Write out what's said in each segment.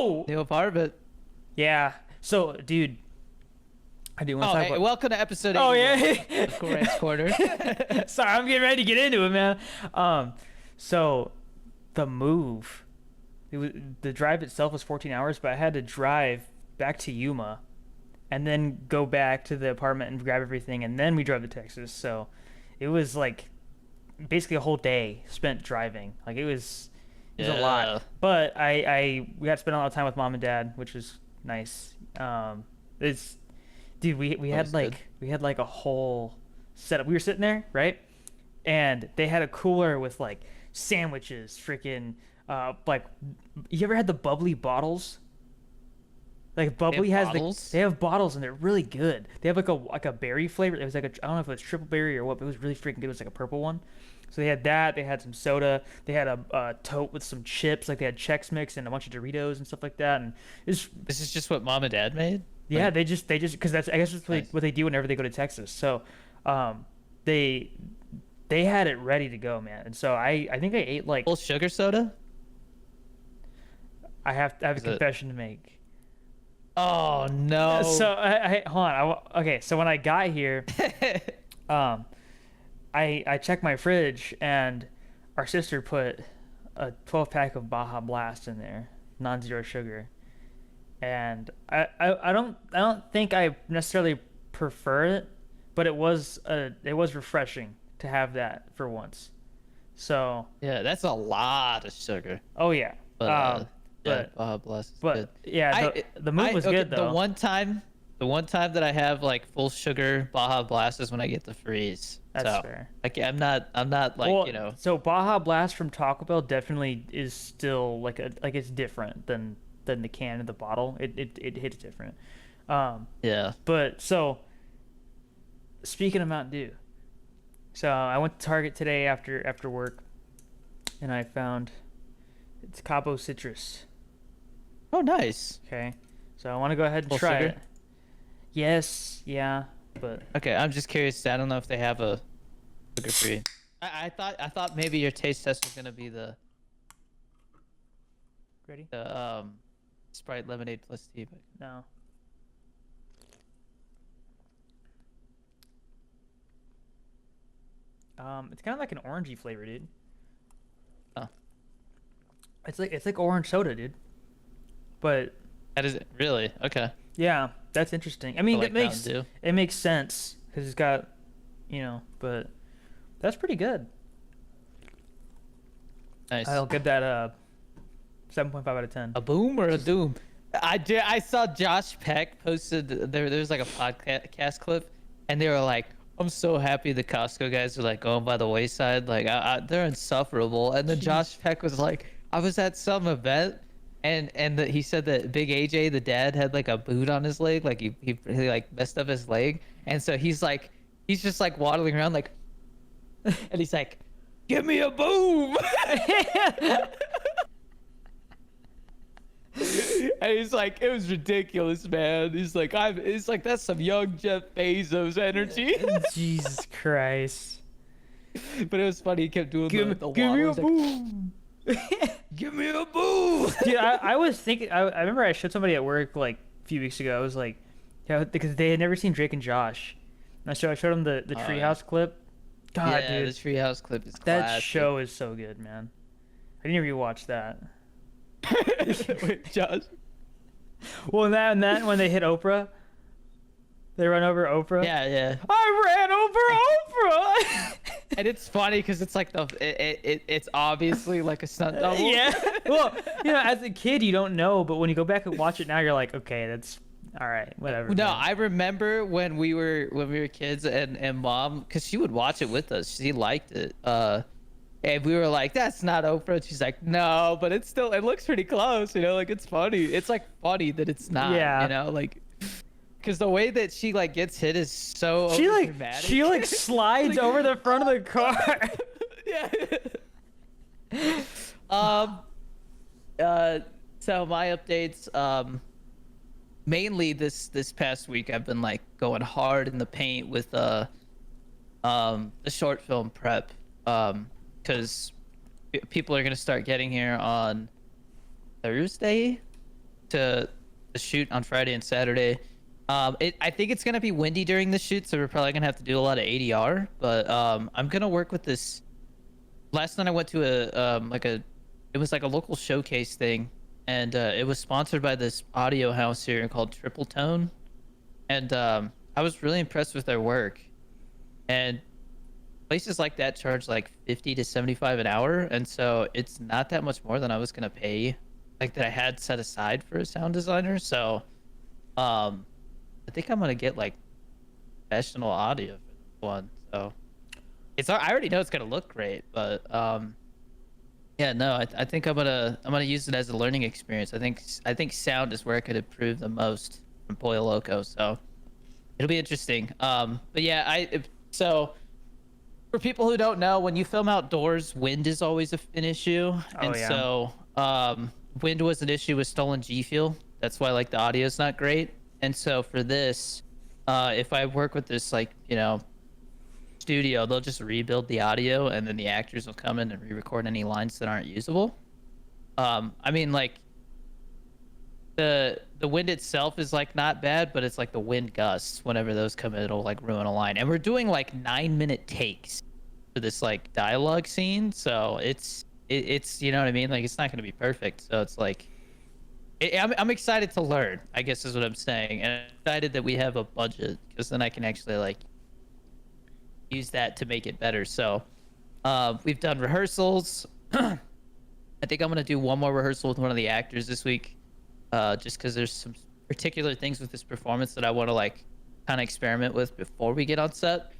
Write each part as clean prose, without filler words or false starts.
Oh, New apartment. yeah. So, dude, I do want Oh, to talk hey, about. welcome to episode 81 Oh yeah. of Coran's Corner. Sorry, I'm getting ready to get into it, man. Um, so the move, the drive itself was 14 hours, but I had to drive back to Yuma and then go back to the apartment and grab everything, and then we drove to Texas. So it was like basically a whole day spent driving. Like it was a lot. Yeah. But we got to spend a lot of time with mom and dad, which was nice. It's dude, we That had was good. like a whole setup. We were sitting there, right? And they had a cooler with like sandwiches, freaking like you ever had the bubbly bottles? Like They have bubbly has bottles? they have bottles and they're really good. They have like a berry flavor. It was like I don't know if it was triple berry or what, but it was really freaking good. It was like a purple one. So they had that. They had some soda. They had a tote with some chips. Like they had Chex Mix and a bunch of Doritos and stuff like that. And it's This is just what mom and dad made? yeah, Like, they just because that's I guess that's nice. what they do whenever they go to Texas. So, um, they they had it ready to go, man. And so I think I ate like Full sugar soda? I have a Is it? confession to make. Oh, no. So hold on. Okay, so when I got here, um, I checked my fridge and our sister put a 12 pack of Baja Blast in there, non-zero sugar. And I don't think I necessarily prefer it, but it was refreshing to have that for once. So, Yeah, that's a lot of sugar. oh yeah. But, Um, yeah, but Baja Blast is good. but yeah, the move was okay, good though. the one time that I have like full sugar Baja Blast is when I get the freeze. That's So, fair. like, I'm not like, Well, you know, so Baja Blast from Taco Bell definitely is still like it's different than the can and the bottle. It hits different. yeah. But so speaking of Mountain Dew, so I went to Target today after work, and I found it's Cabo Citrus. Oh, nice. Okay, so I want to go ahead and Full try sugar? it. Yes, yeah, but Okay, I'm just curious. I don't know if they have a sugar free. I thought maybe your taste test was gonna be ready? the Sprite lemonade plus tea, but No. It's kind of like an orangey flavor, dude. oh, It's like orange soda, dude. But that is it. Really? Okay. yeah, that's interesting. I I mean, like Mountain Dew. it makes sense because it's got, but that's pretty good. Nice. I'll give that a 7.5 out of 10. A boom or a doom? I saw Josh Peck posted there's like a podcast clip, and they were like, "I'm so happy the Costco guys are like going by the wayside, like they're insufferable." And then Josh Peck was like, "I was at some event, and he said that Big AJ, the dad, had like a boot on his leg, like he like messed up his leg, and so he's just like waddling around like, and he's like, give me a boom." And he's like, it was ridiculous, man. He's like, that's some young Jeff Bezos energy. Jesus Christ. But it was funny. He kept doing the Give me a waddle. boom. Give me a boom. Dude, I was thinking, I remember I showed somebody at work like a few weeks ago. I was like, yeah, because they had never seen Drake and Josh. And so I showed them the Oh, yeah. Treehouse clip. God, Yeah, dude. the Treehouse clip is That classic. show is so good, man. I didn't rewatch that. Wait, Josh. Well, that when they hit Oprah, they run over Oprah. Yeah, yeah. I ran over Oprah. And it's funny because it's like it's obviously like a stunt double. Yeah. Well, as a kid, you don't know, but when you go back and watch it now, you're like, okay, that's all right, whatever. No, man. I remember when we were kids and mom, because she would watch it with us. She liked it. And we were like, that's not Oprah. And she's like, no, but it looks pretty close, like it's funny. It's like funny that it's not, Yeah. like, because the way that she like gets hit is so dramatic. she slides over the front of the car. Yeah. So my updates, mainly this past week I've been like going hard in the paint with the short film prep, because people are gonna start getting here on Thursday, to the shoot on Friday and Saturday. I think it's gonna be windy during the shoot, so we're probably gonna have to do a lot of ADR. But I'm gonna work with this. Last night I went to it was like a local showcase thing, and it was sponsored by this audio house here called Triple Tone, and I was really impressed with their work. And places like that charge like 50 to 75 an hour, and so it's not that much more than I was gonna pay, like that I had set aside for a sound designer. So I think I'm gonna get like professional audio for this one. So I already know it's gonna look great, but yeah, no, I think I'm gonna use it as a learning experience. I think sound is where I could improve the most from Pollo Loco. So it'll be interesting. But yeah, so for people who don't know, when you film outdoors, wind is always an issue. And yeah. so wind was an issue with stolen G Fuel. That's why like the audio is not great. And so for this, if I work with this like, studio, they'll just rebuild the audio and then the actors will come in and re-record any lines that aren't usable. I mean, like the wind itself is like not bad, but it's like the wind gusts whenever those come in, it'll like ruin a line. And we're doing like 9-minute takes for this like dialogue scene, so it's you know what I mean, like it's not going to be perfect. So it's like I'm excited to learn, I guess is what I'm saying, and I'm excited that we have a budget because then I can actually like use that to make it better. So we've done rehearsals. I think I'm gonna do one more rehearsal with one of the actors this week, just because there's some particular things with this performance that I want to like kind of experiment with before we get on set.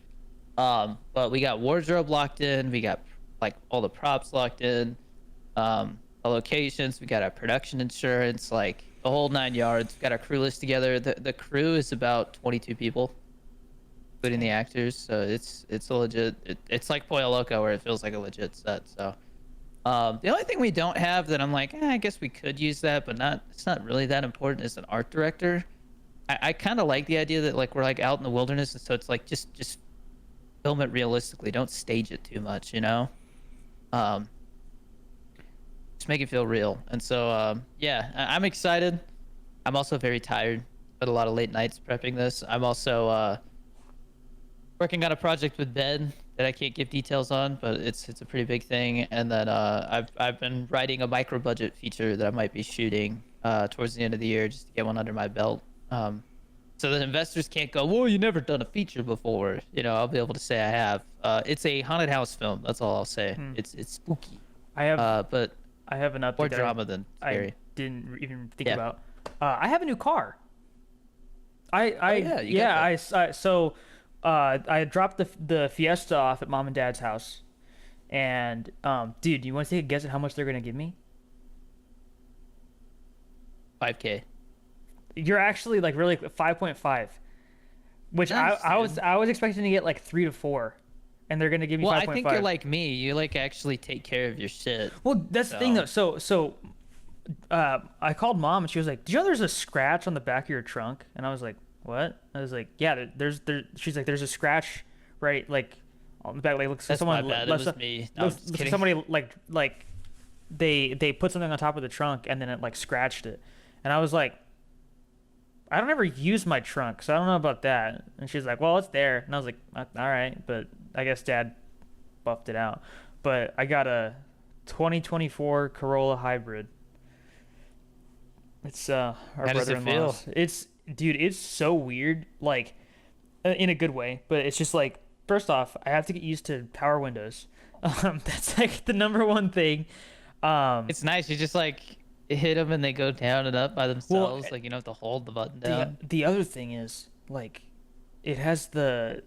But we got wardrobe locked in, we got like all the props locked in, the locations, we got our production insurance, like the whole 9 yards. We got our crew list together. The crew is about 22 people, including the actors. So it's a legit. It's like Pollo Loco, where it feels like a legit set. So the only thing we don't have that I'm like, I guess we could use that, but it's not really that important, is an art director. I kind of like the idea that like we're like out in the wilderness, and so it's like just film it realistically. Don't stage it too much, just make it feel real. And so yeah, I'm excited. I'm also very tired. Had a lot of late nights prepping this. I'm also working on a project with Ben that I can't give details on, but it's a pretty big thing. And then I've been writing a micro budget feature that I might be shooting towards the end of the year, just to get one under my belt, so that investors can't go, well, you never done a feature before. I'll be able to say I have. It's a haunted house film. That's all I'll say. It's spooky. I have but I have an update more that drama than scary. I didn't even think Yeah. about. I have a new car. I dropped the Fiesta off at mom and dad's house, and dude, you want to take a guess at how much they're gonna give me? 5K. You're actually like really 5.5, which Nice, I was expecting to get like 3 to 4, and they're gonna give me Well, 5.5. I think you're like me. You like actually take care of your shit. Well, that's the thing though. So I called mom and she was like, "Do you know there's a scratch on the back of your trunk?" And I was like, "What?" I was like, "Yeah, there's." She's like, "There's a scratch, right? Like on the back. Like looks like That's someone my bad. It was me. No, I'm looks just like kidding. somebody like they put something on top of the trunk and then it like scratched it." And I was like, "I don't ever use my trunk, so I don't know about that." And she's like, "Well, it's there." And I was like, "All right," but I guess dad buffed it out. But I got a 2024 Corolla hybrid. It's our How does it brother-in-law's. It's so weird, like in a good way, but it's just like, first off, I have to get used to power windows. That's like the number one thing. It's nice. You just like hit them and they go down and up by themselves. Like you don't have to hold the button down. The other thing is like it has it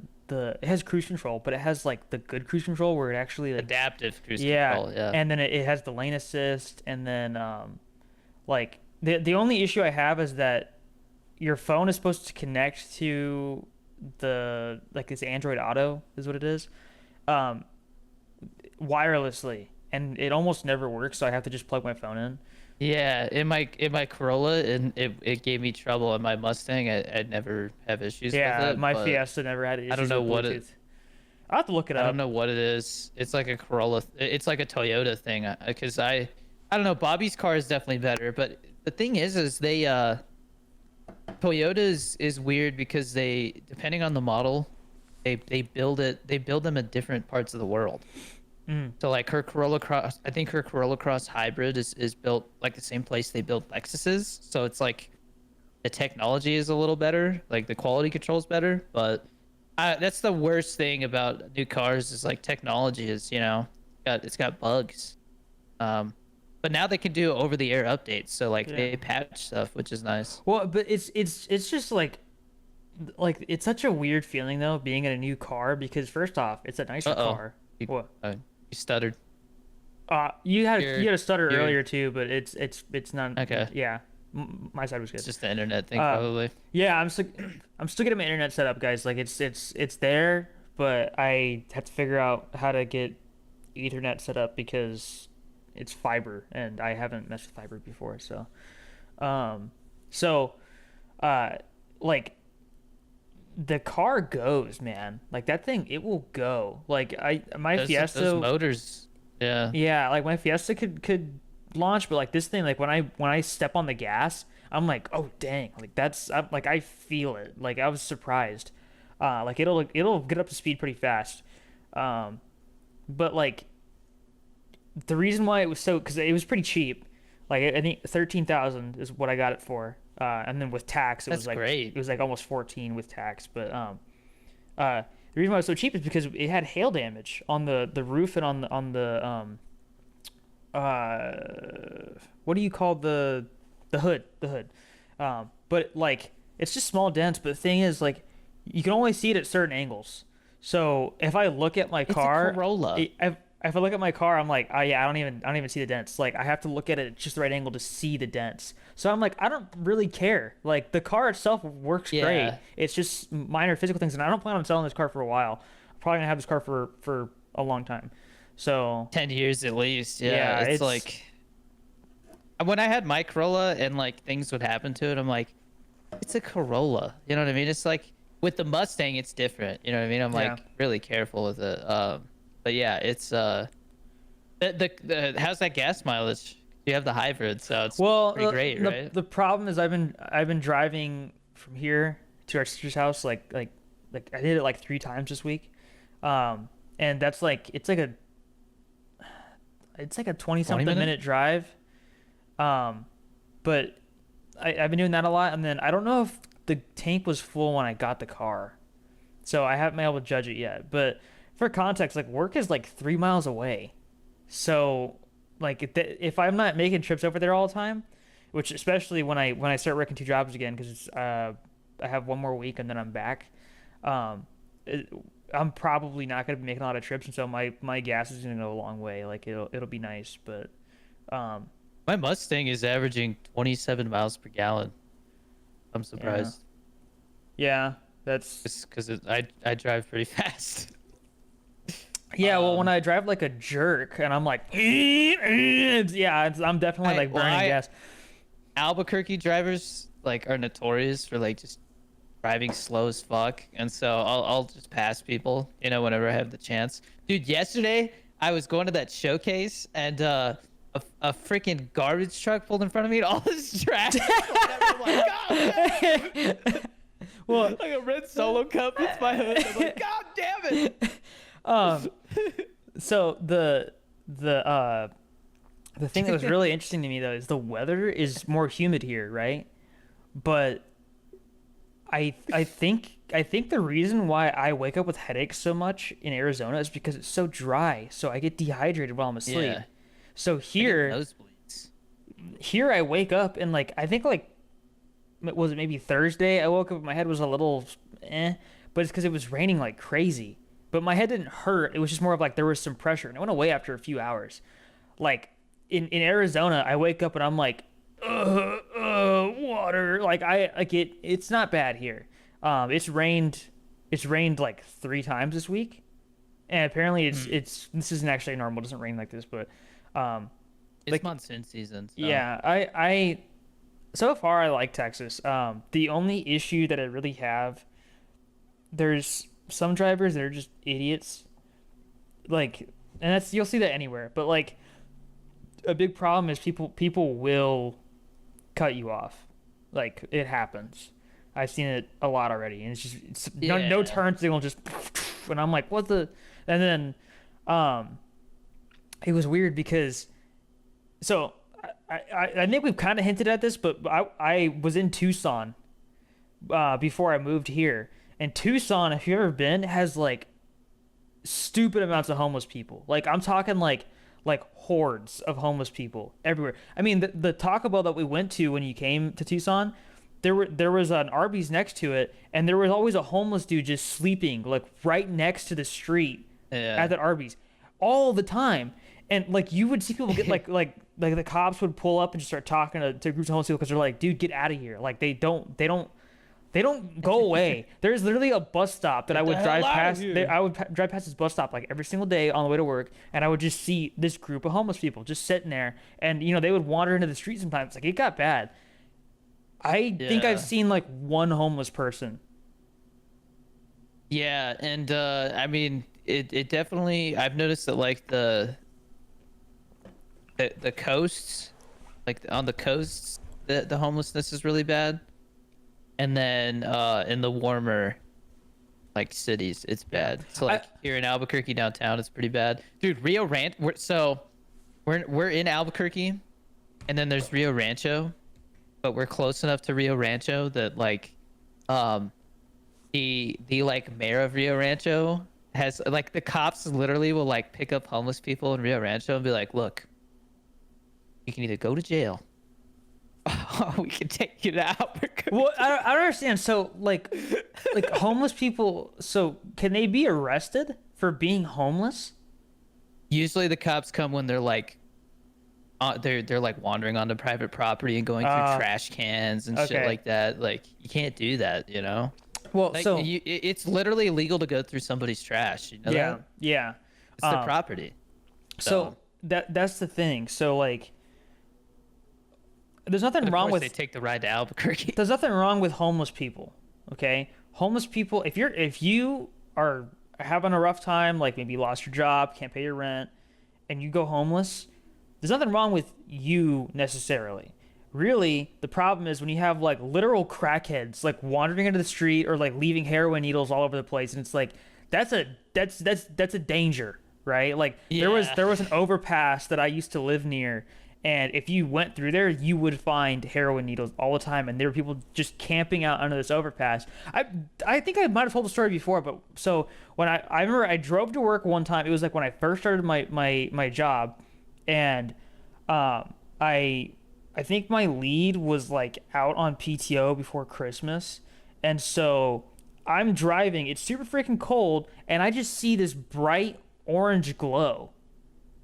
has cruise control, but it has like the good cruise control where it actually like, Adaptive cruise control. Yeah. and then it has the lane assist, and then like the only issue I have is that your phone is supposed to connect to the like this Android Auto is what it is, wirelessly, and it almost never works, so I have to just plug my phone in. Yeah, in my Corolla, and it gave me trouble. In my Mustang, I'd never have issues with it. My but Fiesta never had issues. I don't know with what Bluetooth. I'll have to look it I up. don't know what it is. It's like a Corolla. It's like a Toyota thing. Because I I don't know. Bobby's car is definitely better, but the thing is they Toyota is weird because they, depending on the model, they build them in different parts of the world. Mm, So like her Corolla Cross, I think her Corolla Cross Hybrid is built like the same place they build Lexuses. So it's like the technology is a little better, like the quality control is better. But that's the worst thing about new cars is like technology is, it's got bugs. Um, but now they can do over the air updates, so like yeah. they patch stuff, which is nice. Well, but it's just like it's such a weird feeling though being in a new car because first off, it's a nicer Uh-oh. car. You, What? you stuttered. You had a stutter You're earlier too, but it's not. okay. Yeah, my side was It's good. just the internet thing, Uh, probably. yeah, I'm still getting my internet set up, guys. Like it's there, but I have to figure out how to get Ethernet set up because it's fiber, and I haven't messed with fiber before. Um, so, uh, like the car goes, man. Like that thing, it will go. Like my Those Fiesta, motors, yeah. yeah, like my Fiesta could launch, but like this thing, like when I step on the gas, I'm like, oh dang, like like I feel it. Like I was surprised. Like it'll get up to speed pretty fast. Um, but like the reason why it was so because it was pretty cheap. Like I think 13,000 is what I got it for. And then with tax, That's it great. was like almost 14 with tax. But the reason why it was so cheap is because it had hail damage on the roof and what do you call the hood? The hood. But like it's just small dents. But the thing is, like you can only see it at certain angles. So if I look at my It's a car, Corolla. if I look at my car, I'm like, oh yeah, I don't even see the dents. Like I have to look at it at just the right angle to see the dents. So I'm like, I don't really care. Like the car itself works great. Yeah. It's just minor physical things, and I don't plan on selling this car for a while. I'm probably gonna have this car for a long time. So 10 years at least. Yeah, yeah, it's it's like when I had my Corolla and like things would happen to it, I'm like, it's a Corolla. You know what I mean? It's like with the Mustang, it's different. You know what I mean? I'm yeah. like really careful with it. But yeah, it's the how's that gas mileage? You have the hybrid, so it's Well, pretty great, the right? the problem is I've been driving from here to our sister's house like I did it like 3 times this week, and that's like it's like a 20 20 something minute? minute drive, but I've been doing that a lot, and then I don't know if the tank was full when I got the car, so I haven't been able to judge it yet. But for context, like work is like 3 miles away, so like if I'm not making trips over there all the time, which especially when I start working 2 jobs again because I have one more week and then I'm back, um, it, I'm probably not gonna be making a lot of trips, and so my gas is gonna go a long way. Like it'll be nice, but um, My Mustang is averaging 27 miles per gallon. I'm yeah, surprised. yeah, that's It's because I drive pretty fast. yeah. Well, when Um, I drive like a jerk and I'm like, yeah, I'm definitely I like well, burning I gas. Albuquerque drivers like are notorious for like just driving slow as fuck, and so I'll just pass people, whenever I have the chance. Dude, yesterday I was going to that showcase, and a freaking garbage truck pulled in front of me, and all this trash. I'm like, God damn! Well, Like a red Solo cup hits my hood. I'm like, God damn it! um, so the thing that was really interesting to me though is the weather is more humid here, right? But I think the reason why I wake up with headaches so much in Arizona is because it's so dry, so I get dehydrated while I'm asleep. Yeah, So I get here nosebleeds. here I wake up and like I think like was it maybe Thursday? I woke up, my head was a little but it's because it was raining like crazy. But my head didn't hurt. It was just more of like there was some pressure, and it went away after a few hours. Like in Arizona, I wake up and I'm like, water. Like it's not bad here. It's rained like 3 times this week, and apparently Hmm. this isn't actually normal. It doesn't rain like this, but um, It's like monsoon season, so yeah, I so far I like Texas. The only issue that I really have, there's some drivers that are just idiots. Like, and that's you'll see that anywhere. But like, a big problem is people will cut you off. Like it happens. I've seen it a lot already, and it's no Yeah. turn signal, just and I'm like, what the? And then, um, it was weird because so I think we've kind of hinted at this, but I was in Tucson before I moved here, and Tucson, if you've ever been, has like stupid amounts of homeless people. Like I'm talking like hordes of homeless people everywhere. I mean, the Taco Bell that we went to when you came to Tucson, there was an Arby's next to it, and there was always a homeless dude just sleeping like right next to the street Yeah. at that Arby's all the time. And like you would see people get like the cops would pull up and just start talking to groups of homeless people because they're like, dude, get out of here. Like they don't go away. There's literally a bus stop that I would drive past. I would drive past this bus stop like every single day on the way to work, and I would just see this group of homeless people just sitting there, and they would wander into the street sometimes. Like it got bad. I think I've Yeah. seen like one homeless person. Yeah, and I mean, it definitely. I've noticed that like the coasts, like on the coasts, the homelessness is really bad, and then in the warmer like cities, it's bad. So like here in Albuquerque downtown, it's pretty bad, dude. Rio Ranch. We're in Albuquerque, and then there's Rio Rancho, but we're close enough to Rio Rancho that like, the like mayor of Rio Rancho has like the cops literally will like pick up homeless people in Rio Rancho and be like, look, you can either go to jail or we can take you to Albuquerque. Well, I don't understand. So like homeless people. So can they be arrested for being homeless? Usually the cops come when they're like they're like wandering onto private property and going through trash cans and shit okay. like that. Like you can't do that, you know? Well, Like so it's literally illegal to go through somebody's trash, you know yeah, that? yeah. It's their property. So that's the thing. So like, there's nothing But of wrong course with they take the ride to Albuquerque. there's nothing wrong with homeless people. Okay, homeless people. If you are having a rough time, like maybe you lost your job, can't pay your rent, and you go homeless, there's nothing wrong with you necessarily. Really, the problem is when you have like literal crackheads like wandering into the street or like leaving heroin needles all over the place, and it's like that's a danger, right? Like there was an overpass that I used to live near, and if you went through there, you would find heroin needles all the time, and there were people just camping out under this overpass. I think I might have told the story before, but so when I remember I drove to work one time. It was like when I first started my job, and I think my lead was like out on PTO before Christmas. And so I'm driving, it's super freaking cold, and I just see this bright orange glow.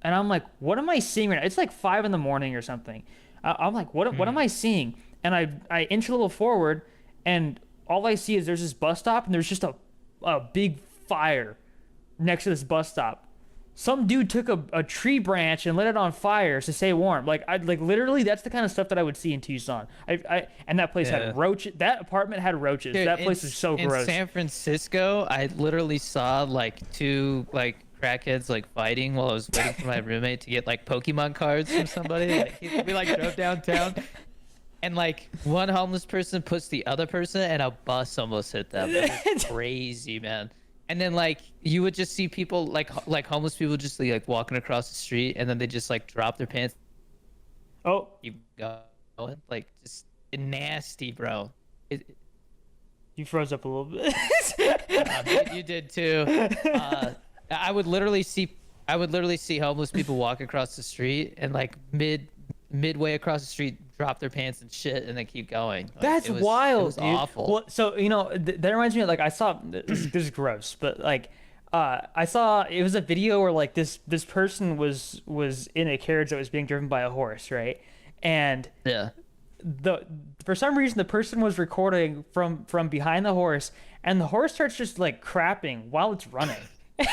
And I'm like, what am I seeing right now? It's like 5 in the morning or something. I'm like, what am I seeing? And I inch a little forward, and all I see is there's this bus stop, and there's just a big fire next to this bus stop. Some dude took a tree branch and lit it on fire to stay warm. Like literally, that's the kind of stuff that I would see in Tucson. And that place had roaches. That apartment had roaches. Dude, that place is so gross. In San Francisco, I literally saw like two like crackheads like fighting while I was waiting for my roommate to get like Pokemon cards from somebody. Like, we like drove downtown, and like one homeless person pushed the other person, and a bus almost hit them. It was crazy, man. And then like you would just see people like homeless people just like walking across the street, and then they just like drop their pants. Oh, Keep going, like just nasty, bro. you froze up a little bit. You did too. I would literally see homeless people walk across the street, and like midway across the street drop their pants and shit, and then keep going. Like, That's wild, it was dude. awful. Well, so that reminds me of, like, I saw this is gross, but like I saw it was a video where like this person was in a carriage that was being driven by a horse, right? And Yeah. For some reason the person was recording from behind the horse, and the horse starts just like crapping while it's running. They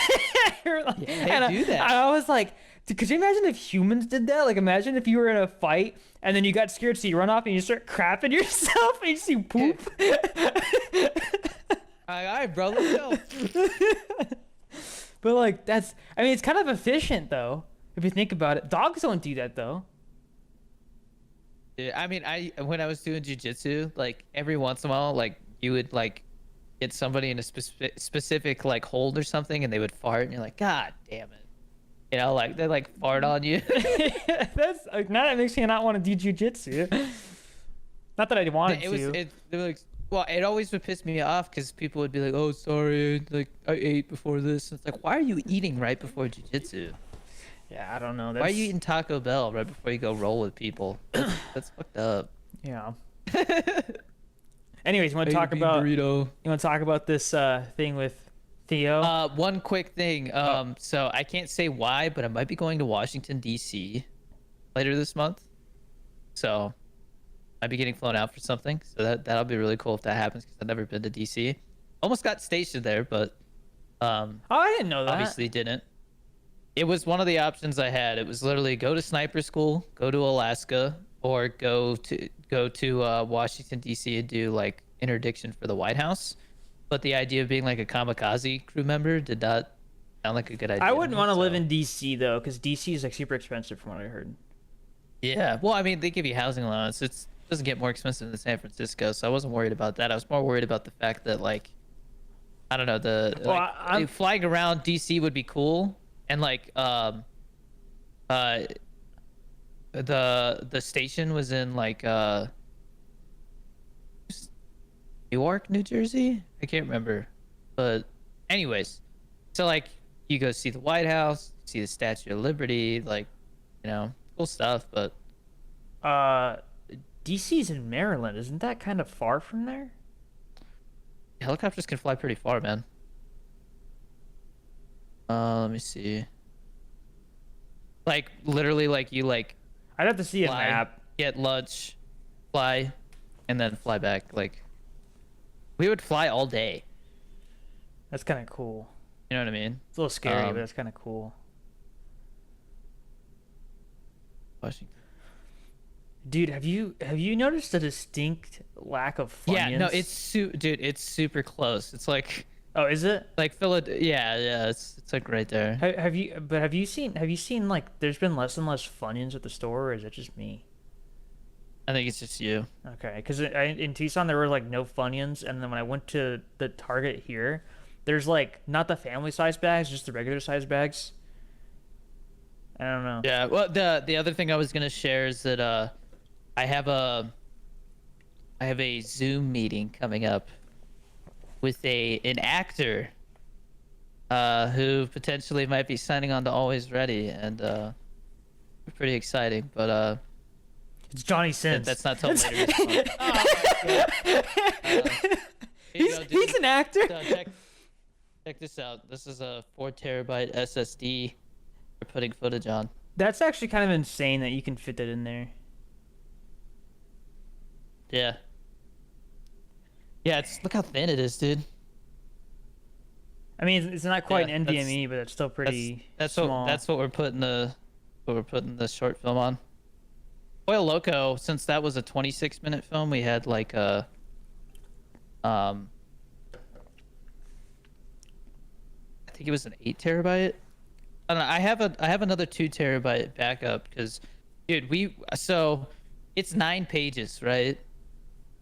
do that. I was like, could you imagine if humans did that? Like, imagine if you were in a fight and then you got scared, so you run off and you start crapping yourself and you see poop. All right, bro, let's go. But like, I mean, it's kind of efficient though. If you think about it, dogs don't do that though. Yeah, I mean, I when I was doing jujitsu, like every once in a while, like you would like get somebody in a specific like hold or something, and they would fart, and you're like, God damn it, you know, like they like fart on you. That's like, now that makes me not want to do jujitsu. Not that I wanted to. They were like, well, it always would piss me off because people would be like, oh, sorry, like I ate before this. It's like, why are you eating right before jujitsu? Yeah, I don't know. Why are you eating Taco Bell right before you go roll with people? That's fucked up. Yeah. Anyways, Burrito. you want to talk about this thing with Theo? One quick thing. So I can't say why, but I might be going to Washington D.C. later this month. So I'd be getting flown out for something. So that'll be really cool if that happens because I've never been to D.C. Almost got stationed there, but Oh, I didn't know that. obviously didn't. It was one of the options I had. It was literally go to sniper school, go to Alaska, or go to Washington D.C. and do like interdiction for the White House. But the idea of being like a kamikaze crew member did not sound like a good idea. I wouldn't want to so. live in DC though, because DC is like super expensive from what I heard. Yeah, well, I mean, they give you housing allowance. It doesn't get more expensive than San Francisco, so I wasn't worried about that. I was more worried about the fact that like, I don't know, flying around DC would be cool, and like the station was in like Newark, New Jersey. I can't remember, but anyways, so like you go see the White House, see the Statue of Liberty, like, you know, cool stuff. But DC's in Maryland. Isn't that kind of far from there? helicopters can fly pretty far, man. Let me see. Like literally, like you like I'd have to see a fly, map. get lunch, fly, and then fly back. Like we would fly all day. That's kind of cool. You know what I mean? It's a little scary, but that's kind of cool. Washington. Dude, have you noticed a distinct lack of Funyuns? Yeah, no, dude, it's super close. It's like Oh, is it? like Philadelphia. Yeah, it's like right there. Have you seen like there's been less and less Funyuns at the store, or is it just me? I think it's just you. Okay, because in Tucson there were like no Funyuns, and then when I went to the Target here, there's like not the family size bags, just the regular size bags. I don't know. Yeah. Well, the other thing I was gonna share is that I have a Zoom meeting coming up with an actor who potentially might be signing on to Always Ready, and pretty exciting. But It's Johnny Sins. that's not till later this month. Oh, He's an actor. So check this out. This is a 4 terabyte SSD we're putting footage on. That's actually kind of insane that you can fit that in there. Yeah. Yeah, look how thin it is, dude. I mean, it's not quite Yeah, an NVMe, but it's still pretty that's small. that's what we're putting the short film on. Oil Loco, since that was a 26-minute film, we had like a I think it was an 8 terabyte. I don't know. I have another 2 terabyte backup because, dude, so it's 9 pages, right?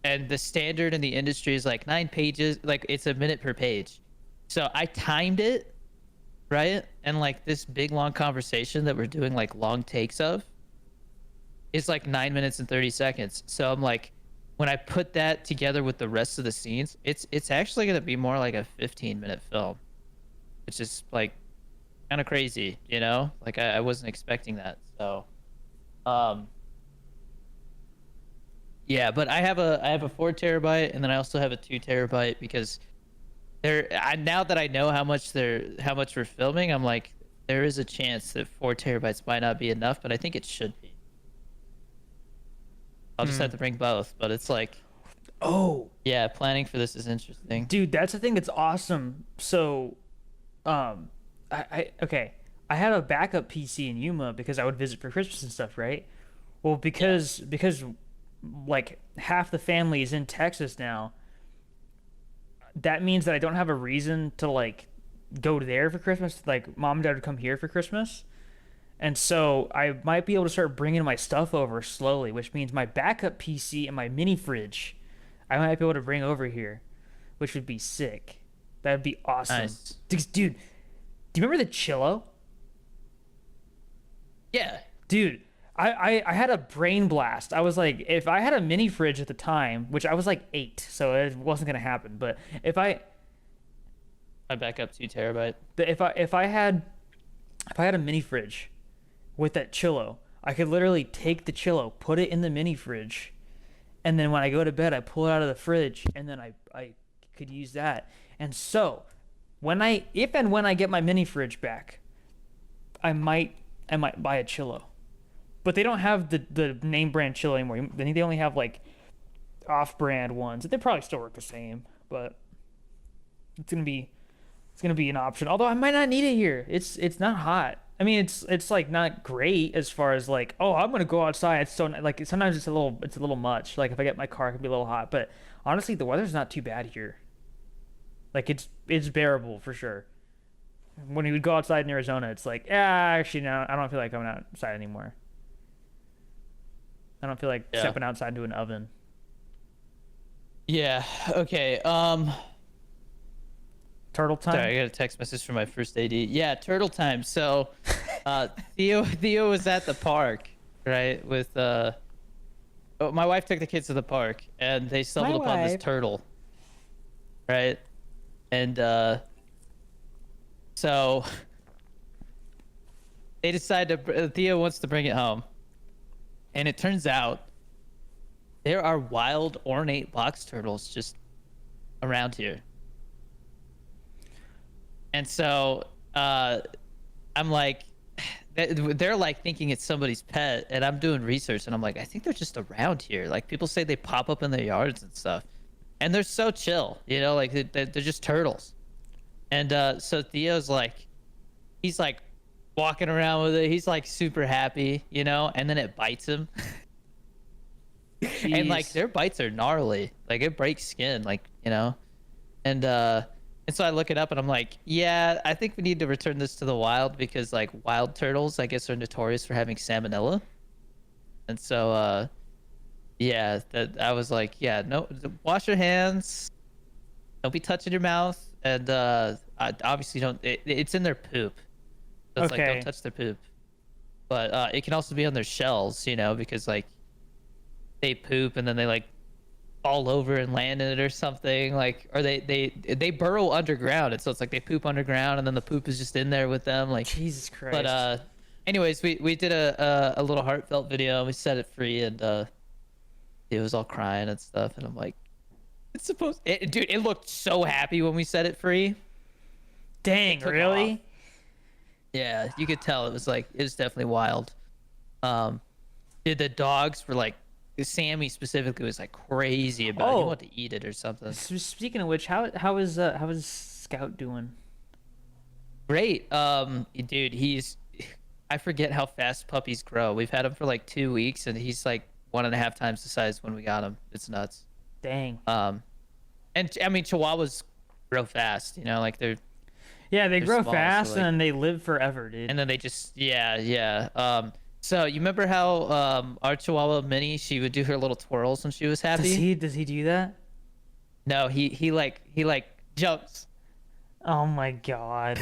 And the standard in the industry is like 9 pages, like it's a minute per page. So I timed it, right? And like this big long conversation that we're doing like long takes of is like 9 minutes and 30 seconds. So I'm like, when I put that together with the rest of the scenes, it's actually gonna be more like a 15-minute film, which is like kind of crazy, you know? Like I wasn't expecting that. So, yeah, but I have a 4 terabyte, and then I also have a 2 terabyte because now that I know how much we're filming, I'm like, there is a chance that 4 terabytes might not be enough, but I think it should be. I'll just have to bring both, but it's like, oh, yeah, planning for this is interesting. dude, that's the thing that's awesome. So, I had a backup PC in Yuma because I would visit for Christmas and stuff, right? Well, because like half the family is in Texas now, that means that I don't have a reason to like go there for Christmas. Like mom and dad would come here for Christmas, And so I might be able to start bringing my stuff over slowly, which means my backup PC and my mini fridge, I might be able to bring over here, which would be sick. That'd be awesome. Nice. Dude, do you remember the Chillo? Yeah. Dude, I had a brain blast. I was like, if I had a mini fridge at the time, which I was like 8, so it wasn't gonna happen. But My backup 2 terabyte. if I had a mini fridge with that Chillo, I could literally take the Chillo, put it in the mini fridge, and then when I go to bed, I pull it out of the fridge, and then I could use that. And so, if and when I get my mini fridge back, I might buy a Chillo. But they don't have the name brand Chillo anymore. They only have like off-brand ones. They probably still work the same, but it's gonna be an option. Although I might not need it here. It's not hot. I mean, it's like not great as far as like, oh, I'm gonna go outside. It's so like sometimes it's a little much. Like if I get my car, it can be a little hot. But honestly, the weather's not too bad here. Like it's bearable for sure. When you would go outside in Arizona, it's like, actually no, I don't feel like going outside anymore. I don't feel like Yeah. stepping outside into an oven. Yeah. Okay. Turtle time. Sorry, I got a text message from my first AD. Yeah, turtle time. So, Theo was at the park, right? With my wife took the kids to the park, and they stumbled upon this turtle, right? And so they decide to. Theo wants to bring it home, and it turns out there are wild ornate box turtles just around here. And so I'm like, they're like thinking it's somebody's pet, and I'm doing research, and I'm like, I think they're just around here. Like people say they pop up in their yards and stuff, and they're so chill, you know, like they're just turtles. And so Theo's like, he's like walking around with it. He's like super happy, you know, and then it bites him. And like their bites are gnarly, like it breaks skin, like, you know. And so I look it up and I'm like, yeah, I think we need to return this to the wild because like wild turtles, I guess, are notorious for having salmonella. And so yeah, that I was like, yeah, no, wash your hands, don't be touching your mouth, and I obviously don't. It's in their poop, so it's like Okay. don't touch their poop. But it can also be on their shells, you know, because like they poop and then they like fall over and land in it or something, like, or they burrow underground, and so it's like they poop underground and then the poop is just in there with them, like. Jesus Christ. But anyways, we did a little heartfelt video and we set it free, and it was all crying and stuff, and I'm like, it's supposed dude, it looked so happy when we set it free. Dang, took really? off. Yeah, you could tell it was definitely wild. Dude, the dogs were like, Sammy specifically was like crazy about it. He Oh. wanted to eat it or something. Speaking of which, how is Scout doing? Great. Dude, I forget how fast puppies grow. We've had him for like 2 weeks, and he's like 1.5 times the size when we got him. It's nuts. Dang. And I mean, Chihuahuas grow fast, you know, like Yeah, they they're grow small, so, fast like- and they live forever, dude. and then they just, yeah. So you remember how our Chihuahua Minnie, she would do her little twirls when she was happy? Does he do that? No, he like jumps. Oh my god.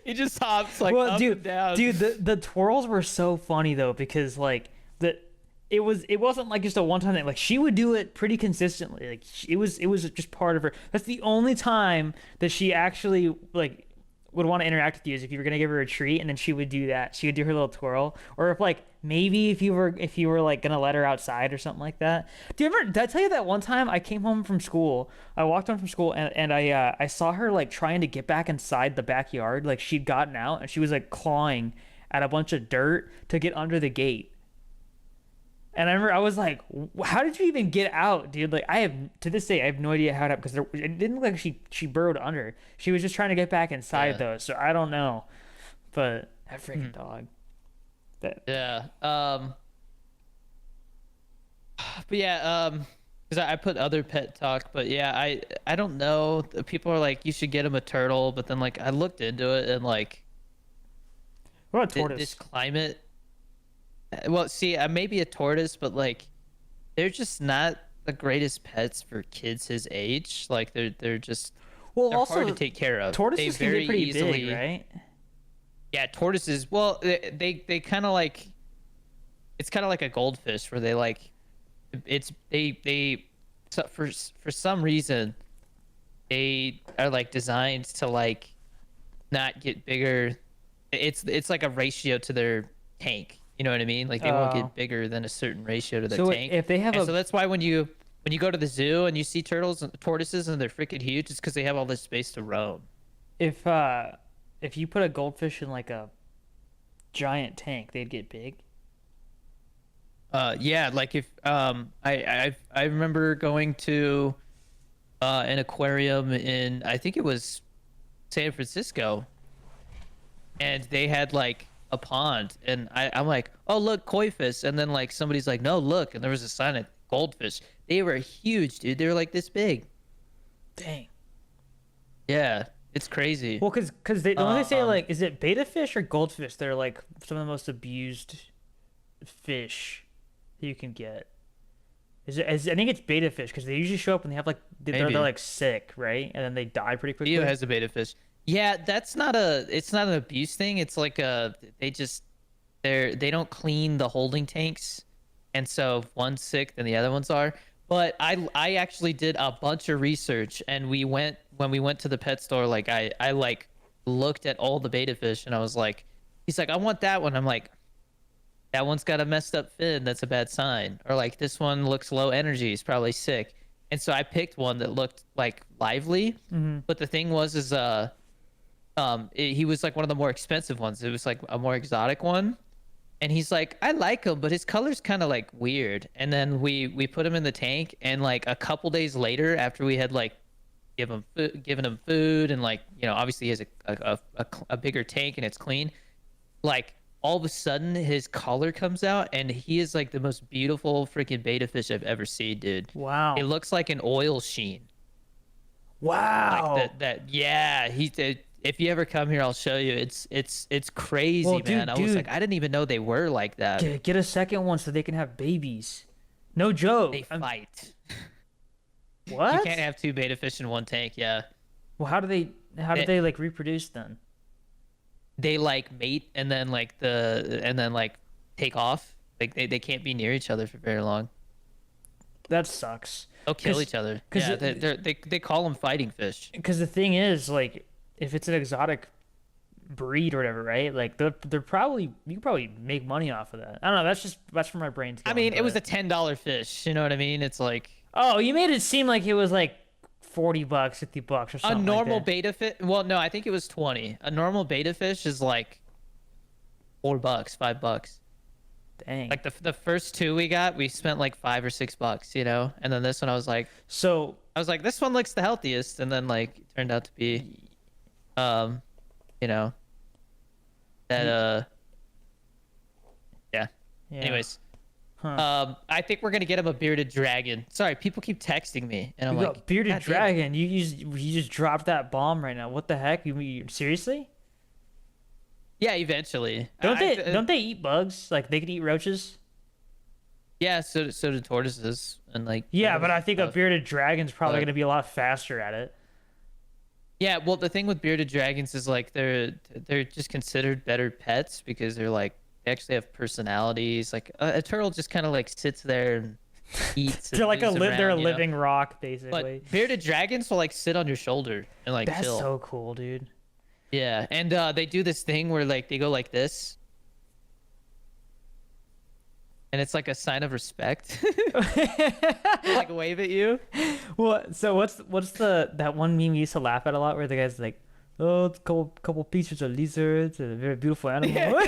He just hops like Well, up dude, and down. the twirls were so funny though, because like it wasn't like just a one time thing. Like she would do it pretty consistently. Like it was just part of her. That's the only time that she actually like would want to interact with you, is if you were gonna give her a treat, and then she would do that. She would do her little twirl, or if like maybe if you were like gonna let her outside or something like that. Do you ever? Did I tell you that one time I came home from school? I walked home from school and I saw her like trying to get back inside the backyard. Like she'd gotten out and she was like clawing at a bunch of dirt to get under the gate. And I remember I was like, "How did you even get out, dude?" Like to this day I have no idea how to, because it didn't look like she burrowed under. She was just trying to get back inside Yeah. though, so I don't know. But that freaking dog. That Yeah. But yeah, because I put other pet talk, but yeah, I don't know. People are like, you should get him a turtle, but then like I looked into it and like, What about this tortoise? climate. Well, see, maybe a tortoise, but like they're just not the greatest pets for kids his age. Like they're just Well, they're hard to also take care of. They tortoises can very get pretty big, easily. right? Yeah, tortoises. Well, they kind of like it's kind of like a goldfish where they like it's they so for some reason they are like designed to like not get bigger. It's like a ratio to their tank. You know what I mean? Like they won't Oh, get bigger than a certain ratio to their so tank. if they have And a so that's why when you go to the zoo and you see turtles and tortoises and they're freaking huge, it's because they have all this space to roam. if uh if you put a goldfish in like a giant tank, they'd get big. Yeah, like if I remember going to an aquarium in I think it was San Francisco, and they had like a pond, and I'm like, oh look, koi fish, and then like somebody's like, no, look, and there was a sign of goldfish. They were huge, dude. They were like this big. Dang. Yeah, it's crazy. Well, cause they don't they say Um, like is it beta fish or goldfish? They're like some of the most abused fish you can get. I think it's beta fish because they usually show up when they have like they're maybe like sick, right? And then they die pretty Theo quickly. has a beta fish. Yeah, that's not a. It's not an abuse thing. It's like a. They just they don't clean the holding tanks, and so if one's sick, then the other ones are. But I actually did a bunch of research, and we went when we went to the pet store. Like I like looked at all the beta fish, and I was like, he's like, I want that one. I'm like, that one's got a messed up fin. That's a bad sign. Or like this one looks low energy. He's probably sick. And so I picked one that looked like lively. Mm-hmm. But the thing was, is he was like one of the more expensive ones. It was like a more exotic one. And he's like, I like him, but his color's kind of like weird. And then we put him in the tank, and like a couple days later, after we had like given him food, and like obviously he has a bigger tank and it's clean. Like all of a sudden his collar comes out, and he is like the most beautiful freaking beta fish I've ever seen, dude. It Wow. looks like an oil sheen. Like Wow. yeah, if you ever come here, I'll show you. It's crazy, Well, man. I was dude, like, I didn't even know they were like that. get a second one so they can have babies. No joke. They fight. You What? can't have two beta fish in one tank. Yeah, Well, how do they, they like reproduce then? they like mate, and then like take off. Like they can't be near each other for very long. That sucks. They'll kill each other. 'Cause Yeah, they call them fighting fish. because the thing is like if it's an exotic breed or whatever, right? Like they're probably you can probably make money off of that. I don't know. That's where my brain's I going. mean, it was a But $10 fish. You know what I mean? It's like oh, you made it seem like it was like $40, $50 or a something like normal that. beta fish. Well, no, I think it was 20. A normal beta fish is like $4, $5. Dang. Like the first two we got, we spent like $5 or $6, and then this one So I was like, this one looks the healthiest, and then like it turned out to be, um, you know, that yeah. yeah. Anyways, Huh. I think we're gonna get him a bearded dragon. Sorry, people keep texting me, and I'm You got like, bearded "God damn it." dragon. You just dropped that bomb right now. What the heck? Seriously? Yeah, eventually. Don't they eat bugs? Like they could eat roaches? Yeah, so do tortoises and like. Yeah, turtles but I and think a stuff. bearded dragon's probably But- gonna be a lot faster at it. Yeah, well, the thing with bearded dragons is like they're just considered better pets because they're like they actually have personalities. Like a turtle just kind of like sits there and eats. They're like moves they're a around, living rock basically. But bearded dragons will like sit on your shoulder and like That's chill. so cool, dude. Yeah, and they do this thing where like they go like this, and it's like a sign of respect. Like wave at you. Well, so what's that one meme you used to laugh at a lot where the guy's like, oh, it's a couple pictures of lizards and a very beautiful animal.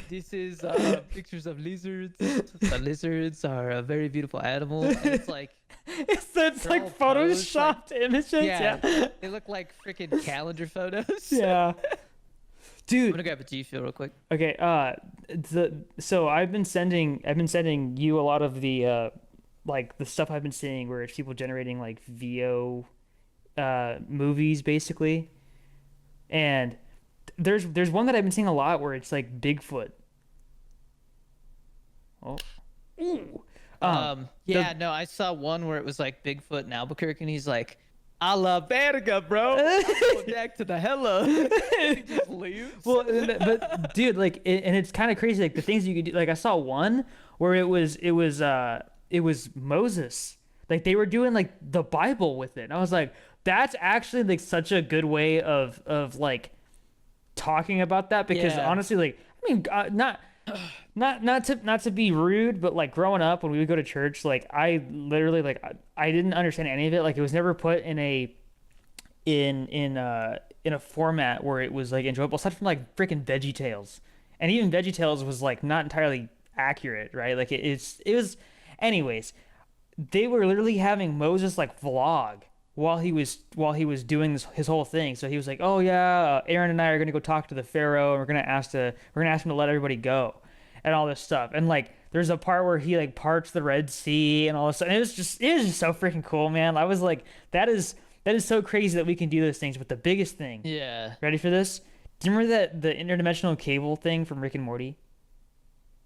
This is pictures of lizards. The lizards are a very beautiful animal. And it's like, it's They're like all posed, photoshopped images. yeah, Yeah. they look like freaking calendar photos. Yeah. I'm Dude, gonna grab a G Fuel real quick. okay, so I've been sending you a lot of the like the stuff I've been seeing where it's people generating like VO movies basically. And there's one that I've been seeing a lot where it's like Bigfoot. Oh, ooh. Yeah, no, I saw one where it was like Bigfoot in Albuquerque, and he's like, "A la verga, bro. I'm going back to the hella." He just leaves. Well, but dude, like, and it's kind of crazy. Like the things you could do. Like I saw one where it was Moses. Like they were doing like the Bible with it, and I was like, that's actually like such a good way of like talking about that because Yeah. honestly, like, I mean, not to be rude, but like growing up when we would go to church, like I literally like I didn't understand any of it. Like it was never put in a format where it was like enjoyable, aside from like freaking Veggie Tales, and even Veggie Tales was like not entirely accurate, right? Like it was, anyways. They were literally having Moses like vlog while he was doing his whole thing. So he was like, "Oh yeah, Aaron and I are gonna go talk to the Pharaoh, and we're gonna ask him to let everybody go, and all this stuff." And like, there's a part where he like parts the Red Sea and all this stuff. And it was just so freaking cool, man. I was like, that is so crazy that we can do those things. But the biggest thing, Yeah. ready for this? Do you remember that the interdimensional cable thing from Rick and Morty?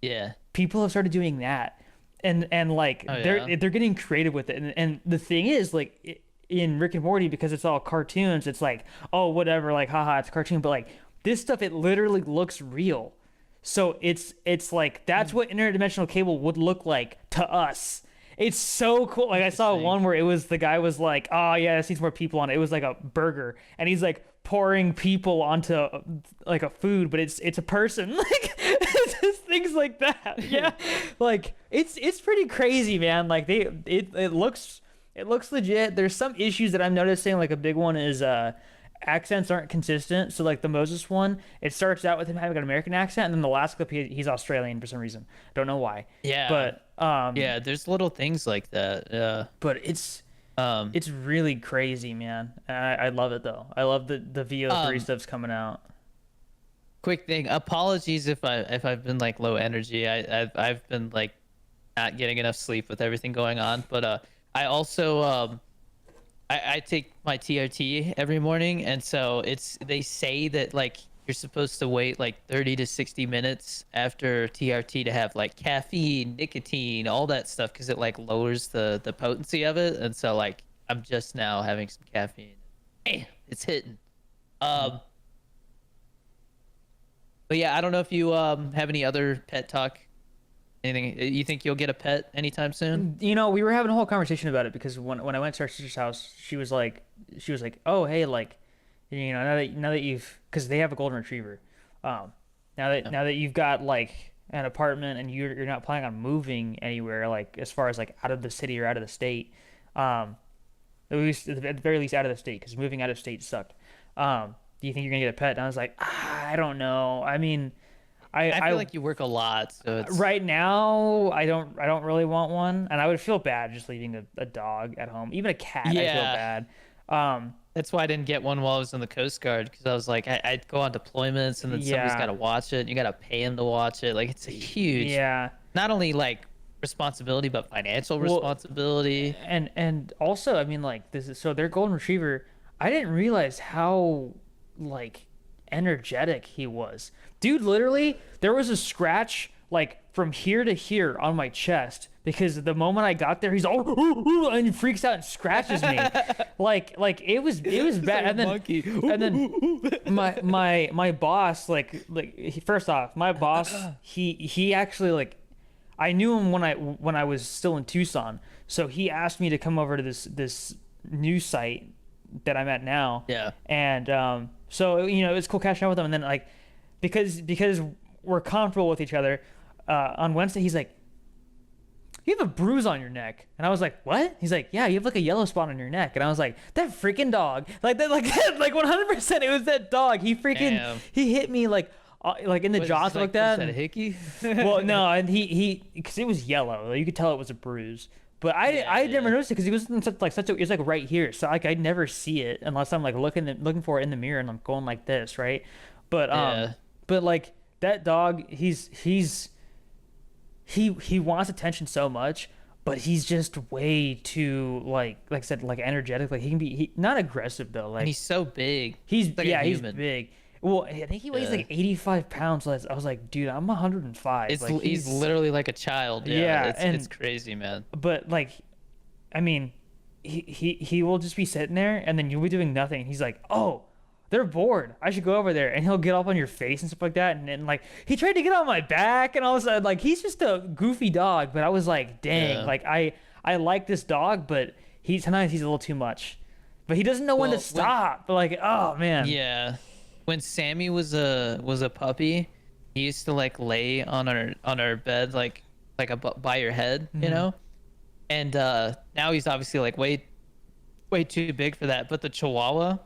Yeah. People have started doing that, and like Oh, they're yeah. they're getting creative with it, and the thing is like in Rick and Morty, because it's all cartoons, it's like, oh whatever, like haha, it's a cartoon, but like this stuff, it literally looks real. So it's like that's what interdimensional cable would look like to us. It's so cool. Like I saw Interesting. one where it was the guy was like, "Oh yeah, I see some more people on it." It was like a burger, and he's like pouring people onto like a food, but it's a person. Like it's just things like that. Yeah, like it's pretty crazy, man. Like it looks legit. There's some issues that I'm noticing. Like a big one is accents aren't consistent. So like the Moses one, it starts out with him having an American accent, and then the last clip he's Australian for some reason. Don't know why. Yeah. But Yeah, there's little things like that. Yeah. but it's Um, it's really crazy, man. And I love it though. I love the VO3 um, stuff's coming out. quick thing. Apologies if I've been like low energy. I've been like not getting enough sleep with everything going on. But I also I take my TRT every morning, and so they say that like you're supposed to wait like 30 to 60 minutes after TRT to have like caffeine, nicotine, all that stuff, because it like lowers the potency of it. And so like I'm just now having some caffeine. Damn, it's hitting. Um, but yeah, I don't know if you have any other pet talk. Anything you think you'll get a pet anytime soon? You know, we were having a whole conversation about it because when I went to our sister's house, she was like, "Oh, hey, like, you know, now that you've, because they have a golden retriever, now that you've got like an apartment and you're not planning on moving anywhere, like as far as like out of the city or out of the state, at the very least out of the state, because moving out of state sucked. Do you think you're gonna get a pet?" And I was like, I don't know. I mean, I feel like you work a lot, so it's right now I don't really want one, and I would feel bad just leaving a dog at home, even a cat. I feel Yeah. bad. Um, That's why I didn't get one while I was in the Coast Guard, because I was like, I'd go on deployments and then somebody's Yeah. got to watch it. And you got to pay him to watch it. Like, it's a huge, yeah, not only like responsibility, but financial Well, responsibility. and also, I mean, like this is so their golden retriever. I didn't realize how like energetic he was, dude. Literally, there was a scratch like from here to here on my chest because the moment I got there, he's all and he freaks out and scratches me, like it was bad. And then monkey. my boss first off, my boss he actually like I knew him when I was still in Tucson, so he asked me to come over to this new site that I'm at now. Yeah. And so you know it's cool catching up with him, and then like because we're comfortable with each other, on Wednesday he's like, "You have a bruise on your neck," and I was like, "What?" He's like, "Yeah, you have like a yellow spot on your neck," and I was like, "That freaking dog!" Like that, like that, like 100%. It was that dog. He freaking Damn. he hit me like in the What, jaw is like like, that. was that a hickey? Well, no, and he because it was yellow. You could tell it was a bruise. But I Yeah. never noticed it because he was in such a, it was like right here, so like I'd never see it unless I'm like looking for it in the mirror and I'm going like this, right? But Yeah. but like that dog, he wants attention so much, but he's just way too like I said, like energetic. Like he can be not aggressive though. Like And he's so big. he's like a he's human. big. Well, I think he weighs Yeah. like 85 pounds less. I was like, dude, I'm 105. It's Like he's he's literally like a child. Yeah, yeah, it's and crazy, man. but like, I mean, he will just be sitting there, and then you'll be doing nothing. He's like, oh, they're bored. I should go over there, and he'll get up on your face and stuff like that. And then like he tried to get on my back, and all of a sudden like he's just a goofy dog. But I was like, dang, Yeah. like I like this dog, but sometimes he's a little too much. But he doesn't know when to Well, stop. But like, oh man. yeah, when Sammy was a puppy, he used to like lay on our bed like by your head, you Mhm. know. And now he's obviously like way too big for that. But the Chihuahua,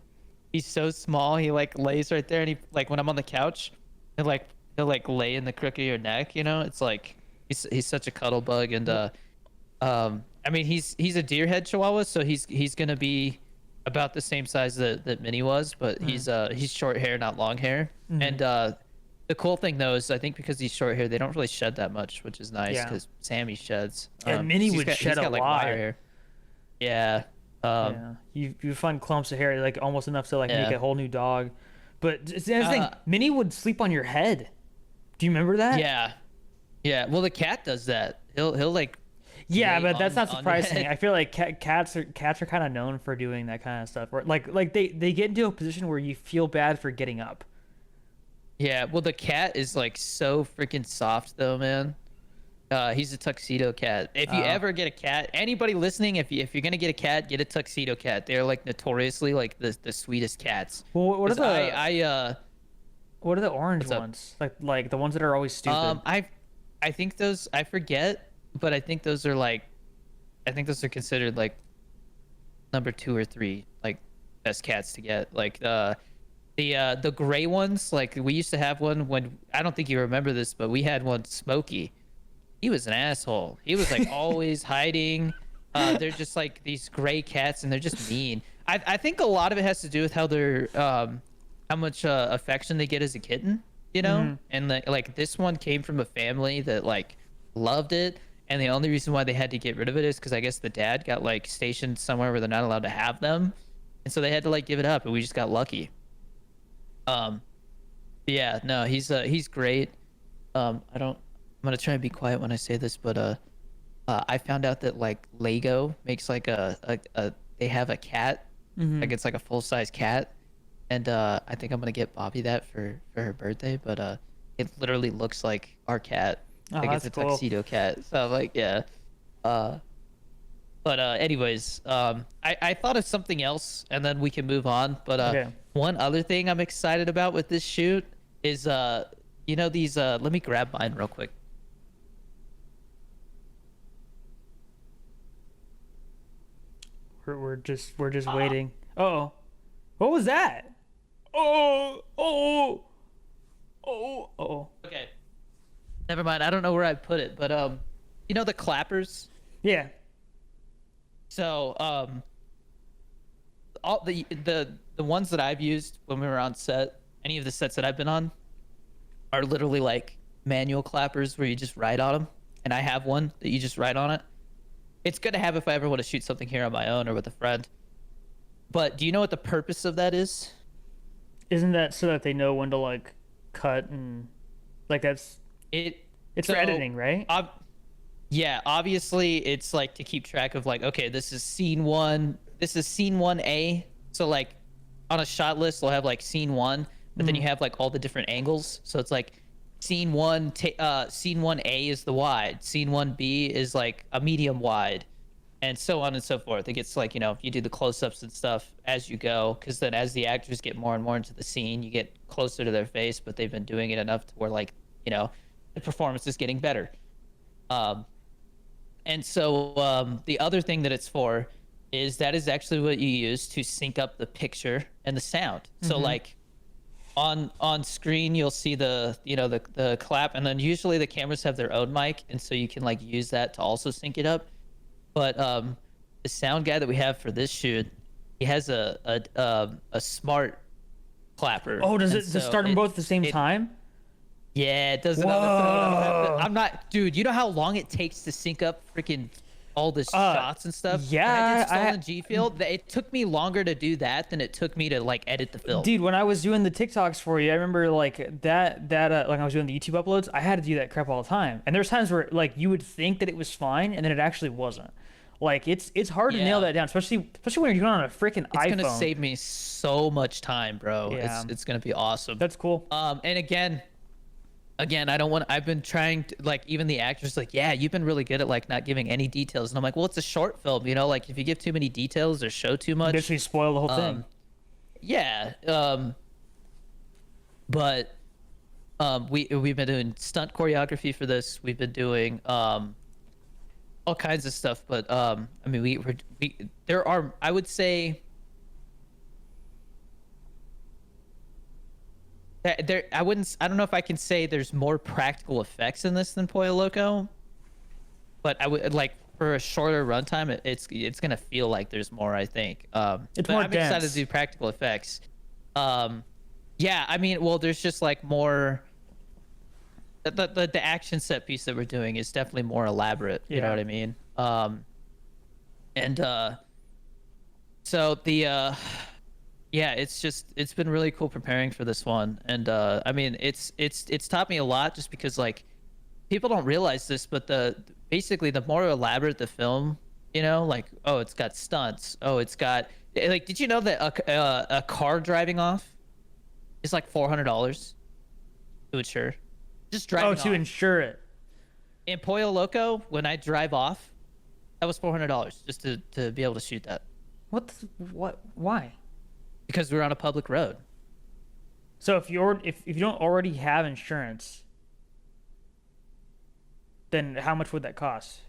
he's so small. He like lays right there, and he like when I'm on the couch, he'll like lay in the crook of your neck. You know, it's like he's such a cuddle bug. And I mean he's a deer head Chihuahua, so he's gonna be about the same size that Minnie was, but he's short hair, not long hair. And the cool thing though is I think because he's short hair, they don't really shed that much, which is nice Yeah. because Sammy sheds. And Minnie he's would got, shed he's got, a like, lot. wire hair. Yeah. Yeah, you find clumps of hair like almost enough to like make Yeah. a whole new dog. But it's the other thing, Uh, Minnie would sleep on your head. Do you remember that? Yeah. Yeah. Well, the cat does that. He'll like. Yeah, lay but that's not on your surprising. head. I feel like cats are kind of known for doing that kind of stuff. Or like they get into a position where you feel bad for getting up. Yeah. Well, the cat is like so freaking soft though, man. He's a tuxedo cat. If you Oh. ever get a cat, anybody listening, if you're gonna get a cat, get a tuxedo cat. They're like notoriously like the sweetest cats. Well, what are 'Cause the what are the orange what's up? ones? Like the ones that are always stupid. I think those I forget, but I think those are like, I think those are considered like number 2 or 3 like best cats to get. Like the gray ones. Like we used to have one when I don't think you remember this, but we had one Smokey. He was an asshole. He was like always hiding. They're just like these gray cats, and they're just mean. I think a lot of it has to do with how they're how much affection they get as a kitten, you know. And like this one came from a family that like loved it, and the only reason why they had to get rid of it is because I guess the dad got like stationed somewhere where they're not allowed to have them, and so they had to like give it up, and we just got lucky. Yeah, no, he's great. I don't. I'm gonna try and be quiet when I say this, but I found out that like Lego makes like a they have a cat, like it's like a full size cat, and I think I'm gonna get Bobby that for her birthday. But it literally looks like our cat, Oh, like it's a that's cool. tuxedo cat. So I'm like, yeah. But anyways, I thought of something else, and then we can move on. But Okay. one other thing I'm excited about with this shoot is you know these let me grab mine real quick. We're just waiting. Oh, what was that? Oh, oh, oh, oh. Okay. Never mind. I don't know where I put it, but you know the clappers. Yeah. So all the ones that I've used when we were on set, any of the sets that I've been on, are literally like manual clappers where you just write on them. And I have one that you just write on it. It's good to have if I ever want to shoot something here on my own or with a friend. But do you know what the purpose of that is? Isn't that so that they know when to like cut and like that's It's for editing, right? Yeah, obviously it's like to keep track of like, okay, this is scene 1, this is scene 1A. So like on a shot list, they'll have like scene 1, but then you have like all the different angles. So it's like scene 1A is the wide, scene 1B is like a medium wide, and so on and so forth. It gets like, you know, you do the close-ups and stuff as you go, because then as the actors get more and more into the scene, you get closer to their face, but they've been doing it enough to where like, you know, the performance is getting better. And so the other thing that it's for is that is actually what you use to sync up the picture and the sound. So like on screen you'll see the, you know, the clap, and then usually the cameras have their own mic, and so you can like use that to also sync it up. But the sound guy that we have for this shoot, he has a smart clapper. Oh, does And it just so start them both at the same time? Yeah, it does it on the phone. I'm not, dude. You know how long it takes to sync up freaking all the Uh, shots and stuff. When I did yeah, Stolen G Field, it took me longer to do that than it took me to like edit the film. dude, when I was doing the TikToks for you, I remember like like I was doing the YouTube uploads, I had to do that crap all the time. And there's times where like you would think that it was fine, and then it actually wasn't. Like it's hard to nail Yeah. that down, especially when you're doing it on a freaking It's gonna iPhone. save me so much time, bro. Yeah. It's gonna be awesome. That's cool. And again, I don't want. I've been trying to like even the actors like, yeah, you've been really good at like not giving any details, and I'm like, well, it's a short film, you know, like if you give too many details or show too much, Basically spoil the whole thing. yeah. But we've been doing stunt choreography for this. We've been doing all kinds of stuff, but I mean, we there are, I would say. I don't know if I can say there's more practical effects in this than Pollo Loco, but I would like for a shorter runtime, it's gonna feel like there's more. I think. It's But more I'm excited dense. to do practical effects. Yeah, I mean, well, there's just like more. The action set piece that we're doing is definitely more elaborate. You know Yeah. what I mean? And so the yeah, it's been really cool preparing for this one, and I mean it's taught me a lot just because like people don't realize this, but basically the more elaborate the film, you know, like oh it's got stunts, oh it's got like did you know that a car driving off is like $400 to insure? Just driving Oh, to off. ensure it. In Pollo Loco, when I drive off, that was $400 just to be able to shoot that What? Why? because we were on a public road. So if you don't already have insurance, then how much would that cost?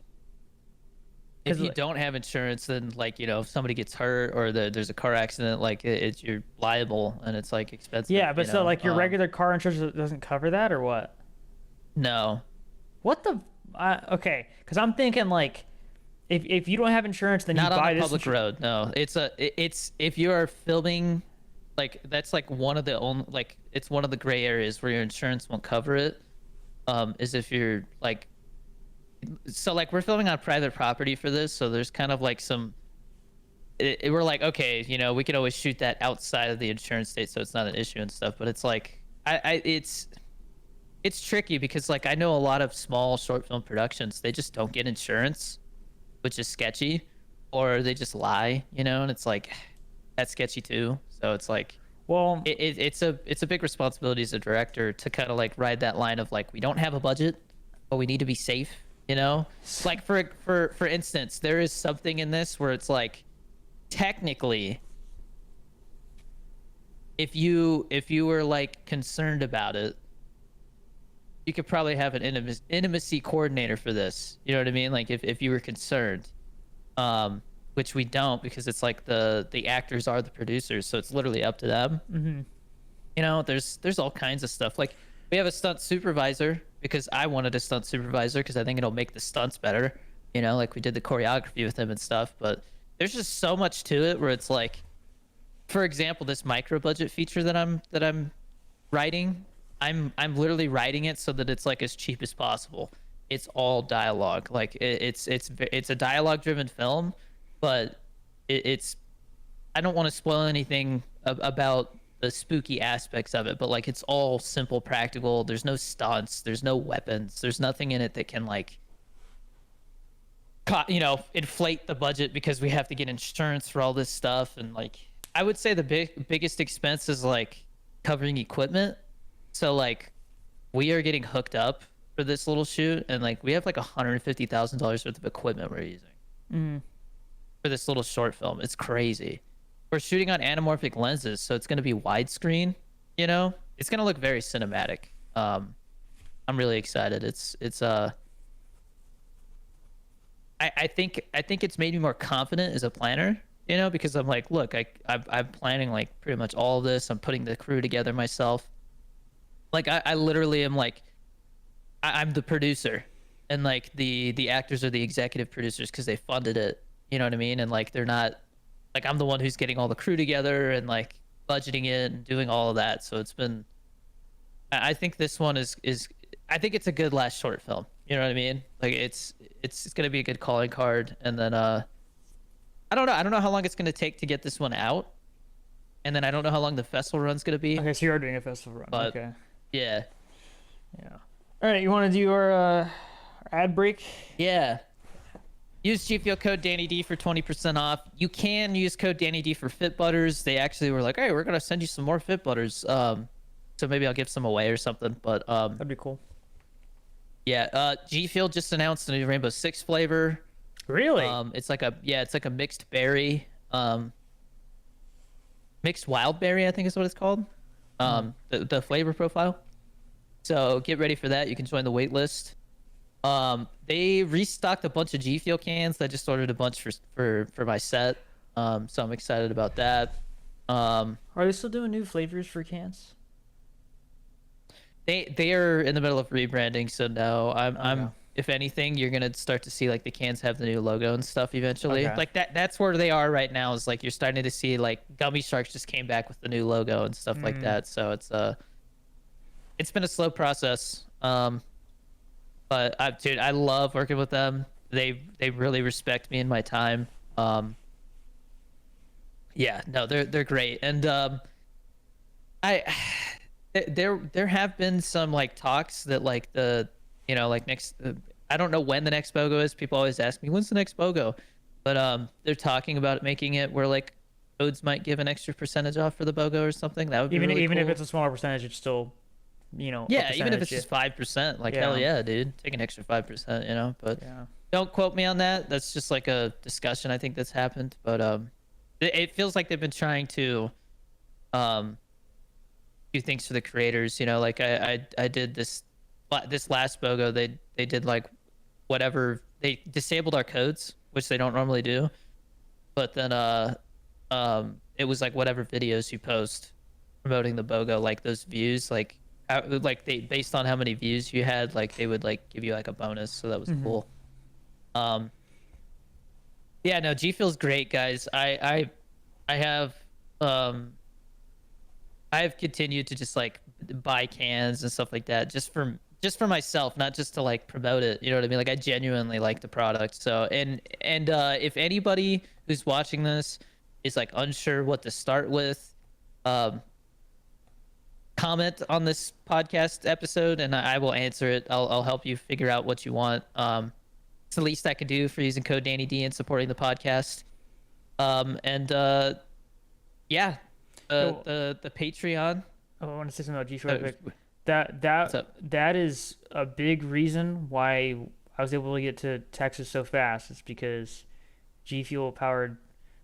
If 'Cause, you like- don't have insurance, then like you know, if somebody gets hurt or there's a car accident, like it's you're liable and it's like expensive. Yeah, but you so know? like your regular car insurance doesn't cover that, or what? No, What the? Okay, because I'm thinking like, if you don't have insurance, then not you buy on a this. public road. No, it's if you are filming, like that's like one of the only like it's one of the gray areas where your insurance won't cover it. Is if you're like, so like we're filming on private property for this, so there's kind of like some. We're like, okay, you know, we could always shoot that outside of the insurance state, so it's not an issue and stuff. But it's like, it's tricky because like I know a lot of small short film productions, they just don't get insurance, which is sketchy, or they just lie, you know, and it's like that's sketchy too. So it's like Well, it's a big responsibility as a director to kind of like ride that line of like we don't have a budget, but we need to be safe, you know. Like for instance, there is something in this where it's like technically if you were like concerned about it, you could probably have an intimacy coordinator for this. You know what I mean? Like if you were concerned, which we don't because it's like the actors are the producers, so it's literally up to them. mm-hmm. You know, there's all kinds of stuff. Like we have a stunt supervisor because I wanted a stunt supervisor because I think it'll make the stunts better. You know, like we did the choreography with him and stuff. But there's just so much to it where it's like, for example, this micro budget feature that I'm writing. I'm literally writing it so that it's like as cheap as possible. It's all dialogue. Like it's a dialogue driven film, but it's I don't want to spoil anything about the spooky aspects of it, but like it's all simple, practical. There's no stunts. There's no weapons. There's nothing in it that can like, you know, inflate the budget because we have to get insurance for all this stuff. And like, I would say the biggest expense is like covering equipment. So like, we are getting hooked up for this little shoot, and like we have like $150,000 worth of equipment we're using for this little short film. It's crazy. We're shooting on anamorphic lenses, so it's going to be widescreen. You know, it's going to look very cinematic. I'm really excited. I think it's made me more confident as a planner. You know, because I'm like, look, I'm planning like pretty much all of this. I'm putting the crew together myself. Like I literally am like, I'm the producer, and like the actors are the executive producers because they funded it. You know what I mean? And like they're not, like I'm the one who's getting all the crew together and like budgeting it and doing all of that. So it's been, I think this one is I think it's a good last short film. You know what I mean? Like it's gonna be a good calling card. And then I don't know. I don't know how long it's gonna take to get this one out. And then I don't know how long the festival run's gonna be. Okay, so you are doing a festival run. But Okay. yeah, Yeah. All right, you want to do our ad break? yeah. Use G Fuel code DannyD for 20% off. You can use code DannyD for Fit Butters. They actually were like, hey, we're gonna send you some more Fit Butters. So maybe I'll give some away or something. But That'd be cool. yeah. G Fuel just announced a new Rainbow Six flavor. Really? It's like a mixed berry, mixed wild berry, I think is what it's called. The flavor profile. So get ready for that. You can join the wait list. They restocked a bunch of G Fuel cans. I just ordered a bunch for my set. So I'm excited about that. Are they still doing new flavors for cans? They are in the middle of rebranding, so no. I'm Okay. if anything, you're gonna start to see like the cans have the new logo and stuff eventually. Okay. Like that's where they are right now. Is like you're starting to see like Gummy Sharks just came back with the new logo and stuff like that. So it's been a slow process. But dude, I love working with them. They really respect me and my time. Yeah, no, they're great. And I there have been some like talks that like like next I don't know when the next BOGO is. People always ask me when's the next BOGO, but they're talking about making it where like codes might give an extra percentage off for the BOGO or something. That would be really Even if cool. it's a smaller percentage, it's still, a Yeah, even if percentage, it's just 5%, like Yeah. hell yeah, dude, take an extra 5%, But yeah. don't quote me on that. That's just like a discussion I think that's happened. But it feels like they've been trying to do things for the creators. Like I did this last BOGO. They did like whatever, they disabled our codes, which they don't normally do. But then it was like whatever videos you post promoting the BOGO, like those views, like they based on how many views you had, like they would like give you like a bonus. So that was cool. Yeah, no, G Fuel's great, guys. I have continued to just like buy cans and stuff like that just for myself, not just to like promote it. You know what I mean? Like I genuinely like the product. So and if anybody who's watching this is like unsure what to start with, comment on this podcast episode and I will answer it. I'll help you figure out what you want. It's the least I can do for using code DannyD and supporting the podcast. Yeah, the Patreon. Oh, I want to say something about G Fuel Uh, real quick. What's up? That is a big reason why I was able to get to Texas so fast. It's because G Fuel powered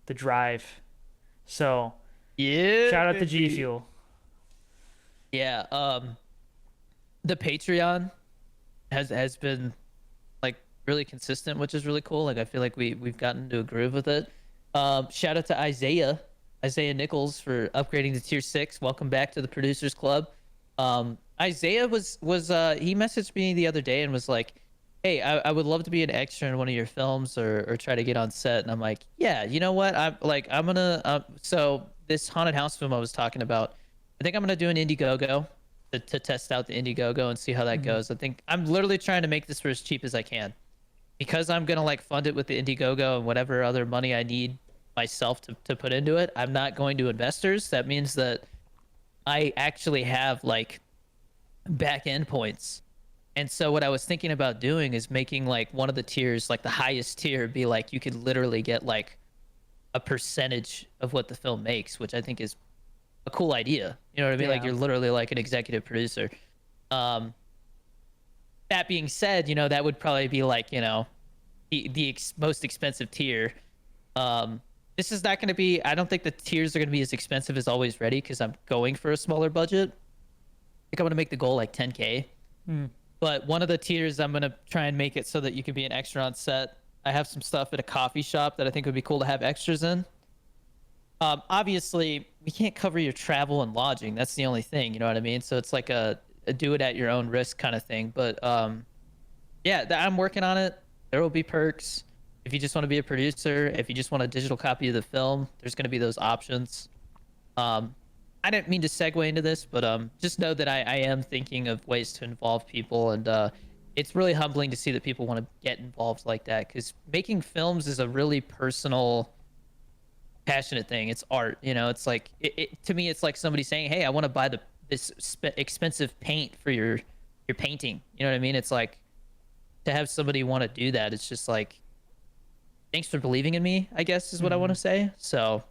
the drive. So Yeah. shout out to G baby. Fuel. Yeah. The Patreon has been like really consistent, which is really cool. Like I feel like we've gotten into a groove with it. Shout out to Isaiah Nichols for upgrading to tier 6. Welcome back to the Producers Club. Isaiah was he messaged me the other day and was like, hey, I would love to be an extra in one of your films or try to get on set. And I'm like, yeah, you know what? I'm gonna so this haunted house film I was talking about, I think I'm gonna do an Indiegogo to test out the Indiegogo and see how that goes. I think I'm literally trying to make this for as cheap as I can, because I'm gonna like fund it with the Indiegogo and whatever other money I need myself to put into it. I'm not going to investors. That means that I actually have like back end points. And so what I was thinking about doing is making like one of the tiers, like the highest tier, be like you could literally get like a percentage of what the film makes, which I think is a cool idea. You know what I mean? Like Yeah. you're literally like an executive producer. That being said, that would probably be like, the most expensive tier. This is not going to be, I don't think the tiers are going to be as expensive as Always Ready, because I'm going for a smaller budget. I think I'm going to make the goal like 10K. But one of the tiers, I'm going to try and make it so that you can be an extra on set. I have some stuff at a coffee shop that I think would be cool to have extras in. Obviously, we can't cover your travel and lodging. That's the only thing, you know what I mean? So it's like a do it at your own risk kind of thing. But yeah, I'm working on it. There will be perks. If you just want to be a producer, if you just want a digital copy of the film, there's going to be those options. I didn't mean to segue into this, but just know that I am thinking of ways to involve people. And it's really humbling to see that people want to get involved like that, because making films is a really personal, passionate thing. It's art, you know. It's like to me, it's like somebody saying, "Hey, I want to buy this expensive paint for your painting." You know what I mean? It's like to have somebody want to do that. It's just like, thanks for believing in me, I guess is what I want to say. So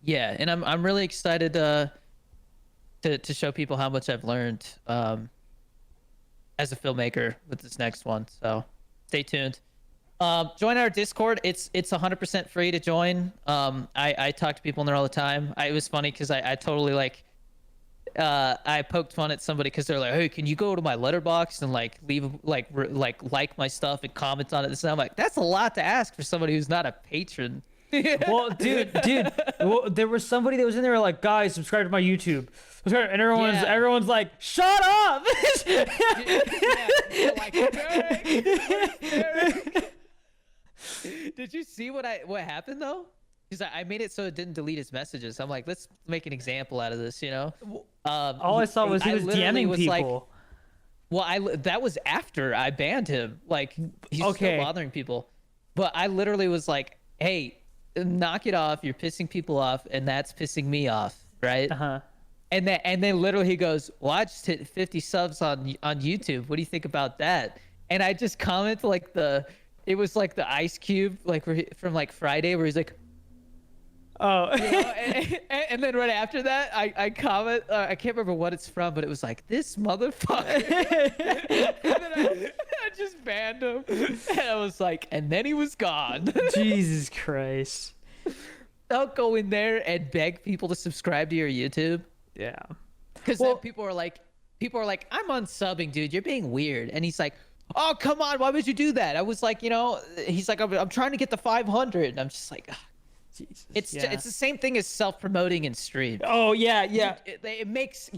yeah, and I'm really excited to show people how much I've learned as a filmmaker with this next one. So stay tuned. Join our Discord. It's 100% free to join. I talk to people in there all the time. It was funny because I totally like I poked fun at somebody because they're like, "Hey, can you go to my letterbox and like leave like my stuff and comment on it?" And I'm like, that's a lot to ask for somebody who's not a patron. Well, dude, well, there was somebody that was in there like, guys, subscribe to my YouTube, subscribe, and everyone's like, shut up. Yeah, like, Derek. Did you see what happened though? Because I made it so it didn't delete his messages. I'm like, let's make an example out of this, you know. All I saw was he was literally DMing was people. Like, well, that was after I banned him. Like, he's Okay. still bothering people. But I literally was like, hey, knock it off. You're pissing people off, and that's pissing me off, right? Uh-huh. And then literally he goes, well, I just hit 50 subs on YouTube. What do you think about that? And I just comment like it was like the Ice Cube, like from like Friday, where he's like, Oh. you know, and then right after that, I comment, I can't remember what it's from, but it was like, this motherfucker. And then I just banned him. And I was like, and then he was gone. Jesus Christ. Don't go in there and beg people to subscribe to your YouTube. Yeah. Because then people are like, I'm unsubbing, dude. You're being weird. And he's like, oh, come on. Why would you do that? I was like, you know, he's like, I'm trying to get the 500. And I'm just like, ugh. Jesus. It's the same thing as self-promoting in stream. Oh yeah. It makes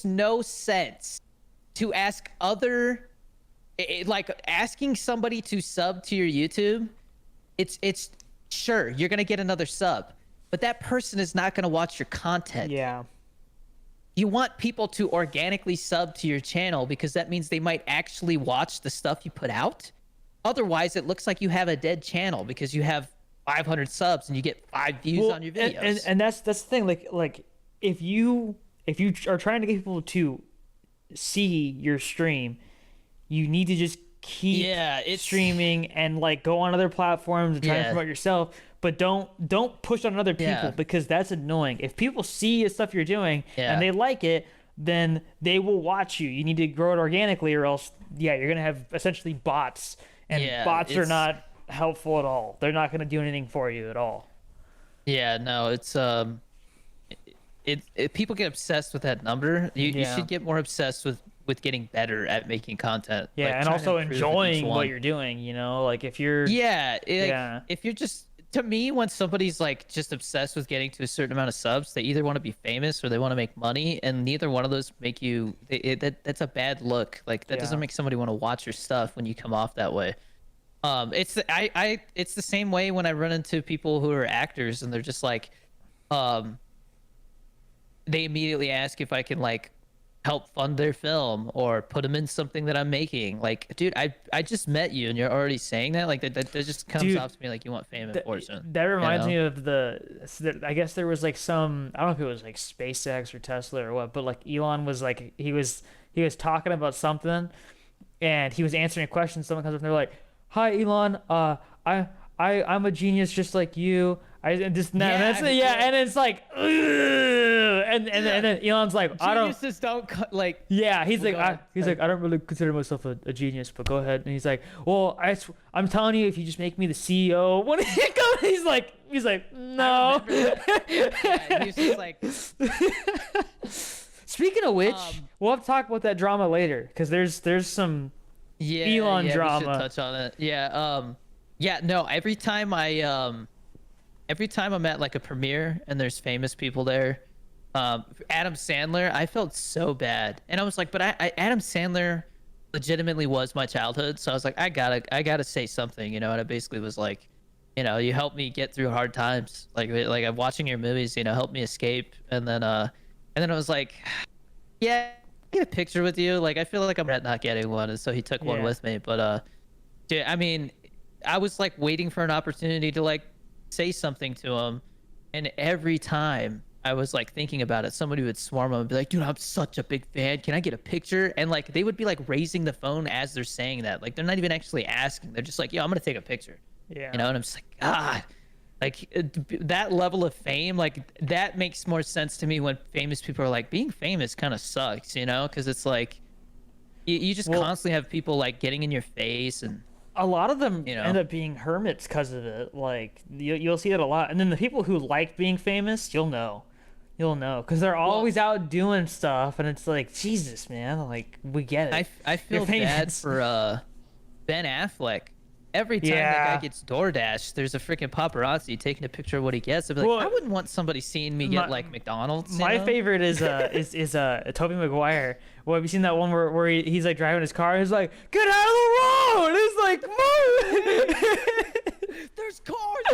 no sense to ask like asking somebody to sub to your YouTube. It's sure you're gonna get another sub, but that person is not gonna watch your content. Yeah. You want people to organically sub to your channel because that means they might actually watch the stuff you put out. Otherwise, it looks like you have a dead channel because you have 500 subs and you get 5 views on your videos. And that's the thing. Like if you are trying to get people to see your stream, you need to just keep streaming and like go on other platforms and try to promote yourself. But don't push on other people because that's annoying. If people see the stuff you're doing and they like it, then they will watch you. You need to grow it organically, or else you're gonna have essentially bots, and bots are not helpful at all. They're not gonna do anything for you at all. Yeah, no, it's people get obsessed with that number. You should get more obsessed with getting better at making content. Yeah, like, and also enjoying what you're doing. You know, like if you're if you're just, to me, when somebody's like just obsessed with getting to a certain amount of subs, they either want to be famous or they want to make money, and neither one of those make you. That's a bad look. Like that doesn't make somebody want to watch your stuff when you come off that way. It's the same way when I run into people who are actors and they're just like, they immediately ask if I can like help fund their film or put them in something that I'm making. Like, dude, I just met you and you're already saying that. Like that just comes off to me like you want fame and fortune. That reminds me of I guess there was like some, I don't know if it was like SpaceX or Tesla or what, but like Elon was like, he was talking about something and he was answering a question. Someone comes up and they're like, hi Elon, I'm a genius just like you. And it's like, ugh. and then Elon's like, Geniuses don't like. Yeah, he's like, I don't really consider myself a genius, but go ahead. And he's like, well, I'm telling you, if you just make me the CEO, when he comes, he's like, no. Yeah, he's just like. Speaking of which, we'll have to talk about that drama later because there's some Elon drama. We should touch on it. No. Every time I'm at like a premiere and there's famous people there, Adam Sandler, I felt so bad, and I was like, but Adam Sandler legitimately was my childhood, so I was like, I gotta say something, you know. And I basically was like, you know, you helped me get through hard times, like I'm watching your movies, you know, help me escape. And then I was like, yeah, get a picture with you? Like, I feel like I'm not getting one, and so he took one Yeah. with me. But dude, I mean, I was like waiting for an opportunity to like say something to him, and every time I was like thinking about it, somebody would swarm him and be like, "Dude, I'm such a big fan. Can I get a picture?" And like they would be like raising the phone as they're saying that. Like they're not even actually asking. They're just like, "Yo, I'm gonna take a picture," Yeah. you know. And I'm just like, God, like that level of fame, like that makes more sense to me when famous people are like, being famous kind of sucks, you know, because it's like you just Well, constantly have people like getting in your face and a lot of them you know. end up being hermits because of it. Like you'll see that a lot. And then the people who like being famous, you'll know because they're Well, always out doing stuff, and it's like Jesus, man. Like we get it. I You're feel bad famous. for Ben Affleck. Every time that Yeah. guy gets DoorDash, there's a freaking paparazzi taking a picture of what he gets. I'd be like, Well, I wouldn't want somebody seeing me get like McDonald's. You My know? favorite is Tobey Maguire. Well, have you seen that one where he's like driving his car? And he's like, "Get out of the road!" It's like, "Move!" There's cars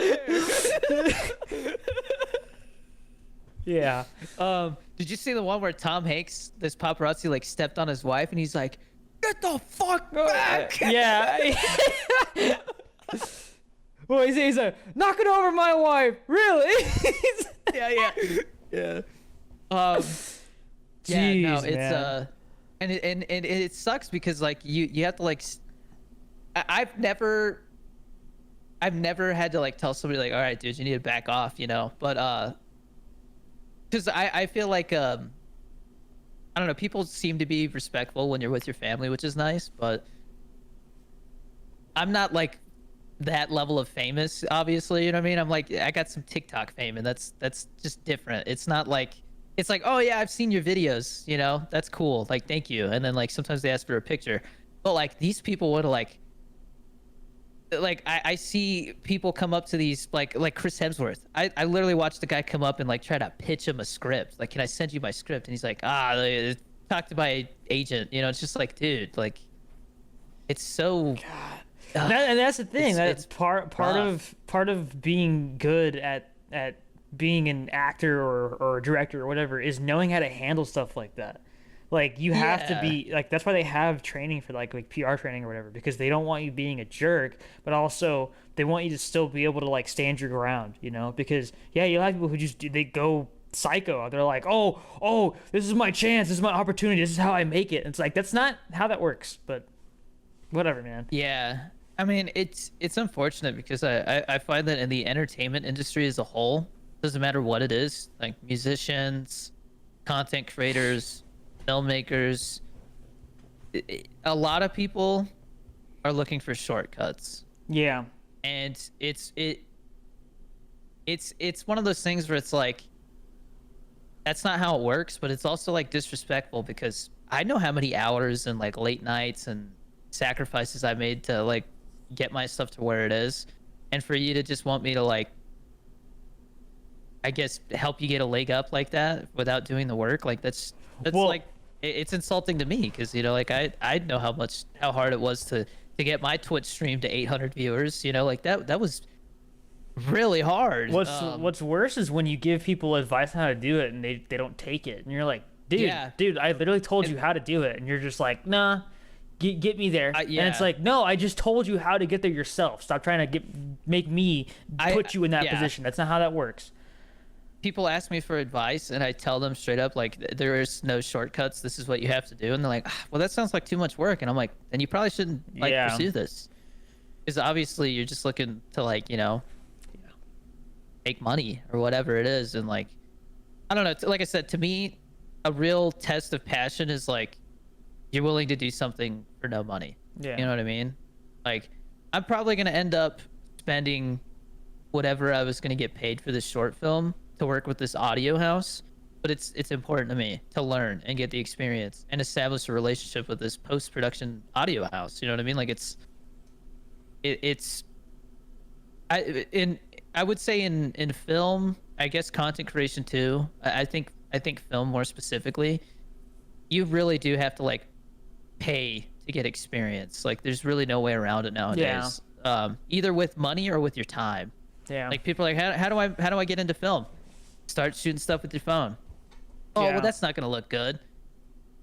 there. Yeah. Did you see the one where Tom Hanks, this paparazzi, like stepped on his wife, and he's like, "Get the fuck back!" Yeah. Well, he's like, "Knocking over my wife." Really? yeah. Um, yeah, no, Jeez, it's man. and it sucks because like you have to like, I've never had to like tell somebody like, all right, dude, you need to back off, you know, but because I feel like I don't know, people seem to be respectful when you're with your family, which is nice, but I'm not like that level of famous, obviously, you know what I mean? I'm like, I got some TikTok fame, and that's just different. It's not like, it's like, oh yeah, I've seen your videos, you know, that's cool, like thank you. And then like sometimes they ask for a picture, but like these people would like I see people come up to these like Chris Hemsworth. I literally watched the guy come up and like try to pitch him a script. Like, can I send you my script? And he's like, talk to my agent. You know, it's just like, dude, like, it's so. And that's the thing. That's It's part rough. of being good at being an actor or a director or whatever is knowing how to handle stuff like that. Like you have to Yeah. be like that's why they have training for like PR training or whatever because they don't want you being a jerk, but also they want you to still be able to like stand your ground, you know? Because yeah, you have people who just they go psycho. They're like, "Oh, this is my chance. This is my opportunity. This is how I make it." And it's like that's not how that works, but whatever, man. Yeah. I mean, it's unfortunate because I find that in the entertainment industry as a whole, doesn't matter what it is, like musicians, content creators, filmmakers, a lot of people are looking for shortcuts. Yeah. And it's one of those things where it's like that's not how it works, but it's also like disrespectful because I know how many hours and like late nights and sacrifices I made to like get my stuff to where it is, and for you to just want me to like, I guess, help you get a leg up like that without doing the work, like that's Well, like it's insulting to me because you know like I know how hard it was to get my Twitch stream to 800 viewers, you know, like that was really hard. what's worse is when you give people advice on how to do it and they don't take it, and you're like, Yeah. dude, I literally told you how to do it, and you're just like, nah, get me there. And it's Yeah. like, no, I just told you how to get there yourself. Stop trying to make me put you in that yeah. position. That's not how that works. People ask me for advice and I tell them straight up like there is no shortcuts, this is what you have to do, and they're like, well, that sounds like too much work, and I'm like, then you probably shouldn't like Yeah. pursue this because obviously you're just looking to like, you know, make money or whatever it is. And like, I don't know, like I said, to me a real test of passion is like you're willing to do something for no money. Yeah. You know what I mean? Like, I'm probably going to end up spending whatever I was going to get paid for this short film to work with this audio house, but it's important to me to learn and get the experience and establish a relationship with this post-production audio house. You know what I mean? Like it's I would say in film, I guess content creation too. I think film more specifically, you really do have to like pay to get experience. Like there's really no way around it nowadays. Either with money or with your time. Yeah. Like people are like, how do I get into film? Start shooting stuff with your phone. Oh, Yeah. well, that's not gonna look good.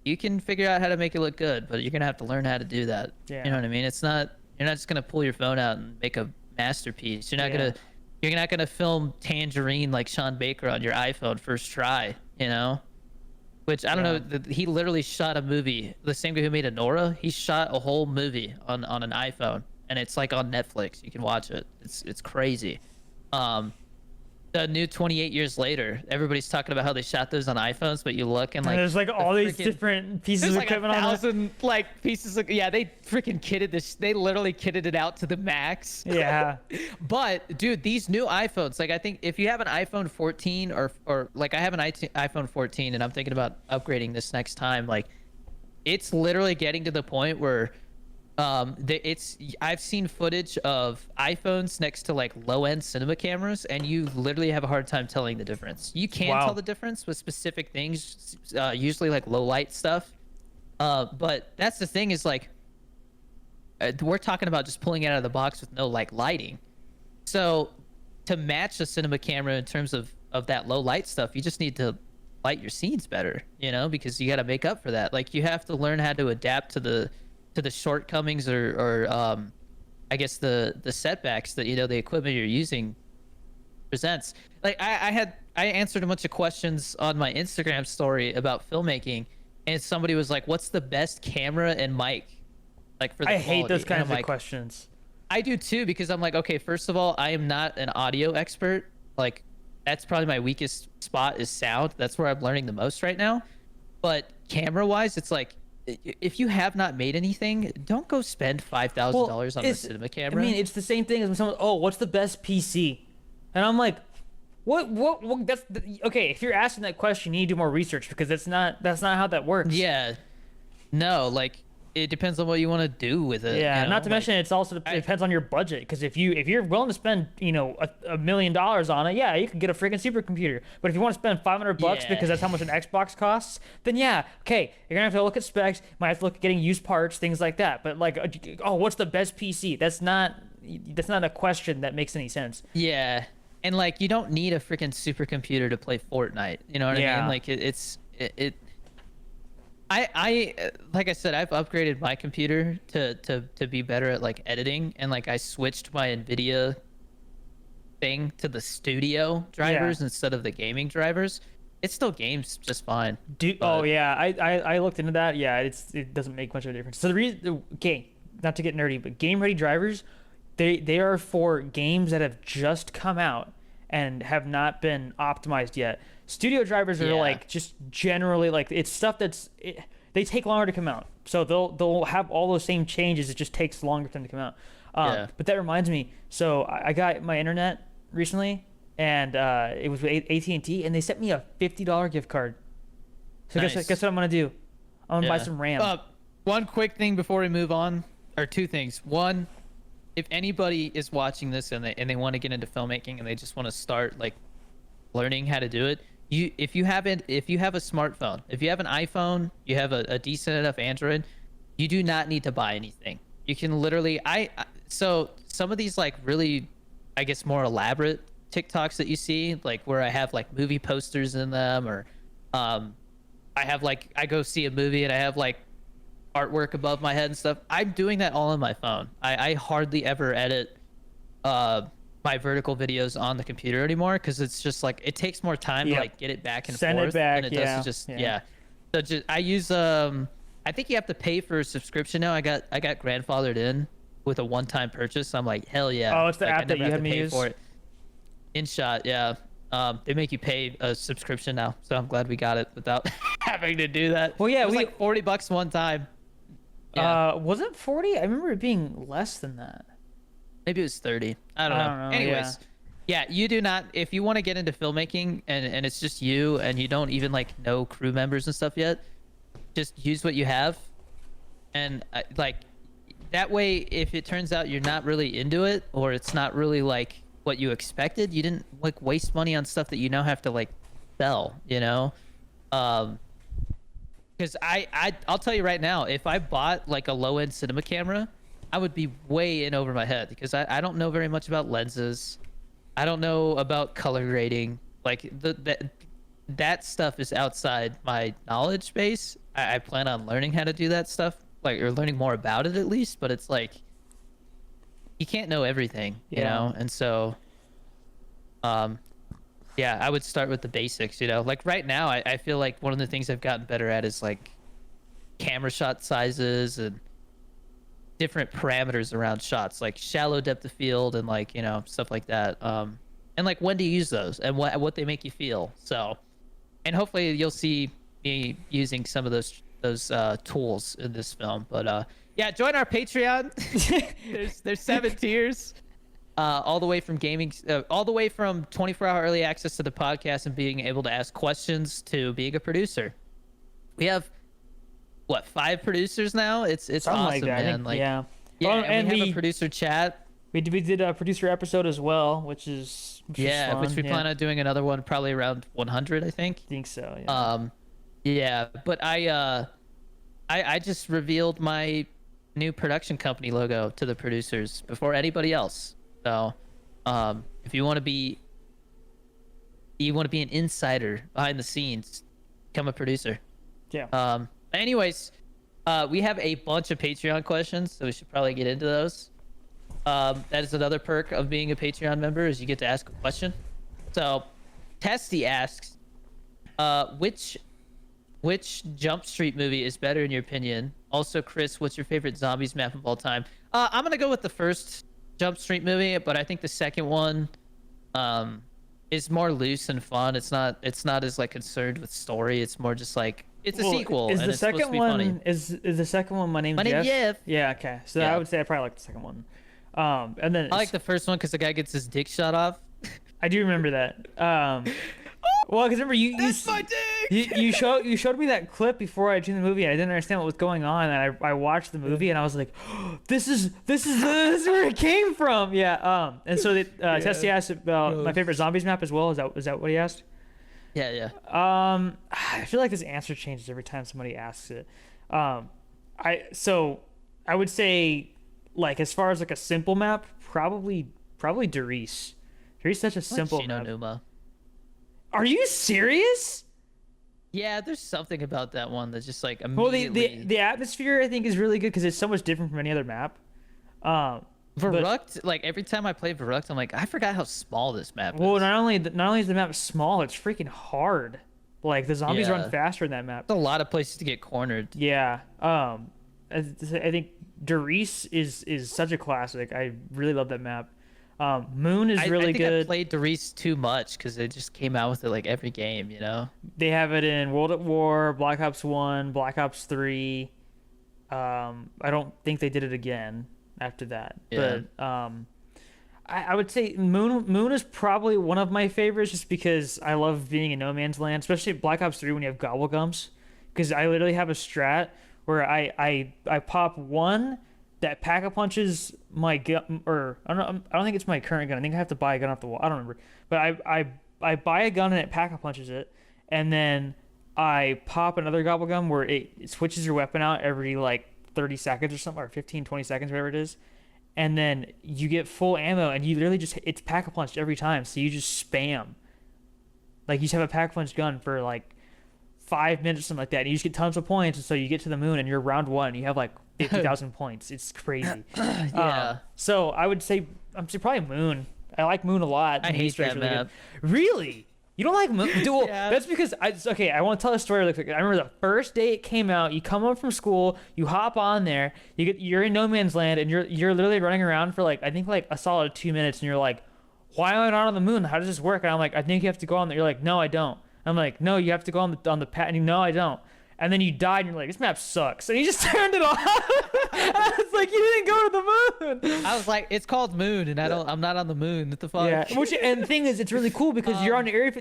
you can figure out how to make it look good, but you're gonna have to learn how to do that. Yeah. You know what I mean? It's not you're not just gonna pull your phone out and make a masterpiece. You're not gonna film Tangerine like Sean Baker on your iPhone first try. You know? Which I don't Yeah. know. He literally shot a movie. The same guy who made Anora, he shot a whole movie on an iPhone, and it's like on Netflix. You can watch it. It's crazy. The new 28 years later, everybody's talking about how they shot those on iPhones, but you look and And like there's like the all these freaking- different pieces there's of like a equipment on it. thousand like pieces of they freaking kitted this. They literally kitted it out to the max. Yeah. But dude, these new iPhones, like I think if you have an iPhone 14 or like I have an iPhone 14 and I'm thinking about upgrading this next time, like it's literally getting to the point where I've seen footage of iPhones next to like low-end cinema cameras, and you literally have a hard time telling the difference. You can Wow. tell the difference with specific things, usually like low light stuff. But that's the thing is like we're talking about just pulling it out of the box with no like lighting. So to match a cinema camera in terms of that low light stuff, you just need to light your scenes better, you know, because you got to make up for that. Like you have to learn how to adapt to the shortcomings or I guess the setbacks that, you know, the equipment you're using presents. Like I answered a bunch of questions on my Instagram story about filmmaking, and somebody was like, what's the best camera and mic like for the I hate those quality? And I'm kinds of like, questions. I do too, because I'm like, okay, first of all, I am not an audio expert. Like that's probably my weakest spot is sound. That's where I'm learning the most right now. But camera wise, it's like, if you have not made anything, don't go spend $5,000 on a it's- cinema camera. I mean, it's the same thing as when someone, oh, what's the best PC? And I'm like, what that's okay, if you're asking that question, you need to do more research, because that's not how that works. yeah, no, like it depends on what you want to do with it. Yeah, you know? not to Like, mention it's also depends on your budget, because if you're willing to spend, you know, $1 million on it, yeah, you could get a freaking supercomputer. But if you want to spend $500 Yeah. because that's how much an Xbox costs, then yeah, okay, you're gonna have to look at specs, might have to look at getting used parts, things like that. But like, oh, what's the best PC? That's not a question that makes any sense. yeah, and like you don't need a freaking supercomputer to play Fortnite. You know what I Yeah. mean? Like I like I said, I've upgraded my computer to be better at like editing, and like I switched my NVIDIA thing to the studio drivers instead of the gaming drivers. It still games just fine. Oh but- yeah, I looked into that. Yeah, it doesn't make much of a difference. So the reason, okay, not to get nerdy, but game ready drivers, they are for games that have just come out and have not been optimized yet. Studio drivers are Yeah. like just generally like it's stuff they take longer to come out. So they'll have all those same changes. It just takes longer for them to come out. Yeah. But that reminds me. So I got my internet recently, and it was with AT&T, and they sent me a $50 gift card. So Nice. guess what I'm gonna do? I'm gonna buy Yeah. some RAM. One quick thing before we move on, or two things. One, if anybody is watching this and they want to get into filmmaking and they just want to start like learning how to do it, if you have a smartphone, if you have an iPhone, you have a decent enough Android, you do not need to buy anything. You can literally so some of these like really, I guess, more elaborate TikToks that you see, like where I have like movie posters in them, or I have like I go see a movie and I have like artwork above my head and stuff. I'm doing that all on my phone. I hardly ever edit my vertical videos on the computer anymore, because it's just like it takes more time to Yep. like get it back and Send it forth back, than it does yeah, to just yeah. So just I use I think you have to pay for a subscription now. I got grandfathered in with a one-time purchase. I'm like, hell yeah. Oh, it's the Like, I app that never you have had to me pay use? for it. InShot, yeah. They make you pay a subscription now, so I'm glad we got it without having to do that. Well, yeah, it was we- like $40 one time. Yeah. Was it 40? I remember it being less than that. Maybe it was 30. I don't I know. don't know, Anyways, yeah, you do not. If you want to get into filmmaking and it's just you and you don't even like know crew members and stuff yet, just use what you have, and like that way, if it turns out you're not really into it or it's not really like what you expected, you didn't like waste money on stuff that you now have to like sell. You know. Because I'll tell you right now, if I bought like a low-end cinema camera, I would be way in over my head, because I don't know very much about lenses. I don't know about color grading. Like that stuff is outside my knowledge base. I plan on learning how to do that stuff, like, or learning more about it at least. But it's like you can't know everything, you Yeah. know. And so, um, yeah, I would start with the basics. You know, like right now, I feel like one of the things I've gotten better at is like camera shot sizes and different parameters around shots, like shallow depth of field and like, you know, stuff like that. And like when to use those and what they make you feel. So, and hopefully you'll see me using some of those tools in this film. But yeah, join our Patreon. there's 7 tiers. All the way from gaming, all the way from 24-hour early access to the podcast and being able to ask questions to being a producer. We have what, 5 producers now? It's Something awesome, like that. man. Like, yeah. yeah, Well, and we have a producer chat. we did a producer episode as well, which is Yeah, fun. which we plan on doing another one probably around 100, I think. I think so. Yeah. Yeah, but I just revealed my new production company logo to the producers before anybody else. So, if you want to be an insider behind the scenes, become a producer. Yeah. Anyways, we have a bunch of Patreon questions, so we should probably get into those. That is another perk of being a Patreon member, is you get to ask a question. So, Testy asks, which Jump Street movie is better in your opinion? Also, Chris, what's your favorite zombies map of all time? I'm gonna go with the first Jump Street movie, but I think the second one, is more loose and fun. It's not as like concerned with story. It's more just like it's a sequel. Is and the it's supposed to second be one funny. is the second one My Name's My name's Jeff? Jeff. Yeah. Okay. So Yeah. I would say I probably like the second one. And then I like the first one because the guy gets his dick shot off. I do remember that. Well, because remember you showed me that clip before I'd seen the movie, and I didn't understand what was going on, and I watched the movie, and I was like, this is where it came from. Yeah. And so Tessie asked about my favorite zombies map as well. Is that what he asked? Yeah. I feel like this answer changes every time somebody asks it. I would say, like, as far as like a simple map, probably Derice. Derice is such a simple map. Numa. Are you serious? Yeah, there's something about that one that's just like Well, immediately. the atmosphere I think is really good because it's so much different from any other map. Verrucht, like every time I play Verrucht, I'm like, I forgot how small this map is. Well, not only is the map small, it's freaking hard. Like the zombies Yeah. run faster in that map. There's a lot of places to get cornered. Yeah. I think Derice is such a classic. I really love that map. Moon is really I think good. I played Derice too much because they just came out with it like every game, you know? They have it in World at War, Black Ops 1, Black Ops 3. I don't think they did it again after that. Yeah. But I would say Moon is probably one of my favorites just because I love being in no man's land, especially Black Ops 3 when you have gobblegums. Because I literally have a strat where I pop one that pack-a-punches my gun, or I don't think it's my current gun. I think I have to buy a gun off the wall. I don't remember. But I buy a gun and it pack-a-punches it, and then I pop another gobblegum where it switches your weapon out every like 30 seconds or something, or 15, 20 seconds, whatever it is. And then you get full ammo, and you literally it's pack-a-punched every time, so you just spam. Like, you just have a pack-a-punch gun for like 5 minutes or something like that, and you just get tons of points, and so you get to the moon, and you're round 1, and you have like 50,000 points. It's crazy. Yeah. So I would say probably Moon. I like Moon a lot. I hate that really map. good. Really? You don't like Moon? Dude, well, Yeah. that's because I want to tell a story really quick. I remember the first day it came out. You come home from school, you hop on there, you're in no man's land, and you're literally running around for like, I think like a solid 2 minutes, and you're like, why am I not on the moon? How does this work? And I'm like, I think you have to go on there. You're like, no, I don't. I'm like, no, you have to go on the pad. And no, I don't. And then you died, and you're like, this map sucks. And you just turned it off. And I was like, you didn't go to the moon. I was like, it's called Moon, and I'm not on the moon. What the fuck? Yeah. And the thing is, it's really cool because you're in Area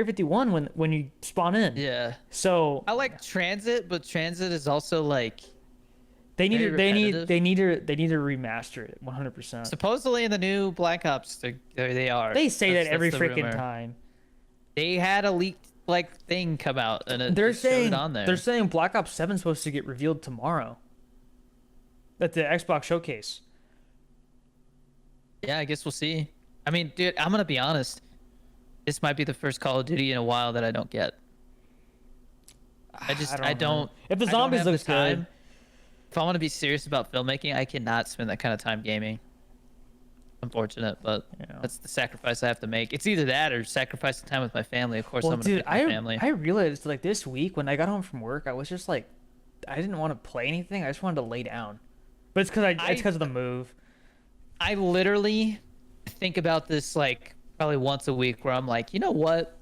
51 when you spawn in. Yeah. So I like Transit, but Transit is also like they need very to remaster it 100%. supposedly in the new Black Ops. They are. They say That's that every the freaking rumor. time. They had a leaked like thing come out, and it They're just showed saying it on there. they're saying Black Ops 7 is supposed to get revealed tomorrow at the Xbox showcase. Yeah, I guess we'll see. I mean, dude, I'm gonna be honest. This might be the first Call of Duty in a while that I don't get. I I I don't know. don't If the I don't zombies have the looks good, time. If I want to be serious about filmmaking, I cannot spend that kind of time gaming. Unfortunate, but you know. that's the sacrifice I have to make. It's either that or sacrifice the time with my family. Of course, Well, I'm gonna dude, pick my family. I realized like this week when I got home from work, I was just like, I didn't want to play anything. I just wanted to lay down. But it's I because of the move. I literally think about this like probably once a week, where I'm like, you know what?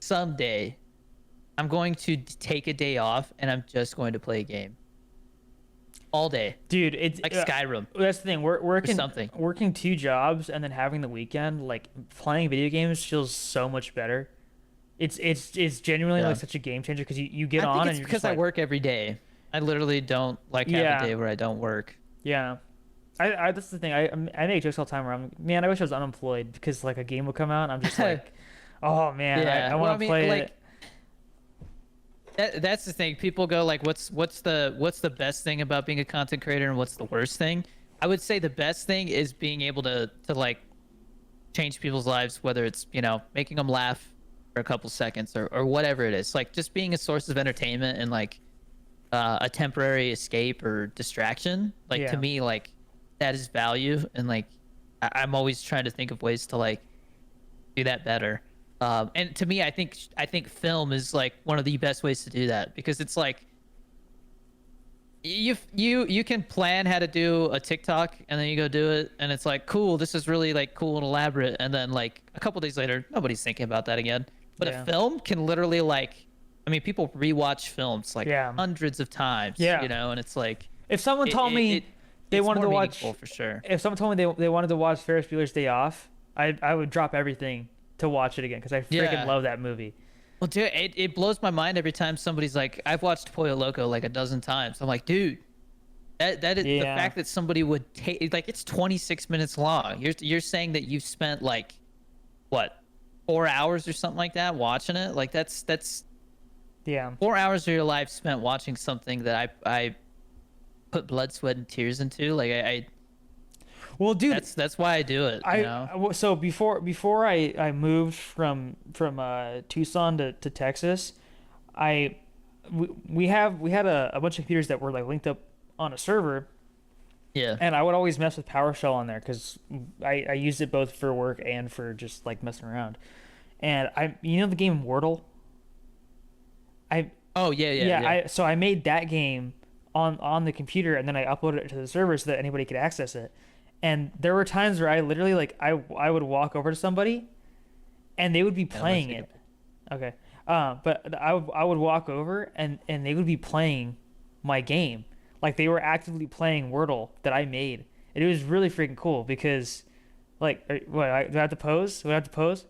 Someday, I'm going to take a day off and I'm just going to play a game all day, Dude, it's like Skyrim that's the thing. We're or working something. working two jobs and then having the weekend. Like playing video games feels so much better. It's genuinely Yeah. like such a game changer because you get I think on it's and you're because just I like, work every day. I literally don't like have a yeah, day where I don't work. yeah. I that's the thing. I make jokes all the time where I'm, man, I wish I was unemployed because like a game will come out and I'm just like, oh man, Yeah. I Well, I want to mean, play like it. that's the thing. People go like, what's the best thing about being a content creator and what's the worst thing? I would say the best thing is being able to like change people's lives, whether it's, you know, making them laugh for a couple seconds or whatever it is. Like just being a source of entertainment and like a temporary escape or distraction. Like to Yeah. me, like that is value, and like I'm always trying to think of ways to like do that better. And to me, I think film is like one of the best ways to do that, because it's like you can plan how to do a TikTok and then you go do it and it's like, cool, this is really like cool and elaborate, and then like a couple days later nobody's thinking about that again. But Yeah. a film can literally like, I mean, people rewatch films like Yeah. hundreds of times, Yeah. you know, and it's like If someone it, told it, me it they it's wanted more to watch, meaningful for sure. if someone told me they wanted to watch Ferris Bueller's Day Off, I would drop everything to watch it again because I freaking Yeah. love that movie. Well, dude, it blows my mind every time somebody's like, I've watched Pollo Loco like a dozen times. I'm like, dude, that is the Yeah. fact that somebody would take, like, it's 26 minutes long. You're saying that you've spent like what, 4 hours or something like that watching it? Like that's Yeah. 4 hours of your life spent watching something that I put blood, sweat, and tears into. Like I Well, dude, that's why I do it. You know? So before I moved from Tucson to Texas, we had a bunch of computers that were like linked up on a server, Yeah. and I would always mess with PowerShell on there because I used it both for work and for just like messing around. And you know the game Wordle. Oh yeah. So I made that game on the computer and then I uploaded it to the server so that anybody could access it. And there were times where I literally like I would walk over to somebody and they would be playing it. Okay. But I would walk over and they would be playing my game. Like they were actively playing Wordle that I made. And it was really freaking cool because like do I have to pose? Do I have to pose?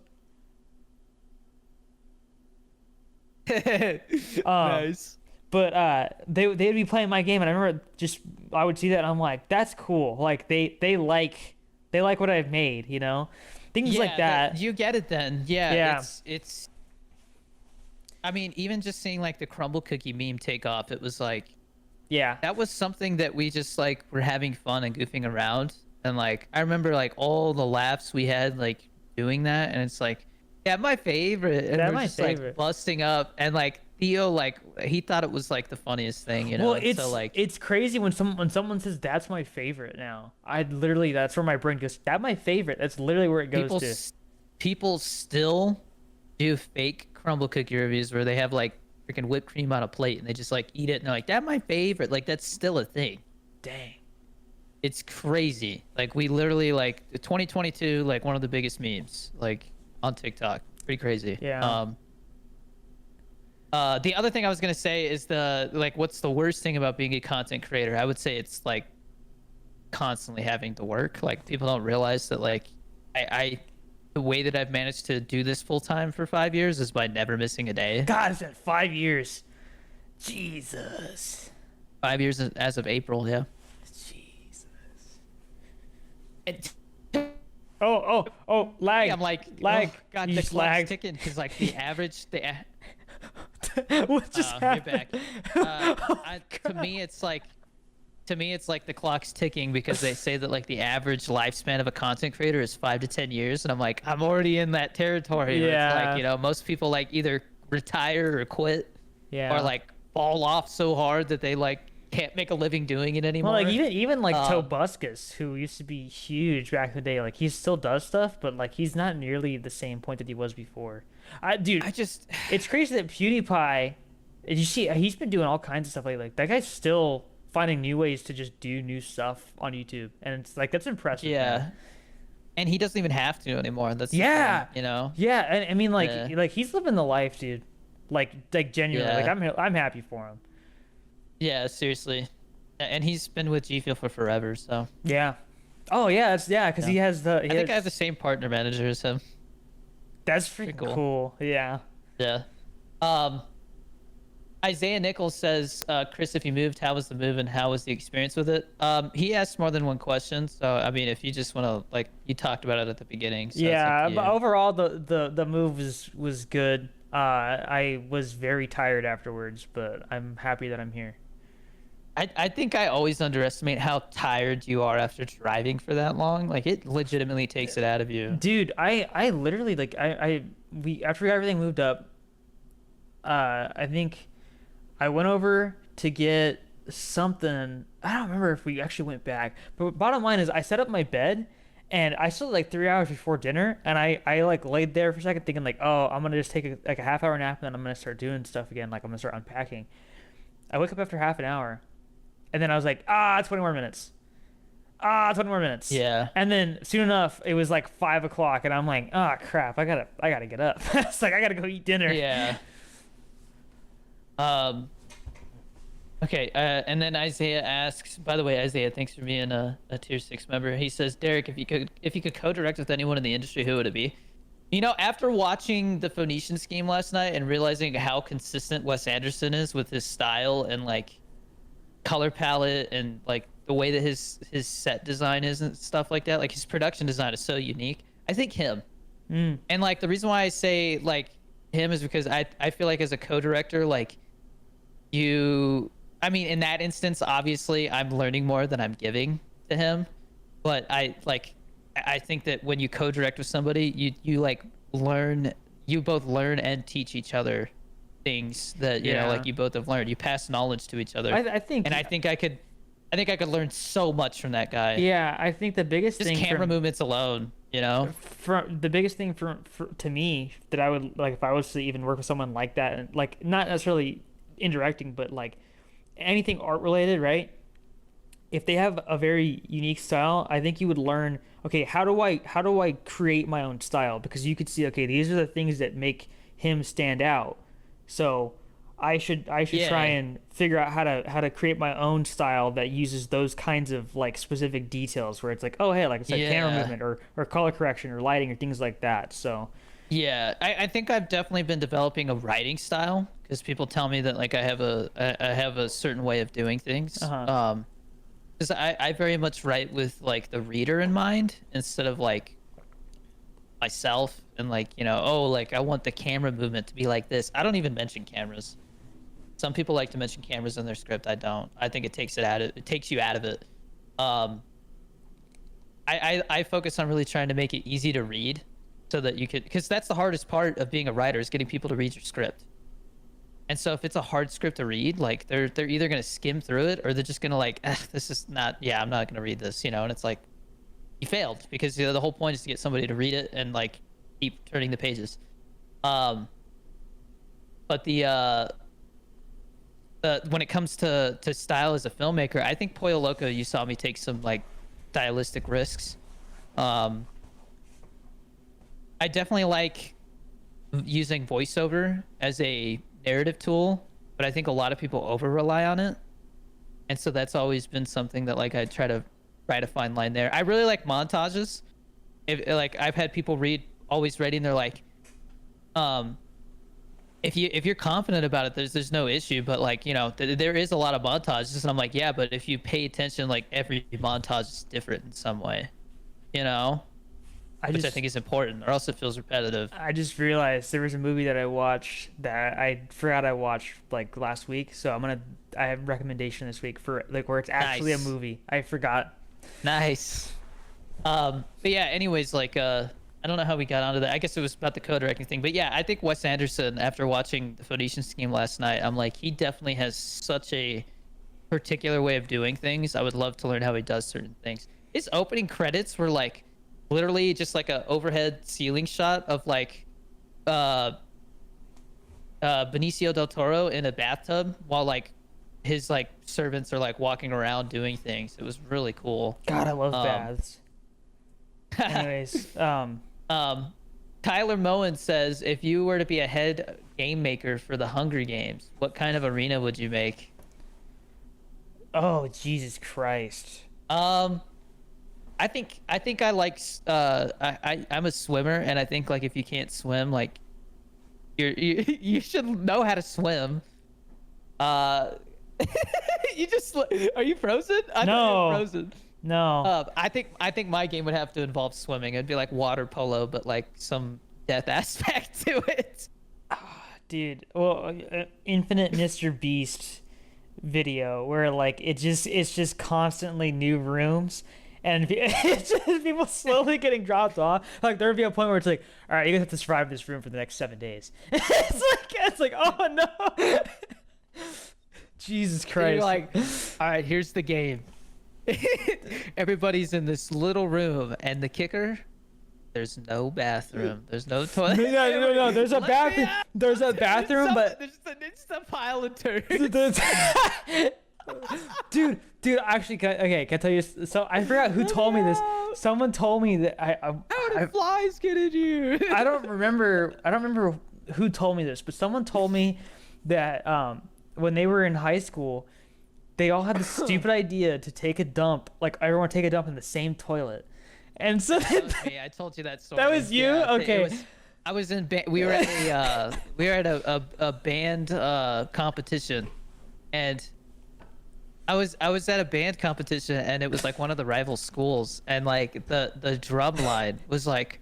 Nice. But they'd be playing my game and I remember just I would see that and I'm like, that's cool. Like they like what I've made, you know? Things like that. You get it then. Yeah. Yeah. It's I mean, even just seeing like the crumble cookie meme take off, it was like, Yeah. that was something that we just like were having fun and goofing around. And like I remember like all the laughs we had like doing that, and it's like, yeah, my favorite. And That's we're my just favorite. like busting up, and like Theo, like he thought it was like the funniest thing, you know. Well, and it's so like it's crazy when someone says that's my favorite now. I literally that's where my brain goes. That's my favorite. That's literally where it goes people to. people still do fake crumble cookie reviews where they have like freaking whipped cream on a plate and they just like eat it and they're like, that's my favorite. Like that's still a thing. Dang. It's crazy. Like we literally like 2022, like one of the biggest memes like on TikTok. Pretty crazy. Yeah. The other thing I was gonna say is what's the worst thing about being a content creator? I would say it's like constantly having to work. Like people don't realize that like I the way that I've managed to do this full time for 5 years is by never missing a day. God, it's been 5 years. Jesus. 5 years as of April, yeah. Jesus. And Oh, lag. I'm like, lag. oh, God, You the just clock's lagged. ticking because like the average, What just you're happened? back. To me, it's like the clock's ticking because they say that like the average lifespan of a content creator is 5 to 10 years, and I'm like, I'm already in that territory. Where it's Yeah. like, you know, most people like either retire or quit. Yeah. or like fall off so hard that they like can't make a living doing it Well, like anymore. even like Um, Tobuscus, who used to be huge back in the day, like he still does stuff, but like he's not nearly the same point that he was before. Dude, I just it's crazy that PewDiePie, you see, he's been doing all kinds of stuff lately. Like that guy's still finding new ways to just do new stuff on YouTube, and it's like that's impressive, man. yeah, and he doesn't even have to anymore. That's the thing, Yeah, you know. yeah, and I mean Yeah, like he's living the life, dude. Like genuinely, like yeah, I'm happy for him. yeah. Seriously, and he's been with G Fuel for forever. So Yeah. Oh yeah, it's yeah, because yeah, he has the I think I have the same partner manager as him. that's Pretty freaking cool. cool. Yeah. Yeah. Um, Isaiah Nichols says, Chris, if you moved, how was the move and how was the experience with it? He asked more than one question. So, I mean, if you just want to, like, you talked about it at the beginning. So it's up Yeah, to but you. overall the move was good. I was very tired afterwards, but I'm happy that I'm here. I think I always underestimate how tired you are after driving for that long. Like, it legitimately takes it out of you. Dude, I literally like I we after we got everything moved up, I think I went over to get something. I don't remember if we actually went back, but bottom line is I set up my bed and I still like 3 hours before dinner, and I like laid there for a second thinking like, oh, I'm gonna just take like a half hour nap and then I'm gonna start doing stuff again, like I'm gonna start unpacking. I wake up after half an hour, and then I was like, 20 more minutes. 20 more minutes. Yeah. And then soon enough, it was like 5 o'clock, and I'm like, oh crap, I gotta get up. It's like I gotta go eat dinner. Yeah. Um, okay, and then Isaiah asks, by the way, Isaiah, thanks for being a tier 6 member. He says, Derek, if you could co-direct with anyone in the industry, who would it be? You know, after watching the Phoenician Scheme last night and realizing how consistent Wes Anderson is with his style and like color palette and like the way that his set design is and stuff like that, like his production design is so unique. I think him. Mm. And like the reason why I say like him is because I feel like as a co-director, like you, I mean, in that instance, obviously I'm learning more than I'm giving to him, but I think that when you co-direct with somebody, you like learn, you both learn and teach each other things that you know, Yeah. like you both have learned. You pass knowledge to each other, I think and I think I could learn so much from that guy. yeah, I think the biggest Just thing camera from, movements alone, you know. from the biggest thing for to me that I would like if I was to even work with someone like that, and like not necessarily indirecting, but like anything art related, right? If they have a very unique style, I think you would learn, okay, how do I create my own style? Because you could see, okay, these are the things that make him stand out. So I should try Yeah, and figure out how to create my own style that uses those kinds of like specific details where it's like, oh hey, like it's like camera yeah. movement or color correction or lighting or things like that. So Yeah, I think I've definitely been developing a writing style because people tell me that like I have a certain way of doing things. uh-huh. Because I very much write with like the reader in mind instead of like myself and like you know, oh, like I want the camera movement to be like this. I don't even mention cameras. Some people like to mention cameras in their script. I don't. I think it takes it out of it takes you out of it. Um, I focus on really trying to make it easy to read so that you could, because that's the hardest part of being a writer is getting people to read your script. And so if it's a hard script to read, like they're either gonna skim through it or they're just gonna like, this is not, yeah, I'm not gonna read this, you know. And it's like you failed because you know, the whole point is to get somebody to read it and like keep turning the pages. Um, but the when it comes to style as a filmmaker, I think Pollo Loco, you saw me take some like stylistic risks. Um, I definitely like using voiceover as a narrative tool, but I think a lot of people over rely on it. And so that's always been something that like I try to write a fine line there. I really like montages. If like I've had people read always ready and they're like, um, if you're confident about it, there's no issue. But like you know, there is a lot of montages, and I'm like, yeah, but if you pay attention, like every montage is different in some way, you know, I which I just think is important, or else it feels repetitive. I just realized there was a movie that I watched that I forgot I watched like last week. So I have a recommendation this week for like where it's actually a Nice, movie. I forgot. nice. But yeah, anyways, like I don't know how we got onto that. I guess it was about the code directing thing. But yeah, I think Wes Anderson, after watching the Phoenician Scheme last night, I'm like, he definitely has such a particular way of doing things. I would love to learn how he does certain things. His opening credits were like literally just like a overhead ceiling shot of like uh Benicio del Toro in a bathtub while like his like servants are like walking around doing things. It was really cool. God, I love Um, baths. Anyways, Tyler Moen says, if you were to be a head game maker for the Hunger Games, what kind of arena would you make? oh Jesus Christ. I think I like I'm a swimmer, and I think like if you can't swim, like you should know how to swim. Uh, you just are you frozen? I thought you No. were frozen. No. I think my game would have to involve swimming. It'd be like water polo, but like some death aspect to it. Dude, well, Infinite Mr. Beast video where like it's just constantly new rooms and it's just people slowly getting dropped off. Like there'd be a point where it's like, all right, you guys have to survive this room for the next 7 days. It's like, oh no. Jesus And Christ. you're like, all right, here's the game. Everybody's in this little room, and the kicker, there's no bathroom. There's no toilet. No. There's a Let me bathroom. out. There's a bathroom, but It's a pile of turds. dude, actually, can I tell you? So I forgot who told me this. Someone told me that How did flies get in here? I don't remember who told me this, but someone told me that when they were in high school, they all had the stupid idea to take a dump, like everyone take a dump in the same toilet, and so That was me. I told you that story. that was you. Yeah, Okay. I was in. We were at a band competition, and I was at a band competition, and it was like one of the rival schools, and like the drum line was like,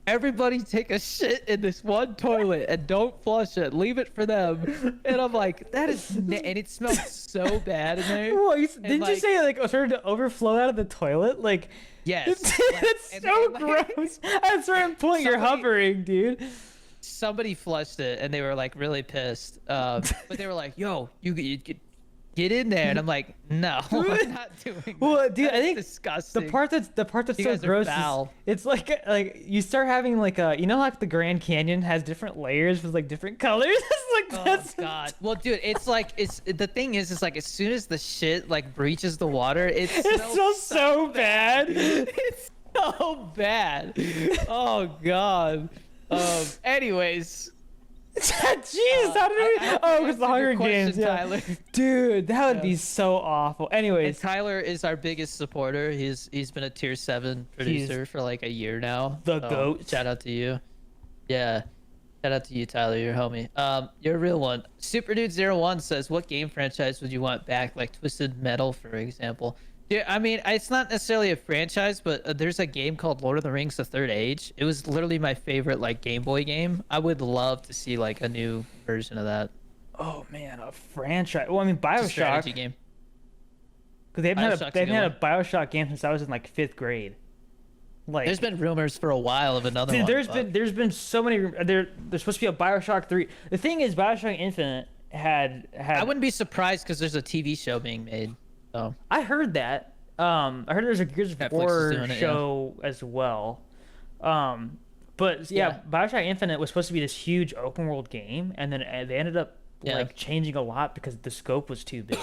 everybody take a shit in this one toilet and don't flush it. Leave it for them. And I'm like, that is, and it smelled so bad in there. Well, And, didn't you say like it started to overflow out of the toilet? Like, Yes. it's And- so and, like, gross. At a certain point, you're somebody- hovering, dude. Somebody flushed it, and they were like really pissed. But they were like, "Yo, you get in there," and I'm like, "No, I'm not doing that." Well, dude, I That's think disgusting. the part that's You so guys are gross foul. is it's like you start having like you know, like the Grand Canyon has different layers with like different colors. It's like Oh that's God! Well, dude, it's like the thing is like as soon as the shit like breaches the water, it it smells smells so bad. It's so bad. Oh God. Anyways. Jeez, how did we? I Oh, because the answered your Hunger question, Games, yeah. Tyler. Dude, that would Yeah. be so awful. And Anyways, Tyler is our biggest supporter. He's been a tier 7 producer for like a year now. the So, goat. Shout out to you. Yeah. Shout out to you, Tyler. You're a homie. You're a real one. Super Dude 01 says, what game franchise would you want back? Like Twisted Metal, for example. Yeah, I mean, it's not necessarily a franchise, but there's a game called Lord of the Rings: The Third Age. It was literally my favorite like Game Boy game. I would love to see like a new version of that. Oh man, a franchise. Well, I mean, It's a Bioshock, strategy game. because they haven't Bioshock's they a haven't good had a Bioshock game since I was in like 5th grade. Like, There's been rumors for a while of another dude, one. there's been so many. There's supposed to be a Bioshock 3. The thing is, Bioshock Infinite had. I wouldn't be surprised because there's a TV show being made. So I heard that. I heard there's a Gears of Netflix is War doing it, show as well. But yeah, Bioshock Infinite was supposed to be this huge open world game, and then they ended up like changing a lot because the scope was too big.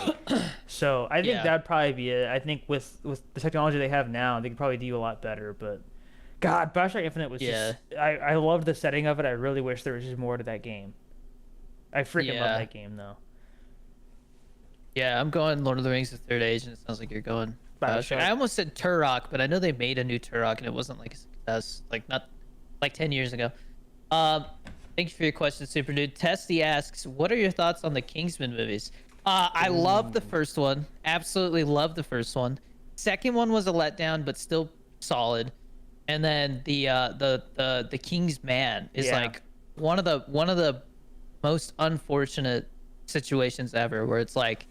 So I think Yeah. that'd probably be it. I think with the technology they have now, they could probably do a lot better. But God, Bioshock Infinite was just I loved the setting of it. I really wish there was just more to that game. I freaking love that game though. yeah, I'm going Lord of the Rings: The Third Age, and it sounds like you're going Bioshock. I almost said Turok, but I know they made a new Turok, and it wasn't like a success. Like not like 10 years ago. Thank you for your question, Super Dude. Testy asks, what are your thoughts on the Kingsman movies? I love the first one. Absolutely love the first one. Second one was a letdown, but still solid. And then the King's Man is like one of the most unfortunate situations ever, where it's like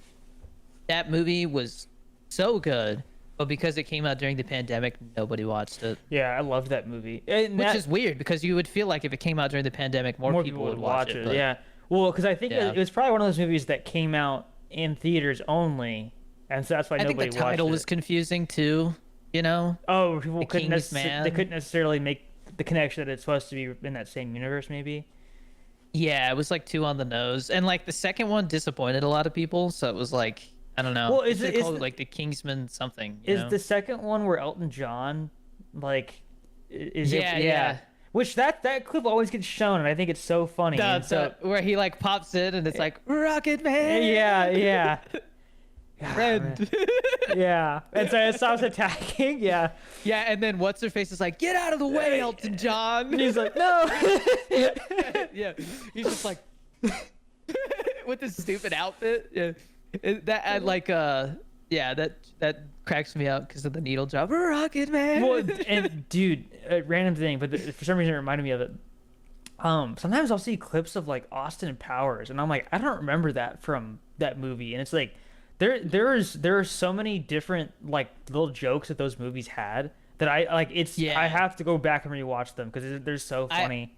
that movie was so good, but because it came out during the pandemic, nobody watched it. Yeah, I loved that movie. And Which that is weird because you would feel like if it came out during the pandemic, more more people people would would watch watch it. it. But Yeah. Well, because I think yeah, it was probably one of those movies that came out in theaters only, and so that's why I think the nobody watched title was it. confusing too. You know, Oh, people The couldn't King's they Man. couldn't necessarily make the connection that it's supposed to be in that same universe, maybe. Yeah, it was like too on the nose, and like the second one disappointed a lot of people. So it was like I don't know. Well, They is should it have called it like the Kingsman something. You is know? the second one where Elton John, like, is Yeah, it? yeah. Which that clip always gets shown, and I think it's so funny. And so Where he like pops in and it's like Rocket Man. yeah, yeah. God, man. Friend. Yeah, and so it stops attacking. Yeah, Yeah, and then what's her face is like, get out of the way, Elton John. and he's like, no. Yeah, he's just like with his stupid outfit. Yeah, that I like. Yeah, that cracks me up because of the needle drop. Rocket Man. Well, and dude, a random thing, but for some reason it reminded me of it. Sometimes I'll see clips of like Austin Powers, and I'm like, I don't remember that from that movie, and it's like, there are so many different like little jokes that those movies had that I like. Yeah. I have to go back and rewatch them because they're so funny.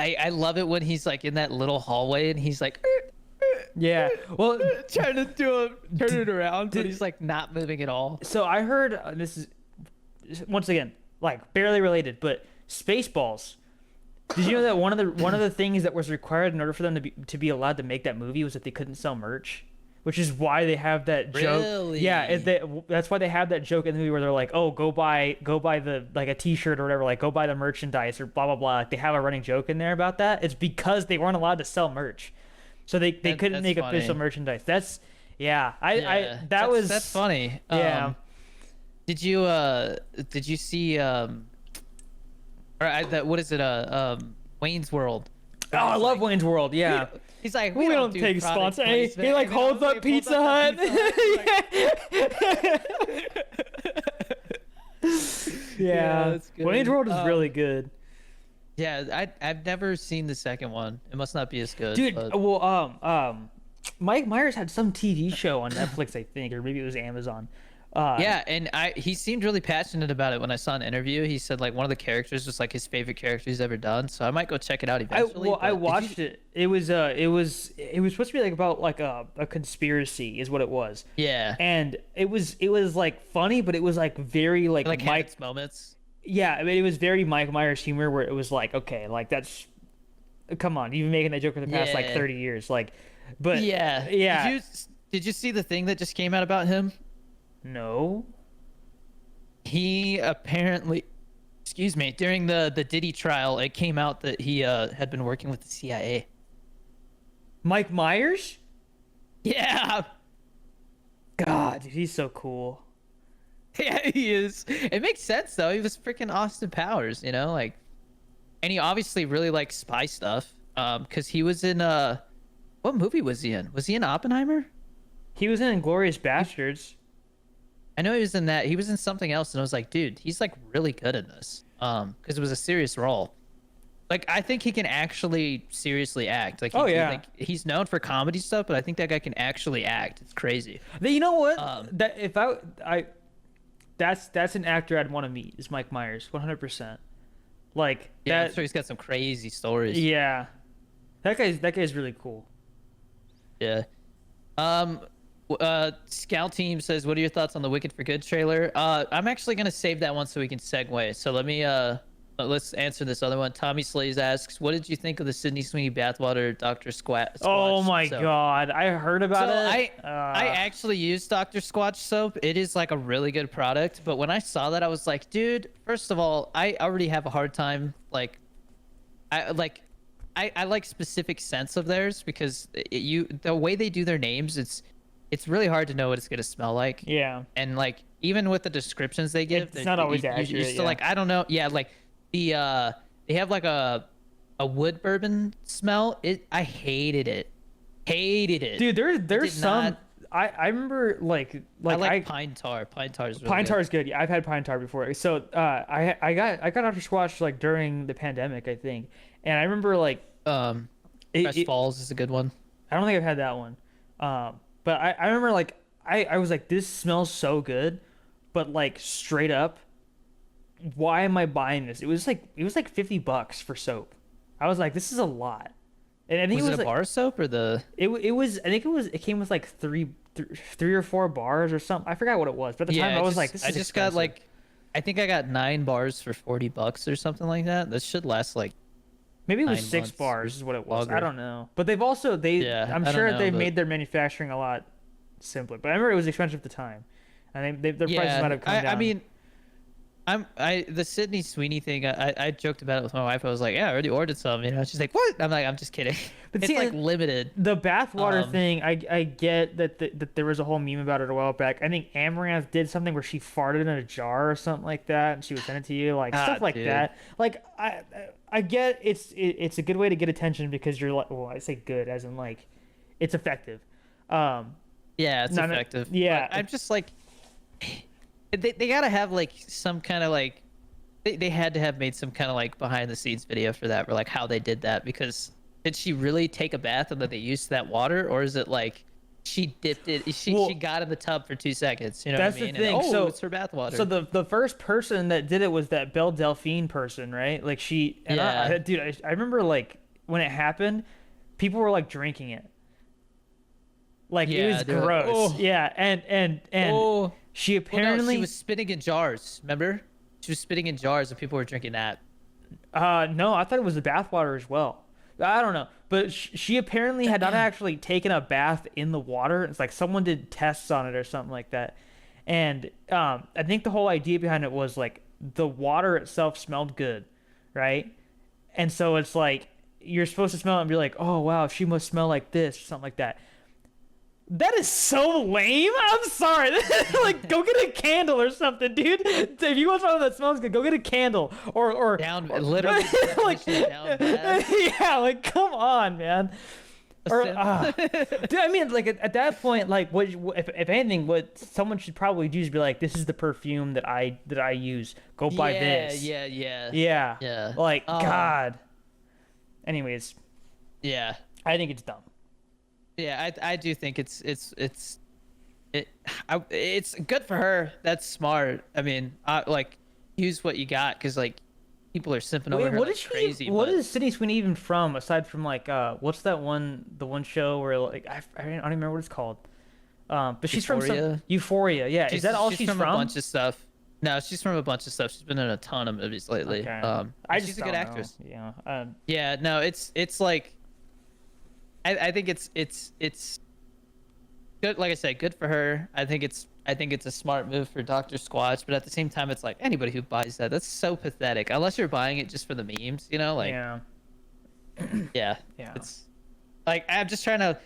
I love it when he's like in that little hallway and he's like Yeah. Well, trying to turn it around, but he's like not moving at all. so I heard this is once again like barely related, but Spaceballs. Did you know that one of the things that was required in order for them to be allowed to make that movie was that they couldn't sell merch, which is why they have that joke. Really? Yeah, that's why they have that joke in the movie where they're like, "Oh, go buy the like a T-shirt or whatever, like go buy the merchandise or blah blah blah." Like they have a running joke in there about that. It's because they weren't allowed to sell merch, so they couldn't That's make funny. official merchandise. That's yeah. Yeah, that's funny. Yeah. Did you see that what is it Wayne's World? Oh, I love Wayne's World. Yeah. He's like, We don't do take product sponsor. He placement." like And then holds I was up like, Pizza Hut. Yeah, that's good. Wayne's World is really good, Yeah, I've never seen the second one. It must not be as good. dude. but- Well, Mike Myers had some TV show on Netflix, I think, or maybe it was Amazon. Yeah, and he seemed really passionate about it when I saw an interview. He said like one of the characters was like his favorite character he's ever done. So I might go check it out eventually. I but did watched you- it. It was supposed to be like about like a conspiracy is what it was. Yeah, And it was like funny, but it was like very like like had Mike. its moments. Yeah, I mean, it was very Mike Myers humor where it was like, okay, like that's, come on, you've been making that joke for the past like Yeah. 30 years, like, but Yeah, yeah, Did you see the thing that just came out about him? no, He apparently, excuse me, during the Diddy trial, it came out that he had been working with the CIA. Mike Myers, Yeah, God, dude, he's so cool. yeah, he is. It makes sense though. He was freaking Austin Powers, you know, like, and he obviously really likes spy stuff. Because he was in what movie was he in? Was he in Oppenheimer? He was in Inglourious Bastards. I know he was in that. He was in something else, and I was like, dude, he's like really good in this. Because it was a serious role. Like, I think he can actually seriously act. Like, Oh, yeah. like he's known for comedy stuff, but I think that guy can actually act. It's crazy. You know what? Um, That if that's an actor I'd want to meet is Mike Myers, 100%. Like Yeah, I'm that. sure he's got some crazy stories. Yeah, that guy's really cool. Yeah. Scout Team says, "What are your thoughts on the Wicked for Good trailer?" I'm actually gonna save that one so we can segue. So let's answer this other one. Tommy Slays asks, "What did you think of the Sydney Sweeney bathwater Dr. Squatch?" Oh my soap?" God, I heard about So it. I actually use Dr. Squatch soap. It is like a really good product. But when I saw that, I was like, dude, first of all, I already have a hard time I like specific scents of theirs because the way they do their names, it's really hard to know what it's gonna smell like. Yeah. And like even with the descriptions they give, It's not always you're accurate, still yeah. like, I don't know. Yeah, like they have like a wood bourbon smell. I hated it. Hated it. Dude, there's did some. not- I remember like I like pine tar. Pine tar is really pine good. tar is good. Yeah, I've had pine tar before. So I got Dr. Squatch like during the pandemic, I think, and I remember like Crest Falls is a good one. I don't think I've had that one, but I remember like I was like, this smells so good, but like straight up, why am I buying this? It was like $50 for soap. I was like, this is a lot. And I think Was it it was a like bar soap or the? it was I think it came with like three or four bars or something. I forgot what it was, but at the time Yeah, I was like, this I is just got expensive. like, I think I got 9 bars for $40 or something like that. This should last like Maybe it was 9 months or $6 is what it was. I longer. don't know. But they've also they Yeah, I'm I don't sure know, they've but made their manufacturing a lot simpler. But I remember it was expensive at the time. And their prices might yeah, have come I down. mean, the Sydney Sweeney thing. I joked about it with my wife. I was like, yeah, I already ordered some. You know, she's like, what? I'm like, I'm just kidding. But It's see, like limited. the bathwater Um, thing, I get that there was a whole meme about it a while back. I think Amaranth did something where she farted in a jar or something like that, and she would send it to you, like stuff like dude. that. Like I get it's a good way to get attention because you're like, well, I say good as in like it's effective. Um, Yeah, it's no, no, effective. But yeah, I'm just like, they gotta have like some kind of like, they had to have made some kind of like behind the scenes video for that, or like how they did that, because did she really take a bath and then they used that water, or is it like she dipped it, Well, she got in the tub for 2 seconds, you know what I that's the mean? thing. And oh, So it's her bath water. so the first person that did it was that Belle Delphine person, right? Like she and Yeah. dude, I remember like when it happened, people were like drinking it. Like it Yeah, was they're like, gross. oh, Yeah, and oh. she Well, no, she apparently was spitting in jars. Remember? She was spitting in jars, and people were drinking that. no, I thought it was the bathwater as well. I don't know, but she apparently had not actually taken a bath in the water. It's like someone did tests on it or something like that, and I think the whole idea behind it was like the water itself smelled good, right? And so it's like you're supposed to smell it and be like, oh wow, she must smell like this or something like that. That is so lame. I'm sorry. Like, go get a candle or something, dude. If you want something that smells good, go get a candle Down, literally, like, down bad. yeah, like, come on, man. Or, dude, I mean, like, at that point, like, what if anything, what someone should probably do is be like, this is the perfume that I use. Go buy this. Yeah. Yeah. Like, Um, God. Anyways, Yeah. I think it's dumb. Yeah, I do think it's good for her. That's smart. I mean, like, use what you got, because like people are simping over Wait, her what like is she? crazy. What but is Sydney Sweeney even from? Aside from like, what's that one? The one show where like I don't even remember what it's called. But she's from some Euphoria? Euphoria. Yeah, is that all she's from? from? A bunch of stuff. No, she's from a bunch of stuff. She's been in a ton of movies lately. Okay. I And just she's a don't good know. actress. Yeah. Yeah, no, it's like, I think it's good. Like I said, good for her. I think it's a smart move for Dr. Squatch, but at the same time, it's like anybody who buys that's so pathetic. Unless you're buying it just for the memes, you know, like Yeah. yeah, Yeah. it's like I'm just trying to.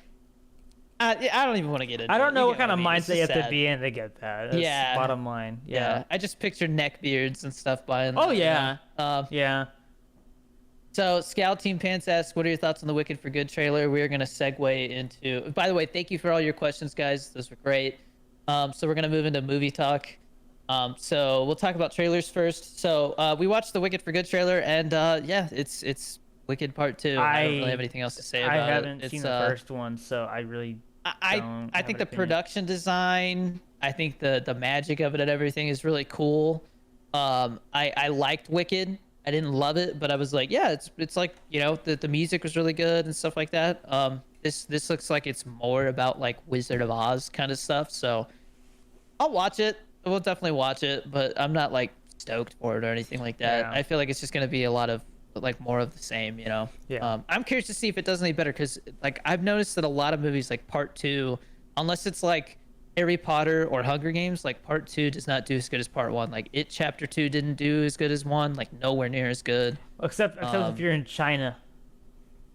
I don't even want to get into. I don't it. know You what get kind of I mean. It's mindset you just have to sad. be in to get that. That's Yeah. bottom line. Yeah, Yeah. I just picture neck beards and stuff buying. Oh that, you yeah. know? Yeah. So, Scout Team Pants asks, what are your thoughts on the Wicked for Good trailer? We are going to segue into. By the way, thank you for all your questions, guys. Those were great. So, we're going to move into movie talk. So, we'll talk about trailers first. So, we watched the Wicked for Good trailer, and yeah, it's Wicked Part 2. I don't really have anything else to say about I it. haven't It's, seen the first one, so I really I don't I have think an the opinion. production design, I think the magic of it and everything is really cool. I liked Wicked. I didn't love it, but I was like, yeah, it's like, you know, the music was really good and stuff like that. This looks like it's more about like Wizard of Oz kind of stuff. So I'll watch it. We'll definitely watch it, but I'm not like stoked for it or anything like that. Yeah. I feel like it's just gonna be a lot of like more of the same, you know. Yeah. I'm curious to see if it does any better, because like I've noticed that a lot of movies like Part 2, unless it's like Harry Potter or Hunger Games, like Part 2 does not do as good as Part 1. Like It Chapter 2 didn't do as good as 1, like nowhere near as good. Except if you're in China.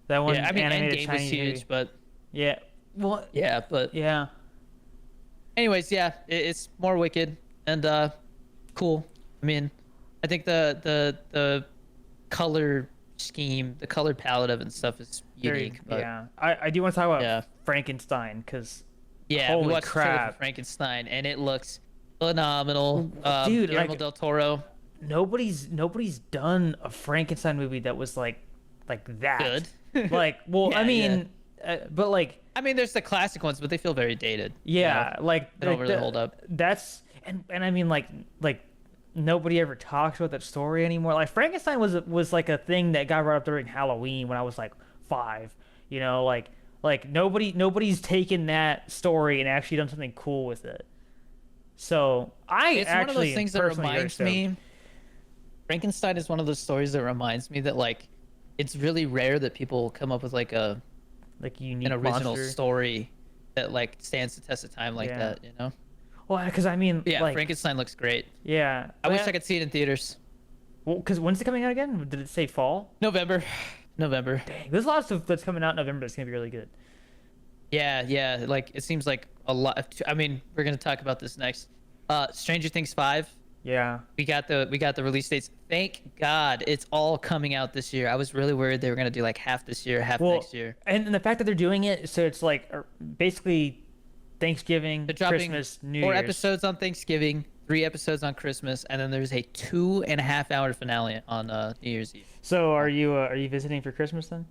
That one Yeah, I mean animated Endgame was Chinese huge, movie. but Yeah. Well, yeah, but yeah. anyways, yeah, it's more Wicked and cool. I mean, I think the color scheme, the color palette of it and stuff is unique. But Yeah. I do want to talk about Yeah. Frankenstein because yeah, we holy watched the trailer for crap. Frankenstein, and it looks phenomenal. Dude, Guillermo like- del Toro, nobody's done a Frankenstein movie that was like that. good. Like, well, I Yeah, mean, but like I mean, there's the classic ones, but they feel very dated. Yeah, like They don't really hold up. That's and I mean like nobody ever talks about that story anymore. Like Frankenstein was like a thing that got brought up during Halloween when I was like 5. You know, like nobody's taken that story and actually done something cool with it. So I It's one of those actually things that personally very reminds stoked. me. Frankenstein is one of those stories that reminds me that like it's really rare that people come up with like Like an unique original monster. story that like stands the test of time like Yeah. that, you know? Well, because I mean, Yeah, like, Frankenstein looks great. yeah. I wish I could see it in theaters. Well, because when's it coming out again? Did it say fall? November. November. Dang, there's a lot of stuff that's coming out in November that's gonna be really good. Yeah, yeah. Like it seems like a lot. I mean, we're gonna talk about this next. Stranger Things 5. Yeah. We got the release dates. Thank God it's all coming out this year. I was really worried they were gonna do like half this year, half Well, next year. and the fact that they're doing it, so it's like basically Thanksgiving, They're dropping Christmas, New 4 Year's. episodes on Thanksgiving, 3 episodes on Christmas, and then there's a 2.5-hour finale on New Year's Eve. So are you visiting for Christmas then?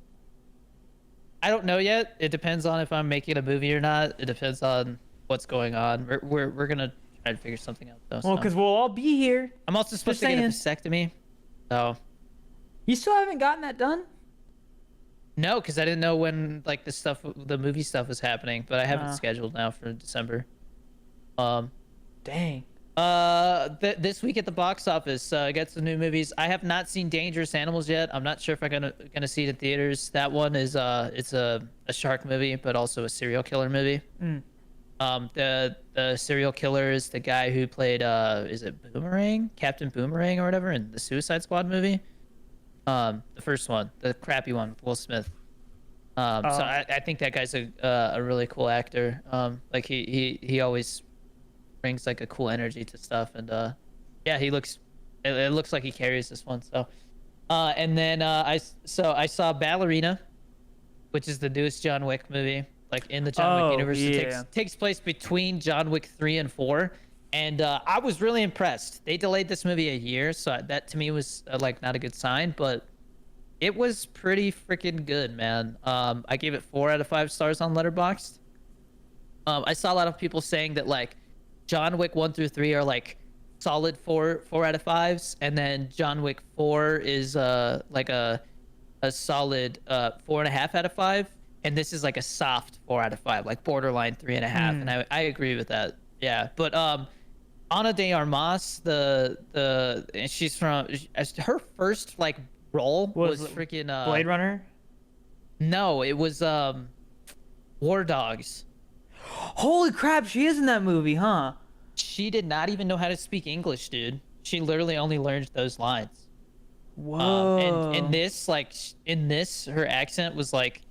I don't know yet. It depends on if I'm making a movie or not. It depends on what's going on. We're gonna try to figure something out though. Well, so. because we'll all be here. I'm also supposed to get a vasectomy. So You still haven't gotten that done? no, because I didn't know when like the movie stuff was happening, but I have it Uh. scheduled now for December. Dang. This week at the box office, I got some new movies. I have not seen Dangerous Animals yet. I'm not sure if I'm gonna see it in theaters. That one is it's a shark movie, but also a serial killer movie. Mm. The serial killer is the guy who played is it Boomerang, Captain Boomerang or whatever in the Suicide Squad movie. The first one, the crappy one with Will Smith. So I think that guy's a really cool actor. Like he always brings like a cool energy to stuff, and yeah, he looks. It looks like he carries this one. So, and then I saw Ballerina, which is the newest John Wick movie. Like in the John Wick universe, yeah. it takes place between John Wick 3 and 4. And I was really impressed. They delayed this movie a year, so that to me was like not a good sign, but it was pretty freaking good, man. I gave it 4 out of 5 stars on Letterboxd. I saw a lot of people saying that like John Wick 1 through 3 are like solid 4 out of 5s, and then John Wick 4 is like a solid 4.5 out of 5, and this is like a soft 4 out of 5, like borderline 3.5. And I agree with that. Yeah, but Ana de Armas, she's from her first like role was freaking Blade Runner? No, it was War Dogs. Holy crap, she is in that movie, huh? She did not even know how to speak English, dude. She literally only learned those lines. Whoa. And in this, her accent was like,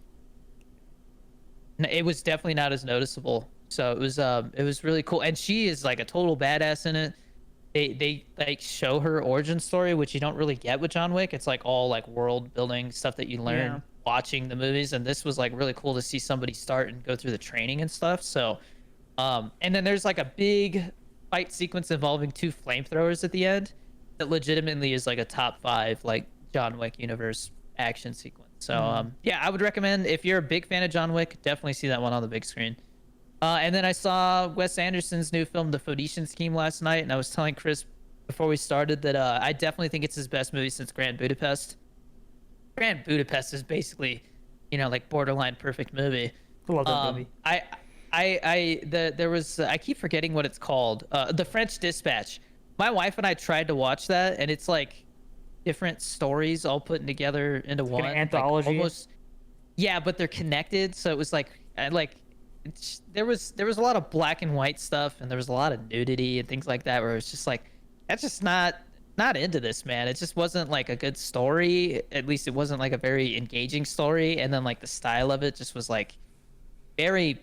it was definitely not as noticeable. So it was really cool. And she is like a total badass in it. They like show her origin story, which you don't really get with John Wick. It's like all like world building stuff that you learn watching the movies. And this was like really cool to see somebody start and go through the training and stuff. So, and then there's like a big fight sequence involving 2 flamethrowers at the end that legitimately is like a top 5 like John Wick universe action sequence. So yeah, I would recommend if you're a big fan of John Wick, definitely see that one on the big screen. And then I saw Wes Anderson's new film, The Phoenician Scheme, last night, and I was telling Chris before we started that I definitely think it's his best movie since Grand Budapest. Grand Budapest is basically, you know, like borderline perfect movie. I love that movie. There was I keep forgetting what it's called. The French Dispatch. My wife and I tried to watch that, and it's like different stories all put together into one. An anthology. Like almost, yeah, but they're connected. So it was like there was a lot of black and white stuff, and there was a lot of nudity and things like that, where it was just like, that's just not into this, man. It just wasn't like a good story. At least it wasn't like a very engaging story. And then like the style of it just was like very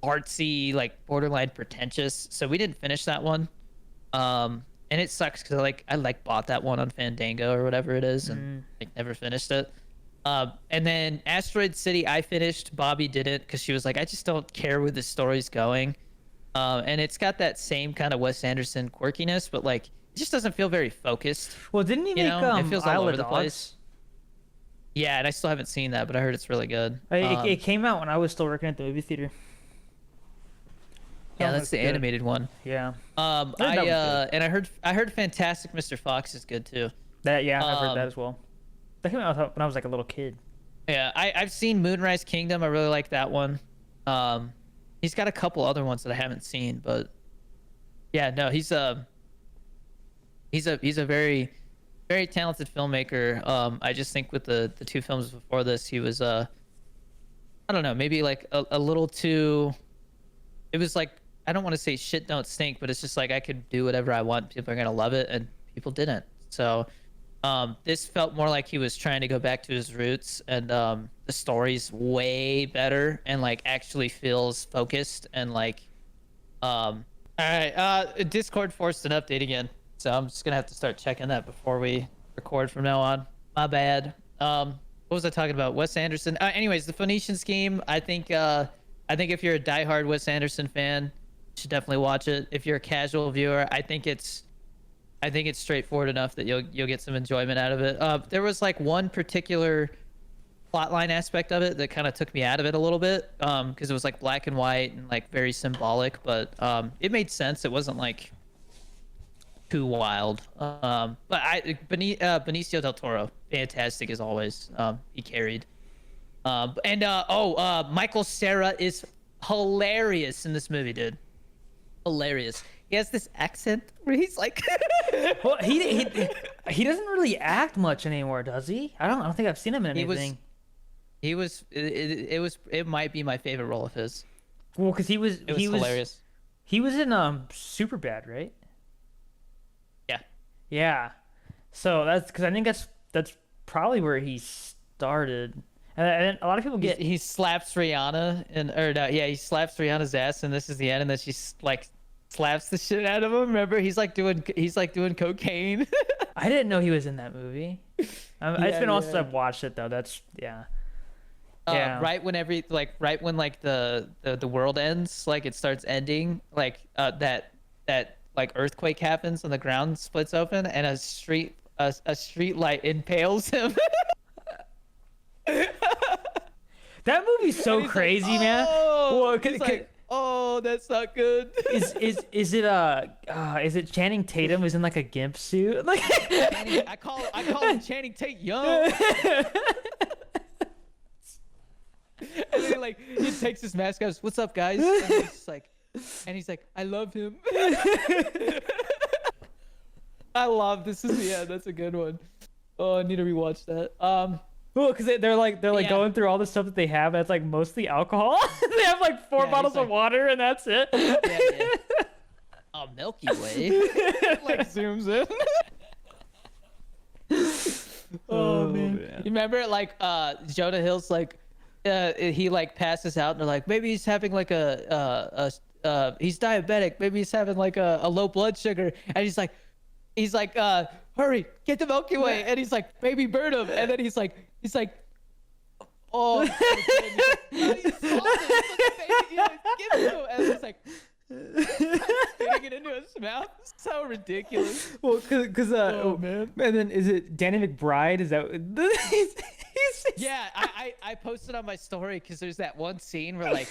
artsy, like borderline pretentious. So we didn't finish that one. And it sucks because I bought that one on Fandango or whatever it is, and like never finished it. And then Asteroid City, I finished. Bobby didn't because she was like, I just don't care where the story's going. And it's got that same kind of Wes Anderson quirkiness, but like it just doesn't feel very focused. Well, didn't he You make know, it feels all Isle over of the Dogs? place. Yeah, and I still haven't seen that, but I heard it's really good. It came out when I was still working at the movie theater. Yeah, That that's looks the good. animated one. Yeah. I that was good. and I heard Fantastic Mr. Fox is good too. That yeah, I've heard that Um, as well. That came out when I was like a little kid. yeah, I've seen Moonrise Kingdom. I really like that one. Um, he's got a couple other ones that I haven't seen, but yeah, no, he's a very talented filmmaker. I just think with the two films before this, he was I don't know, maybe like a little too. It was like I don't want to say shit don't stink, but it's just like I could do whatever I want. People are gonna love it, and people didn't. So this felt more like he was trying to go back to his roots, and the story's way better and like actually feels focused and like all right, Discord forced an update again, so I'm just gonna have to start checking that before we record from now on. My bad. What was I talking about? Wes Anderson. Anyways, the Phoenician Scheme. I think if you're a diehard Wes Anderson fan, you should definitely watch it. If you're a casual viewer, I think it's straightforward enough that you'll get some enjoyment out of it. There was like one particular plotline aspect of it that kind of took me out of it a little bit, because it was like black and white and like very symbolic, but it made sense. It wasn't like too wild. Benicio del Toro, fantastic as always. He carried. Michael Cera is hilarious in this movie, dude. Hilarious. He has this accent where he's like, Well, he doesn't really act much anymore, does he? I don't think I've seen him in he anything. it might be my favorite role of his. Well, because It was hilarious. he was in Superbad, right? Yeah. Yeah. So that's because I think that's probably where he started. And a lot of people get He slaps Rihanna he slaps Rihanna's ass, and this is the end, and then she like slaps the shit out of him. Remember, he's like doing cocaine. I didn't know he was in that movie. It's Yeah, been a while since yeah. I've watched it though. That's yeah. Yeah. Right when the world ends, like it starts ending, like that like earthquake happens and the ground splits open, and a street light impales him. That movie's so He's like, crazy, man. "Oh!" Well, He's like, oh, that's not good. is it Channing Tatum is in like a gimp suit? Like I call him Channing Tate Young. And then like he takes his mask off. What's up, guys? And he's like, I love him. I love this. Is yeah, that's a good one. Oh, I need to rewatch that. well, because they're like Yeah. going through all the stuff that they have. And it's like mostly alcohol. They have like four Yeah, bottles he's of like- water, and that's it. Yeah. Oh, Milky Way. Like zooms in. Oh man. You remember like Jonah Hill's like he like passes out and they're like maybe he's having like he's diabetic, maybe he's having like a low blood sugar, and he's like hurry, get the Milky Way, and he's like baby bird him, and then he's like oh no, you saw this, look, baby, you know, give it to him, and he's like spitting it into his mouth. So ridiculous. Well, because Oh, man. and then is it Danny McBride? Is that he's Yeah, I posted on my story because there's that one scene where like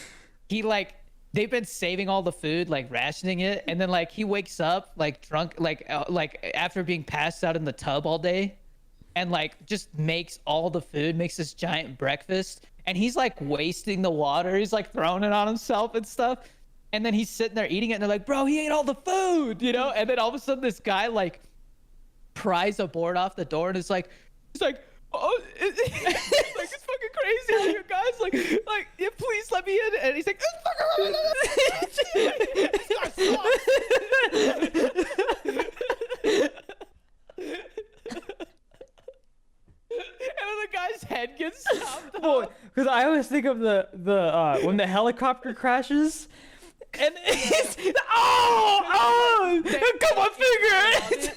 he like they've been saving all the food, like rationing it, and then like he wakes up like drunk, like after being passed out in the tub all day, and like just makes all the food, makes this giant breakfast, and he's like wasting the water, he's like throwing it on himself and stuff, and then he's sitting there eating it, and they're like, bro, he ate all the food, you know, and then all of a sudden this guy like pries a board off the door and he's like, oh, like it's fucking crazy, you guys, like, yeah, please let me in, and he's like, and then the guy's head gets chopped off. because I always think of the when the helicopter crashes, and it's cut my finger.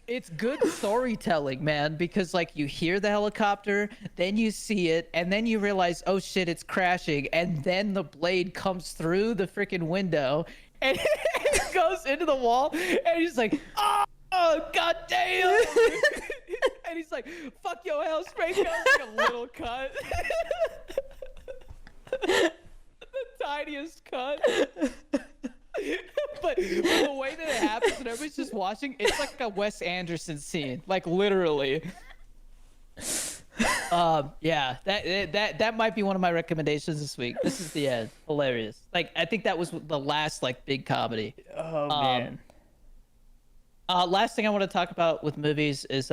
It's good storytelling, man, because like you hear the helicopter, then you see it, and then you realize, oh shit, it's crashing, and then the blade comes through the freaking window and it goes into the wall, and he's like, oh god damn. And he's like, fuck yo, hell, spray gun. Like a little cut. The tiniest cut. But the way that it happens and everybody's just watching, it's like a Wes Anderson scene. Like, literally. Yeah, that might be one of my recommendations this week. This is the end. Hilarious. Like, I think that was the last like big comedy. Oh man. Last thing I want to talk about with movies is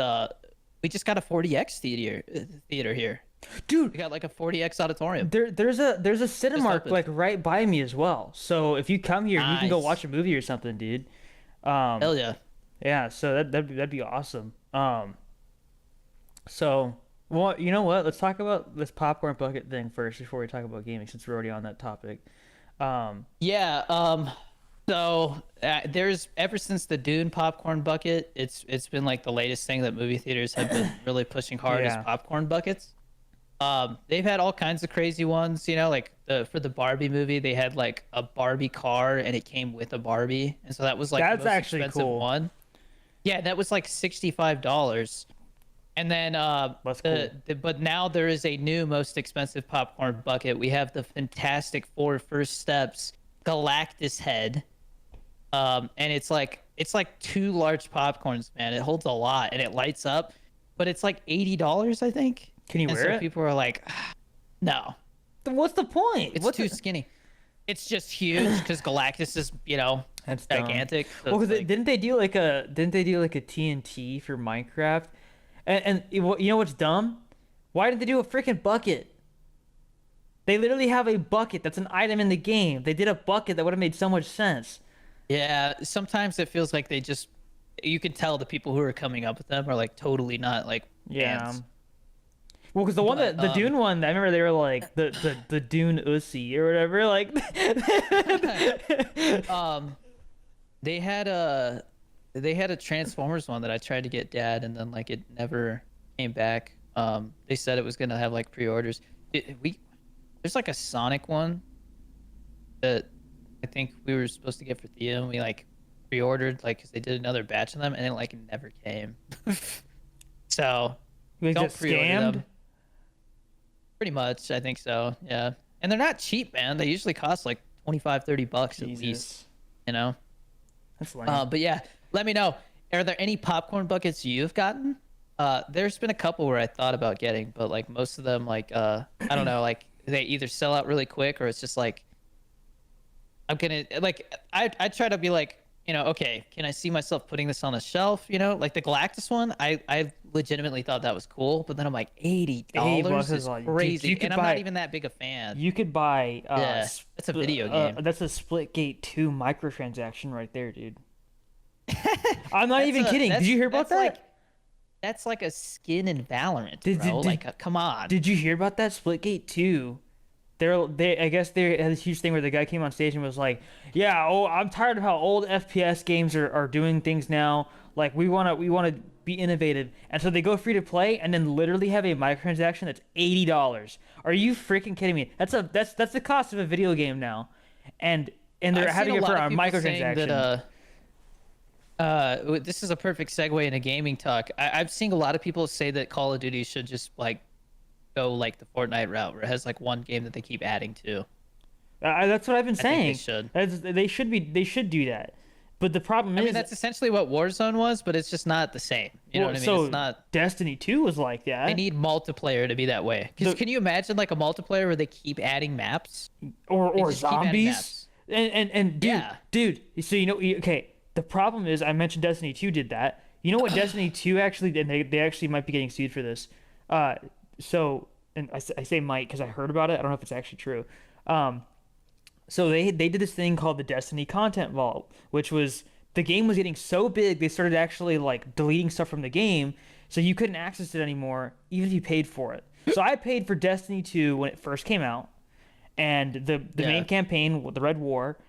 we just got a 40X theater here. Dude, We got like a 40X auditorium. there's a Cinemark opened. like right by me as well. So if you come here, you can go Nice. watch a movie or something, dude. Hell yeah. Yeah, so that'd be awesome. So well, you know what? Let's talk about this popcorn bucket thing first before we talk about gaming, since we're already on that topic. Yeah. So there's ever since the Dune popcorn bucket, it's been like the latest thing that movie theaters have been really pushing hard Yeah. is popcorn buckets. They've had all kinds of crazy ones, you know, like for the Barbie movie, they had like a Barbie car and it came with a Barbie, and so that was like That's the most actually expensive cool. one. Yeah, that was like $65. And then That's cool. but now there is a new most expensive popcorn bucket. We have the Fantastic Four First Steps Galactus head. And it's like 2 large popcorns, man. It holds a lot and it lights up, but it's like $80, I think. Can you And wear so it? people are like, no, What's the point? it's too skinny. It's just huge because Galactus is, you know, That's dumb. gigantic. So Well, it's because like- didn't they do like a TNT for Minecraft? And you know what's dumb? Why did they do a freaking bucket? They literally have a bucket that's an item in the game. They did a bucket that would have made so much sense. yeah, sometimes it feels like they just, you can tell the people who are coming up with them are like totally not like Yeah. fans. Well, because the one But, the Dune one, I remember they were like the Dune Ussy or whatever. Like, They had a Transformers one that I tried to get Dad, and then like it never came back. They said it was gonna have like pre-orders. There's like a Sonic one that I think we were supposed to get for Theo, and we like pre-ordered like because they did another batch of them, and it like never came. So you don't get pre-order scammed. them. Pretty much, I think so. Yeah, and they're not cheap, man. They usually cost like $25-$30 at least. Jesus, You know. that's lame. But yeah, let me know. Are there any popcorn buckets you've gotten? There's been a couple where I thought about getting, but like most of them, like I don't know, like they either sell out really quick or it's just like I'm gonna like I try to be like, you know, okay, can I see myself putting this on a shelf? You know, like the Galactus one, I legitimately thought that was cool, but then I'm like $80 $80 is like, dude, crazy, you could and I'm buy- not even that big a fan. You could buy Yeah, that's a video game. That's a Splitgate 2 microtransaction right there, dude. I'm not That's even a- kidding. Did that's- you hear about that? that's That's like a skin in Valorant, Did- bro. did- like, come on. Did you hear about that Splitgate 2? I guess they had this huge thing where the guy came on stage and was like, "Yeah, oh, I'm tired of how old FPS games are doing things now. Like we wanna be innovative." And so they go free to play and then literally have a microtransaction that's $80. Are you freaking kidding me? That's the cost of a video game now, and they're I've having seen it a for lot a of people saying microtransaction. that, this is a perfect segue into gaming talk. I've seen a lot of people say that Call of Duty should just like go like the Fortnite route, where it has like one game that they keep adding to. That's what I've been I think saying. they should. They should do that. But the problem I is, mean, that's essentially what Warzone was, but it's just not the same. You know what I mean? So It's not. Destiny 2 was like that. They need multiplayer to be that way. Because The- can you imagine like a multiplayer where they keep adding maps? or just keep adding zombies. maps. And dude, Yeah. dude. So okay. The problem is, I mentioned Destiny 2 did that. You know what Destiny 2 actually did? They actually might be getting sued for this. So and I say might because I heard about it. I don't know if it's actually true. So they did this thing called the Destiny Content Vault, which was the game was getting so big they started actually like deleting stuff from the game, so you couldn't access it anymore even if you paid for it. So I paid for Destiny 2 when it first came out, and the main campaign, the Red War,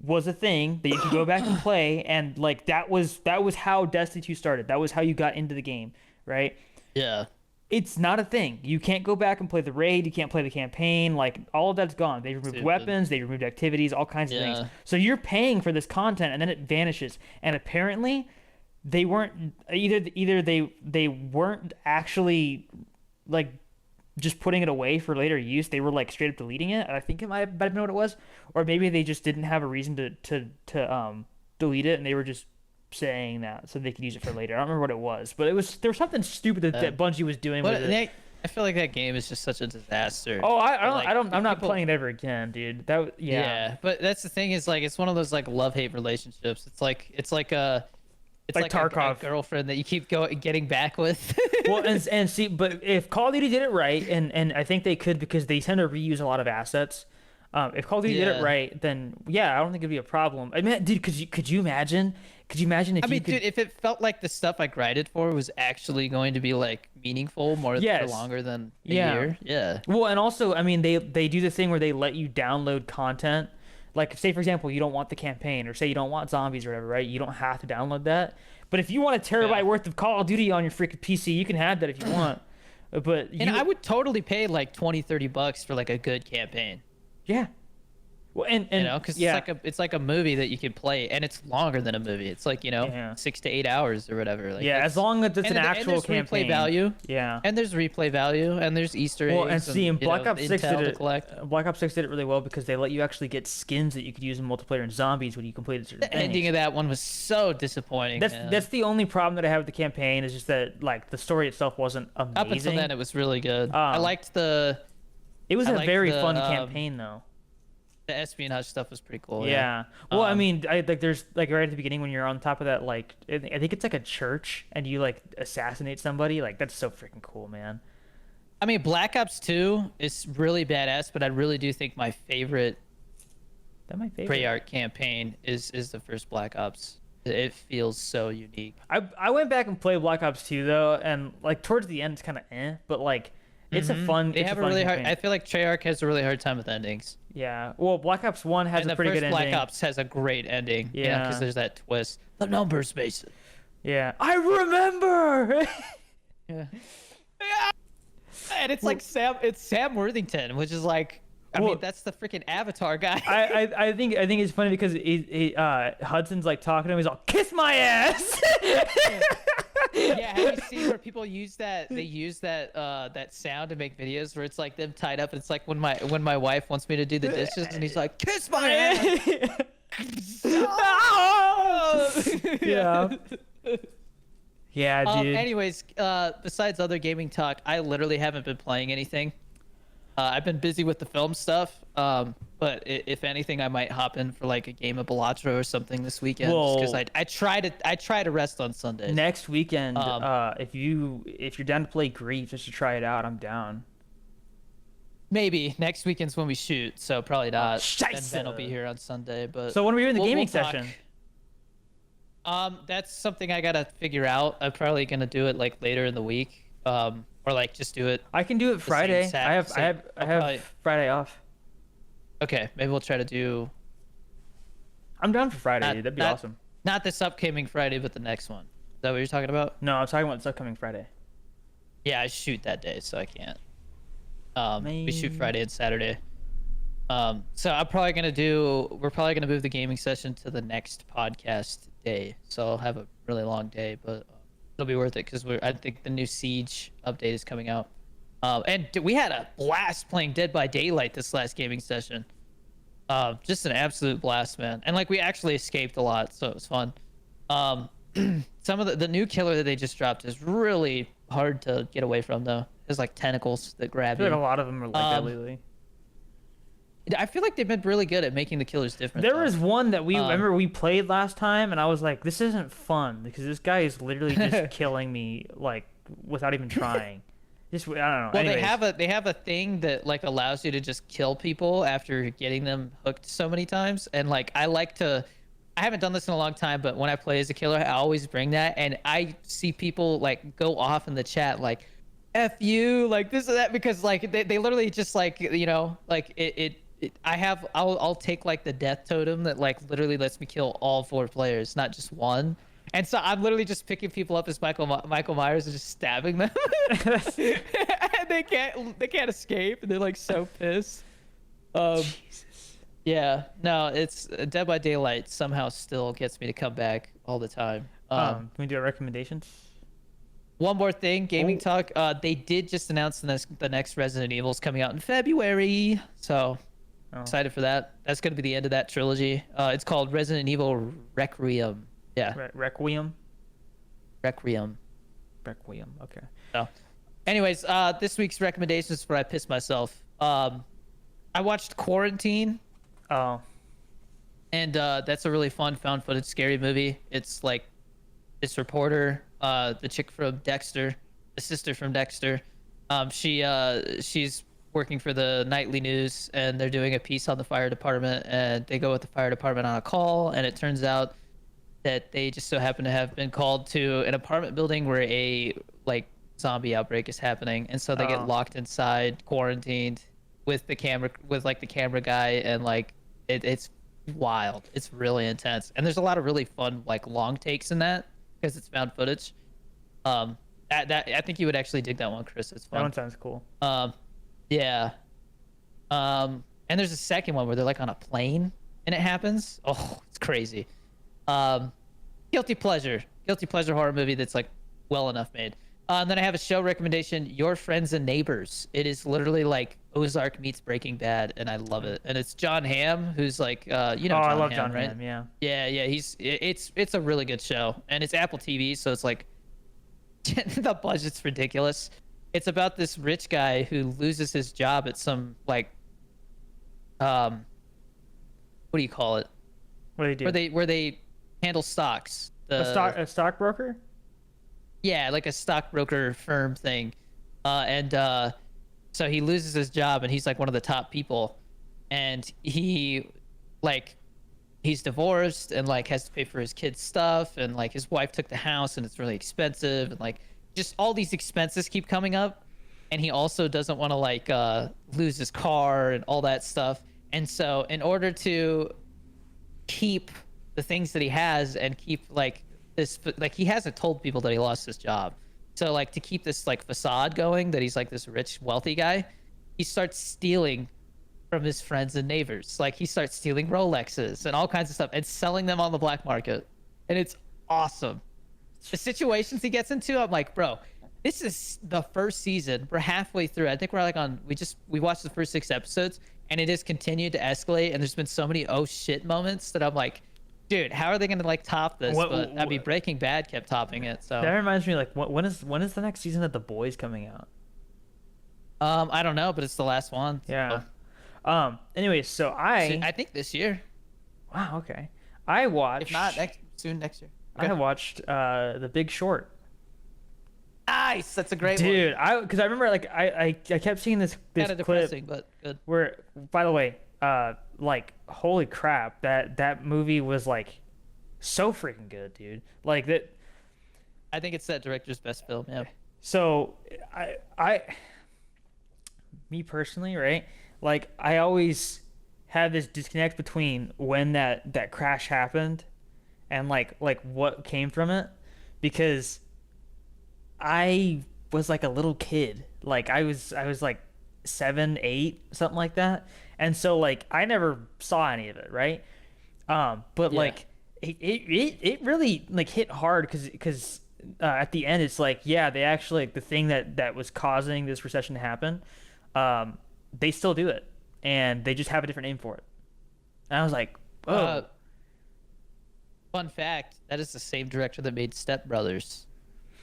was a thing that you could go back and play, and like that was how Destiny 2 started. That was how you got into the game, right? Yeah. It's not a thing. You can't go back and play the raid. You can't play the campaign. Like all of that's gone. They removed Stupid. weapons. They removed activities. All kinds of Yeah. things. So you're paying for this content, and then it vanishes. And apparently, they weren't either they weren't actually like just putting it away for later use. They were like straight up deleting it. I think it might have been what it was, or maybe they just didn't have a reason to delete it, and they were just saying that so they could use it for later. I don't remember what it was, but there was something stupid that Bungie was doing with it. I feel like that game is just such a disaster. Oh, I'm not people, playing it ever again, dude. Yeah. But that's the thing is like it's one of those like love-hate relationships. It's like Like Tarkov. a girlfriend that you keep getting back with. Well, and see, but if Call of Duty did it right, and I think they could because they tend to reuse a lot of assets. If Call of Duty did it right, then yeah, I don't think it'd be a problem. I mean, dude, could you imagine? Could you imagine if dude, if it felt like the stuff I grinded for was actually going to be like meaningful for longer than a year? Yeah. Well, and also, I mean, they do the thing where they let you download content. Like, say for example, you don't want the campaign, or say you don't want zombies or whatever, right? You don't have to download that. But if you want a terabyte worth of Call of Duty on your freaking PC, you can have that if you want. But I would totally pay like $20-$30 for like a good campaign. Yeah. Well, and you know, because it's like a movie that you can play, and it's longer than a movie. It's like 6 to 8 hours or whatever. Like, as long as it's an actual campaign. And there's replay value. Yeah. And there's replay value, and there's Easter eggs. Well, and see, Black Ops 6 did it. Collect. Black Ops 6 did it really well because they let you actually get skins that you could use in multiplayer and zombies when you completed certain things. The ending of that one was so disappointing. That's the only problem that I have with the campaign is just that like the story itself wasn't amazing. Up until then, it was really good. I liked the. It was a very fun campaign though. The espionage stuff was pretty cool. Yeah. Well, I mean, there's like right at the beginning when you're on top of that, like I think it's like a church, and you like assassinate somebody. Like that's so freaking cool, man. I mean, Black Ops 2 is really badass, but I really do think my favorite. Treyarch campaign is the first Black Ops. It feels so unique. I went back and played Black Ops 2 though, and like towards the end it's kind of but like it's a fun. They have a really hard. I feel like Treyarch has a really hard time with endings. Yeah. Well, Black Ops 1 has a pretty good ending. Black Ops has a great ending. Yeah. Because there's that twist. The numbers base it. Yeah. I remember. Yeah. And it's like Sam Worthington, which is like, I mean, that's the freaking Avatar guy. I think it's funny because Hudson's like talking to him. He's all, kiss my ass. Yeah, have you seen where people use that? They use that sound to make videos where it's like them tied up, and it's like when my wife wants me to do the dishes, and he's like, "Kiss my ass." Yeah. Yeah, dude. Anyways, besides other gaming talk, I literally haven't been playing anything. I've been busy with the film stuff, but if anything, I might hop in for like a game of Balatro or something this weekend. Because I try to rest on Sundays. Next weekend, if you're down to play Grief, just to try it out, I'm down. Maybe next weekend's when we shoot, so probably not. And Ben will be here on Sunday. But so when are we doing the gaming session? That's something I gotta figure out. I'm probably gonna do it like later in the week. Or like just do it. I can do it Friday. I have Friday off. Okay, maybe we'll try to do. I'm down for Friday, dude. That'd be awesome. Not this upcoming Friday, but the next one. Is that what you're talking about? No, I'm talking about this upcoming Friday. Yeah, I shoot that day, so I can't. We shoot Friday and Saturday. So we're probably gonna move the gaming session to the next podcast day. So I'll have a really long day, but. It'll be worth it because I think the new Siege update is coming out. And we had a blast playing Dead by Daylight this last gaming session. Just an absolute blast, man. And like we actually escaped a lot, so it was fun. Some of the new killer that they just dropped is really hard to get away from though. There's like tentacles that grab you. I feel like a lot of them are like that lately. I feel like they've been really good at making the killers different. There was one that we remember we played last time, and I was like, "This isn't fun because this guy is literally just killing me like without even trying." Just I don't know. Well, Anyways. they have a thing that like allows you to just kill people after getting them hooked so many times, and like I haven't done this in a long time, but when I play as a killer, I always bring that, and I see people like go off in the chat like, "F you," like this or that, because like they literally just like like I'll take like the death totem that like literally lets me kill all 4 players, not just one. And so I'm literally just picking people up as Michael Myers and just stabbing them. And they can't escape, and they're like so pissed. Jesus. Yeah, no, it's Dead by Daylight somehow still gets me to come back all the time. Can we do our recommendations? One more thing, gaming Oh. talk. They did just announce the next Resident Evil's coming out in February, so Oh, excited for that. That's gonna be the end of that trilogy. It's called Resident Evil Requiem. Yeah, Requiem. Requiem. Requiem. Okay. So, anyways, this week's recommendations where I pissed myself. I watched Quarantine, Oh. and that's a really fun found footage scary movie. It's like this reporter, the chick from Dexter, the sister from Dexter. She's working for the nightly news, and they're doing a piece on the fire department, and they go with the fire department on a call, and it turns out that they just so happen to have been called to an apartment building where a like zombie outbreak is happening, and so they Oh. get locked inside, quarantined with the camera guy, and like it's wild. It's really intense, and there's a lot of really fun like long takes in that because it's found footage. That I think you would actually dig that one, Chris. It's That fun. one sounds cool. Yeah. And there's a second one where they're like on a plane and it happens. Oh, it's crazy. Guilty pleasure horror movie that's like well enough made. And then I have a show recommendation, Your Friends and Neighbors. It is literally like Ozark meets Breaking Bad, and I love it. And it's John Hamm, who's like, you know, Oh, John I love Hamm, John right? Hamm. Yeah. Yeah. It's a really good show, and it's Apple TV, so it's like the budget's ridiculous. It's about this rich guy who loses his job at some like, what do you call it? What do you do? Where they handle stocks. A stockbroker? Yeah, like a stockbroker firm thing. So he loses his job, and he's like one of the top people, and he's divorced and like has to pay for his kids' stuff, and like his wife took the house and it's really expensive, and like just all these expenses keep coming up, and he also doesn't want to like lose his car and all that stuff. And so in order to keep the things that he has and keep like this, like he hasn't told people that he lost his job, so like to keep this like facade going that he's like this rich wealthy guy, he starts stealing from his friends and neighbors. Like he starts stealing Rolexes and all kinds of stuff and selling them on the black market, and it's awesome. The situations he gets into, I'm like, bro, this is the first season. We're halfway through. I think we're like we watched the first 6 episodes, and it has continued to escalate, and there's been so many oh shit moments that I'm like, dude, how are they gonna like top this? But I mean, Breaking Bad kept topping it. So That reminds me, like, when is the next season of The Boys coming out? I don't know, but it's the last one. Yeah. So, Anyways, so I think this year. wow, okay. I watched. If not, next year. Okay. I watched The Big Short. Nice. That's a great Dude, one. because I remember like I kept seeing this Kind of clip depressing, but good. where, by the way, like holy crap, that movie was like so freaking good, dude. Like that. I think it's that director's best film. Yeah. So me personally, right? Like I always have this disconnect between when that crash happened and like what came from it, because I was like a little kid. Like I was like 7, 8, something like that. And so like I never saw any of it, right? But Yeah. like it really like hit hard because at the end it's like, yeah, they actually, like, the thing that was causing this recession to happen, they still do it, and they just have a different name for it. And I was like, oh. Fun fact: that is the same director that made Step Brothers.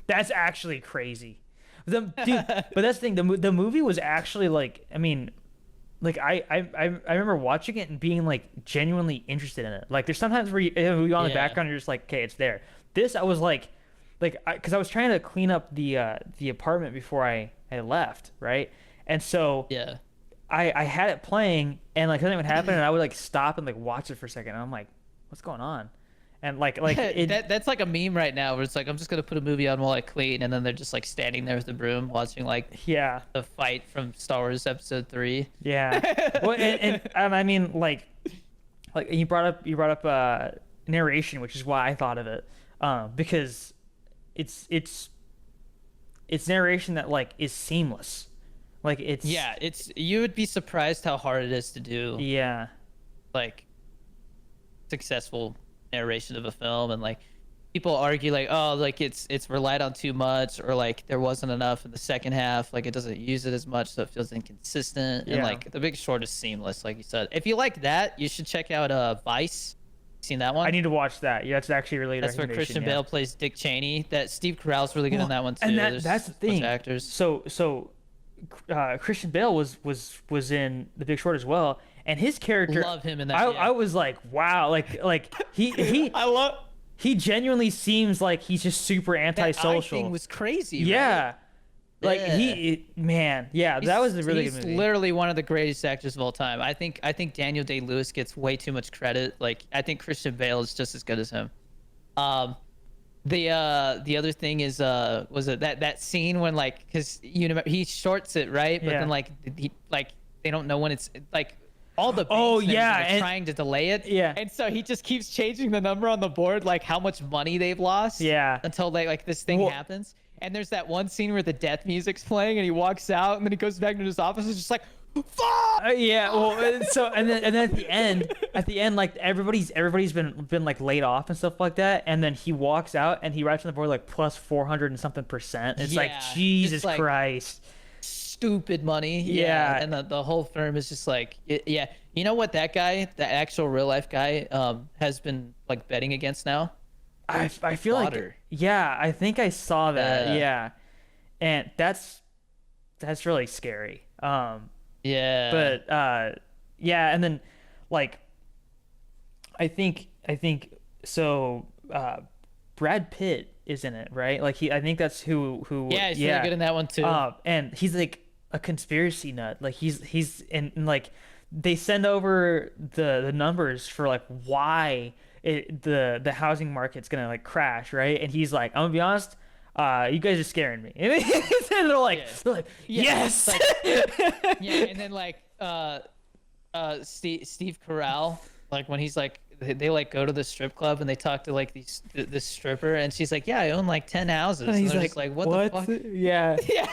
That's actually crazy. Dude, but that's the thing. The movie was actually like, I mean, like I remember watching it and being like genuinely interested in it. Like there's sometimes where you on the Yeah. background, you're just like, okay, it's there. This I was like, because I was trying to clean up the apartment before I left, right? And so Yeah. I had it playing, and like something would happen, and I would like stop and like watch it for a second. And I'm like, what's going on? And like That's like a meme right now where it's like, I'm just gonna put a movie on while I clean, and then they're just like standing there with the broom watching like yeah. the fight from Star Wars Episode 3. Yeah. Well, and I mean, like you brought up narration, which is why I thought of it, because it's narration that like is seamless, like it's Yeah, you would be surprised how hard it is to do yeah like successful narration of a film, and like people argue like, oh, like it's relied on too much, or like there wasn't enough in the second half, like it doesn't use it as much, so it feels inconsistent. And Yeah. like The Big Short is seamless, like you said. If you like that, you should check out Vice. Seen that I one? need to watch that. Yeah, that's actually really That's where Christian Bale plays Dick Cheney. That Steve Carell's really good in that one too. And There's that's the a bunch thing. of actors. So Christian Bale was in The Big Short as well, and his character. Love him in that. I was like, wow, like he I love he genuinely seems like he's just super that eye antisocial. thing was crazy. Yeah. Right? Like Yeah. man, yeah, that was a really good He's movie. literally one of the greatest actors of all time. I think Daniel Day-Lewis gets way too much credit. Like I think Christian Bale is just as good as him. The other thing is was it that scene when like, because you know he shorts it, right? But Yeah. then like they don't know when it's like all the banks Oh, and everything yeah, are and- trying to delay it. Yeah. And so he just keeps changing the number on the board, like how much money they've lost. Yeah. Until like this thing Well- happens. And there's that one scene where the death music's playing and he walks out and then he goes back to his office and it's just like, fuck! Yeah, well, and then at the end, like everybody's been like laid off and stuff like that, and then he walks out and he writes on the board like plus 400 and something %. It's like Yeah, Jesus just, like, Christ. Stupid money. Yeah. And the whole firm is just like, yeah. You know what that guy, the actual real life guy, has been like betting against now? I feel Water. like yeah, I think I saw that. Yeah. Yeah, and that's really scary. Yeah. But yeah, and then like I think so. Brad Pitt is in it, right? Like I think that's who. Yeah, he's really good in that one too. And he's like a conspiracy nut. Like he's and like they send over the numbers for like why the housing market's gonna like crash, right? And he's like, I'm gonna be honest, you guys are scaring me. And they're like, Yeah, yes. yeah, and then like Steve Carell, like when he's like they like go to the strip club and they talk to like this stripper and she's like, yeah, I own like 10 houses. And he's they're like, just like, what the fuck? Yeah. Yeah.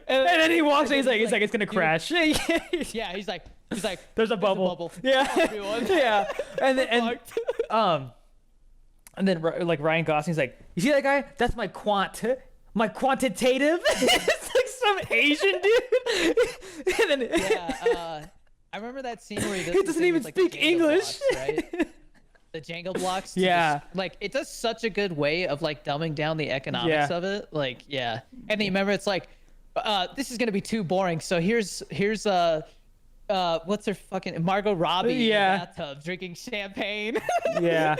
And then he walks in, he's like, it's gonna dude, crash. Yeah, he's like, There's a "There's bubble. Yeah. everyone." Yeah. And then, Fucked. and then like Ryan Gosling's like, you see that guy? That's my quantitative. It's like some Asian dude. And then Yeah, I remember that scene where he He doesn't even speak English. Right? The Jangle blocks. Yeah. Like it does such a good way of like dumbing down the economics Yeah. of it. Like yeah. And then you remember it's like, this is gonna be too boring. So here's what's her fucking Margot Robbie Yeah. in the bathtub drinking champagne. yeah.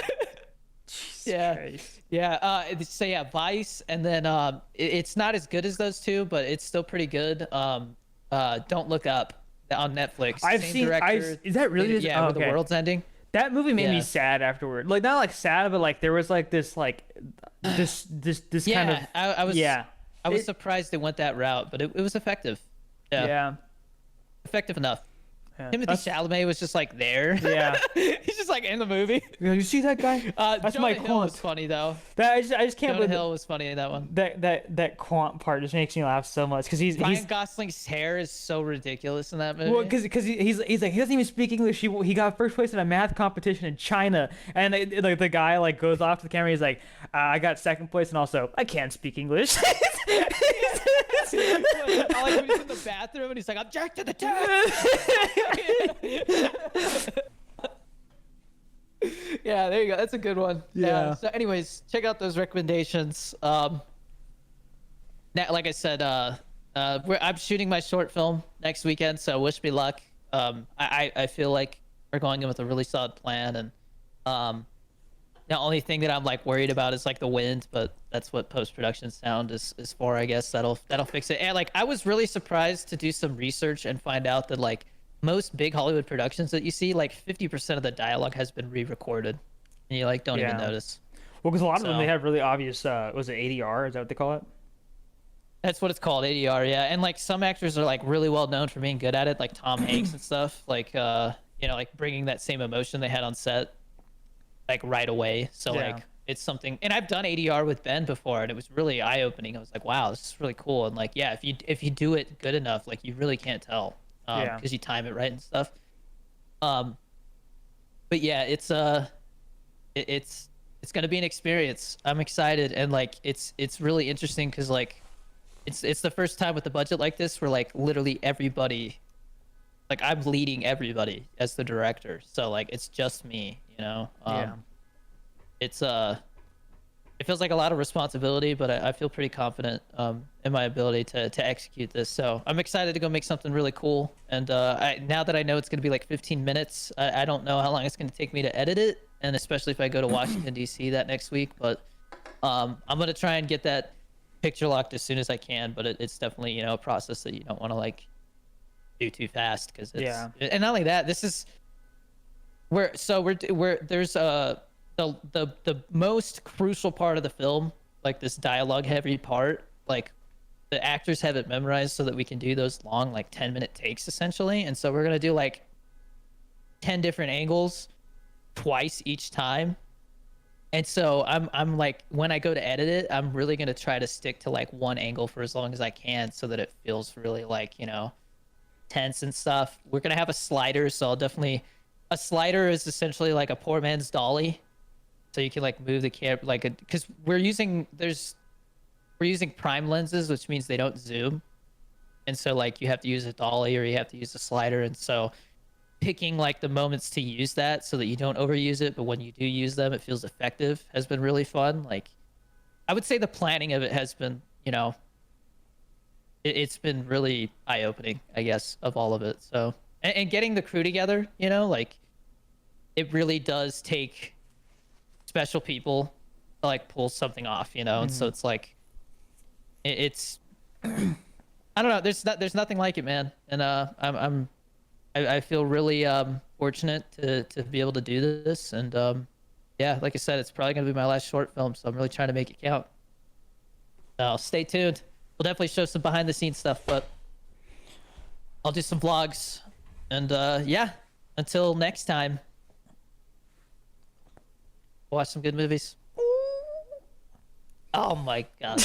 Yeah. Christ. Yeah. So yeah, Vice, and then it's not as good as those two, but it's still pretty good. Don't Look Up on Netflix. I've Same seen. director. Is that really? Yeah, where the okay. world's ending. That movie made me Yeah. sad afterward. Like not like sad, but like there was like this this Yeah, kind of I was. yeah. I was It- surprised it went that route, but it was effective. Yeah, Yeah. effective enough. Yeah. Timothy Chalamet was just like there. Yeah. He's just like in the movie. You see that guy? That's Jonah my Hill quant. was funny though. That I just can't Jonah believe Hill was funny in that one. that quant part just makes me laugh so much because he's Ryan Gosling's hair is so ridiculous in that movie. well because he's like he doesn't even speak English. He got first place in a math competition in China, and like the guy like goes off to the camera. He's like, I got second place, and also I can't speak English. I like when he's in the bathroom and he's like, object to the test. Yeah, there you go. That's a good one. Yeah. So, anyways, check out those recommendations. Now, like I said, I'm shooting my short film next weekend, so wish me luck. I feel like we're going in with a really solid plan, and the only thing that I'm like worried about is like the wind, but that's what post-production sound is for, I guess. That'll fix it. And like I was really surprised to do some research and find out that like most big Hollywood productions that you see, like 50% of the dialogue has been re-recorded, and you like don't even Yeah. notice. Well, because a lot of them So- they have really obvious. Was it ADR? Is that what they call it? That's what it's called, ADR, yeah. And like some actors are like really well known for being good at it, like Tom Hanks and stuff. Like like bringing that same emotion they had on set, like right away. So Yeah. like it's something. And I've done ADR with Ben before, and it was really eye opening. I was like, wow, this is really cool. And like, yeah, if you do it good enough, like you really can't tell, Yeah. because you time it right and stuff. But yeah, it's it's gonna be an experience. I'm excited, and like it's really interesting because like it's the first time with a budget like this where like literally everybody, like I'm leading everybody as the director, so like it's just me, you know. Yeah. It's it feels like a lot of responsibility, but I feel pretty confident in my ability to execute this. So I'm excited to go make something really cool. And now that I know it's going to be like 15 minutes, I don't know how long it's going to take me to edit it, and especially if I go to Washington D.C. that next week. But I'm going to try and get that picture locked as soon as I can. But it's definitely, you know, a process that you don't want to like do too fast, because it's Yeah. and not only that, this is we're there's the most crucial part of the film, like this dialogue heavy part, like the actors have it memorized so that we can do those long like 10-minute takes essentially. And so we're gonna do like 10 different angles twice each time. And so I'm like, when I go to edit it, I'm really gonna try to stick to like one angle for as long as I can so that it feels really like, you know, tense and stuff. We're gonna have a slider, so I'll definitely, a slider is essentially like a poor man's dolly, so you can like move the camera like a, because we're using prime lenses, which means they don't zoom, and so like you have to use a dolly or you have to use a slider. And so picking like the moments to use that so that you don't overuse it, but when you do use them it feels effective, has been really fun. Like I would say the planning of it has been, you know, it's been really eye-opening, I guess, of all of it. So and getting the crew together, you know, like it really does take special people to like pull something off, you know. And so it's like it's I don't know, there's nothing like it, man. And I feel really fortunate to be able to do this. And yeah, like I said, it's probably gonna be my last short film, so I'm really trying to make it count. So stay tuned. We'll definitely show some behind the scenes stuff, but I'll do some vlogs. And yeah, until next time, watch some good movies. Oh my god.